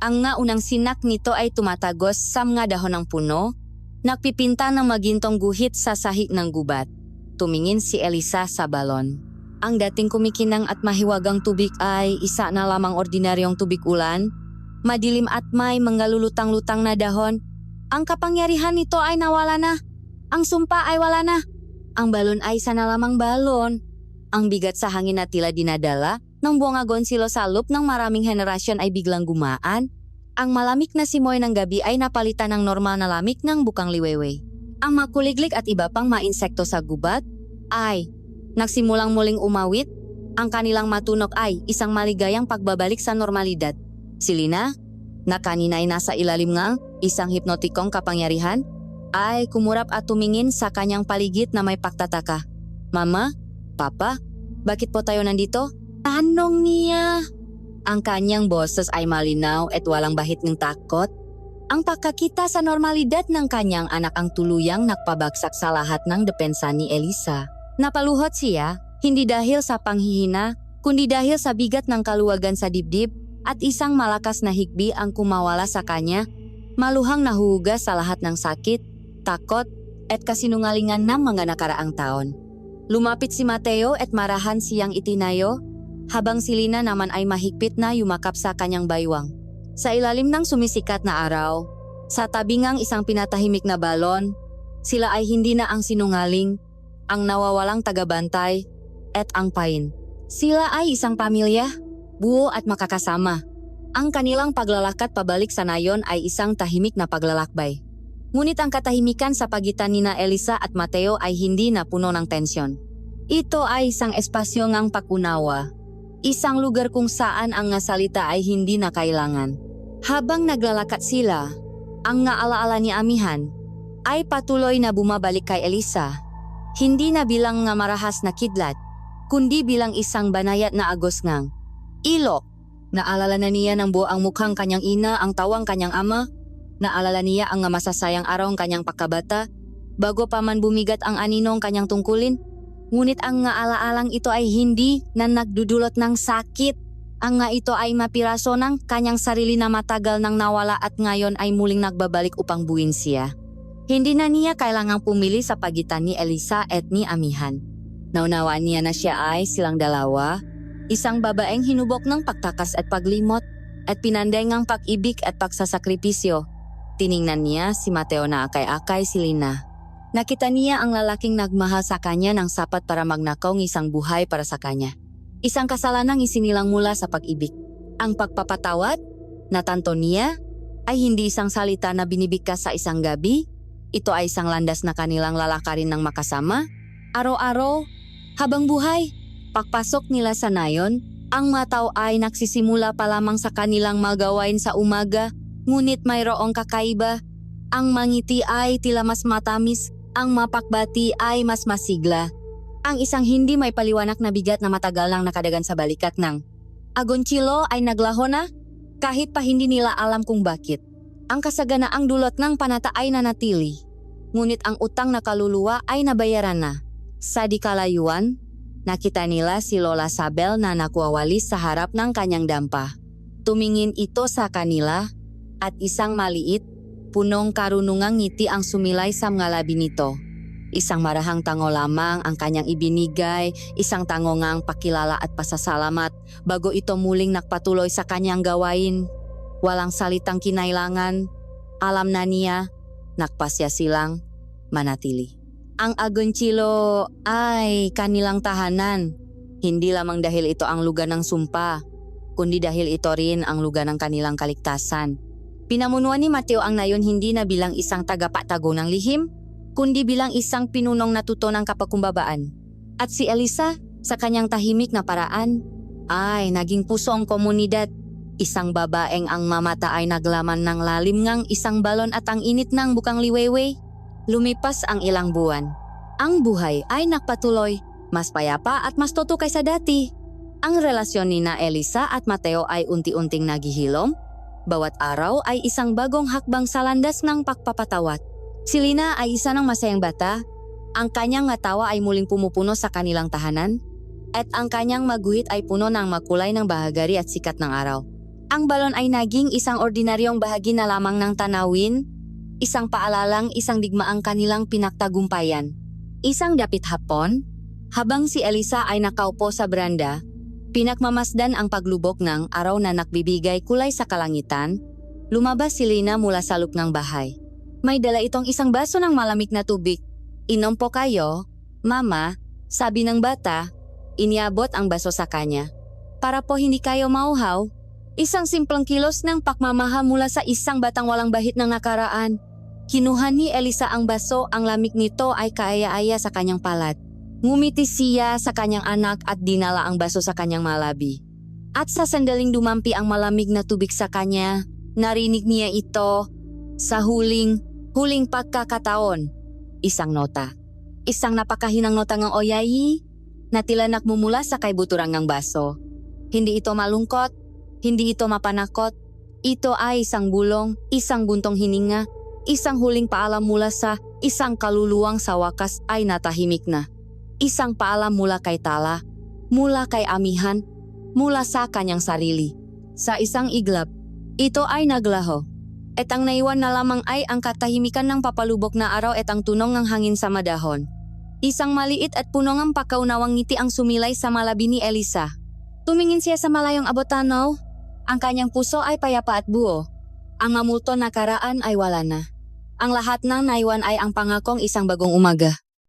Ang nga unang sinak nito ay tumatagos sa mga dahon ng puno, nagpipinta ng magintong guhit sa sahig ng gubat. Tumingin si Elisa sa balon. Ang dating kumikinang at mahiwagang tubig ay isa na lamang ordinaryong tubig ulan, madilim at may mga lulutang-lutang na dahon. Ang kapangyarihan nito ay nawala na. Ang sumpa ay wala na. Ang balon ay isa na lamang balon. Ang bigat sa hangin na tila dinadala ng buong agonsilo sa loop ng maraming henerasyon ay biglang gumaan. Ang malamig na simoy ng gabi ay napalitan ng normal na lamig ng bukang liwewe. Ang makuliglig at iba pang mga insekto sa gubat ay nagsimulang muling umawit. Ang kanilang matunok ay isang maligayang pagbabalik sa normalidad. Si Lina, na kanina ay nasa ilalim ng isang hipnotikong kapangyarihan, ay kumurap at tumingin sa kanyang paligid na may pagtataka. Mama, Papa, bakit po tayo nandito? Tanong niya. Ang kanyang boses ay malinaw at walang bahit ng takot. Ang pagkakita sa normalidad ng kanyang anak ang tuluyang nakpabagsak sa lahat ng depensa ni Elisa. Napaluhot siya, hindi dahil sa panghihina, kundi dahil sa bigat ng kaluwagan sa dibdib at isang malakas na hikbi ang kumawala sa kanya, maluhang nahuhugas sa lahat ng sakit, takot, at kasinungalingan ng mga nakaraang taon. Lumapit si Mateo at marahan siyang itinayo, habang si Lina naman ay mahigpit na yumakap sa kanyang baywang. Sa ilalim ng sumisikat na araw, sa tabi ng isang pinatahimik na balon, sila ay hindi na ang sinungaling, ang nawawalang tagabantay, at ang pain. Sila ay isang pamilya, buo at makakasama. Ang kanilang paglalakad pabalik sa nayon ay isang tahimik na paglalakbay. Ngunit ang katahimikan sa pagitan nina Elisa at Mateo ay hindi na puno ng tensyon. Ito ay isang espasyo ngang pag-unawa. Isang lugar kung saan ang nga salita ay hindi na kailangan. Habang naglalakad sila, ang nga alaala ni Amihan ay patuloy na bumabalik kay Elisa. Hindi na bilang nga marahas na kidlat, kundi bilang isang banayat na agos ngang ilok. Naalala na niya ng buo ang mukhang kanyang ina, ang tawang kanyang ama. Naalala niya ang nga masasayang araw ng kanyang pagkabata, bago pa man bumigat ang aninong kanyang tungkulin. Ngunit ang nga alaalang ito ay hindi na nagdudulot ng sakit. Ang nga ito ay mapiraso ng kanyang sarili na matagal nang nawala at ngayon ay muling nagbabalik upang buuin siya. Hindi na niya kailangang pumili sa pagitan ni Elisa at ni Amihan. Naunawaan niya na siya ay silang dalawa, isang babaeng hinubok ng pagtakas at paglimot at pinanday ngang pag-ibig at pagsasakripisyo. Tiningnan niya si Mateo na akay-akay si Lina. Nakita niya ang lalaking nagmahal sa kanya ng sapat para magnakaw ng isang buhay para sa kanya. Isang kasalanang isinilang mula sa pag-ibig. Ang pagpapatawad, natanto niya, ay hindi isang salita na binibigkas sa isang gabi. Ito ay isang landas na kanilang lalakarin ng makasama. Araw-araw, habang buhay, pagpasok nila sa nayon, ang mga tao ay nagsisimula pa lamang sa kanilang magawain sa umaga, ngunit mayroong kakaiba. Ang mangiti ay tila mas matamis, ang mapakbati ay mas masigla. Ang isang hindi may paliwanag na bigat na matagal nang nakadagan sa balikat ng agonchilo ay naglaho na, kahit pa hindi nila alam kung bakit. Ang kasaganaang dulot ng panata ay nanatili, ngunit ang utang na kaluluwa ay nabayaran na. Sa di kalayuan, nakita nila si Lola Sabel na nakuwawalis sa harap ng kanyang dampa. Tumingin ito sa kanila at isang maliit, punong karunungang ngiti ang sumilay sa mga labi nito. Isang marahang tango lamang ang kanyang ibinigay, isang tango ngang pakilala at pasasalamat bago ito muling nakpatuloy sa kanyang gawain. Walang salitang kinailangan, alam na niya, nakpasya silang manatili. Ang Agoncillo ay kanilang tahanan. Hindi lamang dahil ito ang lugar ng sumpa, kundi dahil ito rin ang lugar ng kanilang kaligtasan. Pinamunuan ni Mateo ang nayon hindi na bilang isang tagapagtago ng lihim, kundi bilang isang pinunong natuto ng kapagkumbabaan. At si Elisa, sa kanyang tahimik na paraan, ay naging puso ang komunidad. Isang babaeng ang mamata ay naglaman ng lalim ngang isang balon at ang init ng bukang liwewe. Lumipas ang ilang buwan. Ang buhay ay nagpatuloy, mas payapa at mas toto kaysa dati. Ang relasyon ni na Elisa at Mateo ay unti-unting naghihilom. Bawat araw ay isang bagong hakbang sa landas ng pagpapatawad. Si Lina ay isa ng masayang bata. Ang kanyang ngatawa ay muling pumupuno sa kanilang tahanan. At ang kanyang maguhit ay puno ng makulay ng bahagari at sikat ng araw. Ang balon ay naging isang ordinaryong bahagi na lamang ng tanawin. Isang paalalang isang digmaang kanilang pinagtagumpayan. Isang dapit hapon, habang si Elisa ay nakaupo sa beranda, pinagmamasdan ang paglubok ng araw na nagbibigay kulay sa kalangitan, lumabas si Lina mula sa loob ng bahay. May dala itong isang baso ng malamig na tubig. Inom po kayo, Mama, sabi ng bata. Iniabot ang baso sa kanya. Para po hindi kayo mauhaw. Isang simpleng kilos ng pakmamahal mula sa isang batang walang bahit ng nakaraan. Kinuha ni Elisa ang baso, ang lamig nito ay kaaya-aya sa kanyang palad. Ngumiti siya sa kanyang anak at dinala ang baso sa kanyang malabi. At sa sandaling dumampi ang malamig na tubig sa kanya, narinig niya ito sa huling pagkakataon. Isang nota. Isang napakahinang nota ng oyayi na tila nagmumula sa kaibuturang ng baso. Hindi ito malungkot, hindi ito mapanakot. Ito ay isang bulong, isang buntong hininga, isang huling paalam mula sa isang kaluluwang sa wakas ay natahimik na. Isang paalam mula kay Tala, mula kay Amihan, mula sa kanyang sarili. Sa isang iglap, ito ay naglaho. At ang naiwan na lamang ay ang katahimikan ng papalubok na araw at ang tunong ng hangin sa madahon. Isang maliit at punong ang pakaunawang ngiti ang sumilay sa malabi ni Elisa. Tumingin siya sa malayong abotanaw. Ang kanyang puso ay payapa at buo. Ang mamulto na karaan ay wala na. Ang lahat ng naiwan ay ang pangakong isang bagong umaga.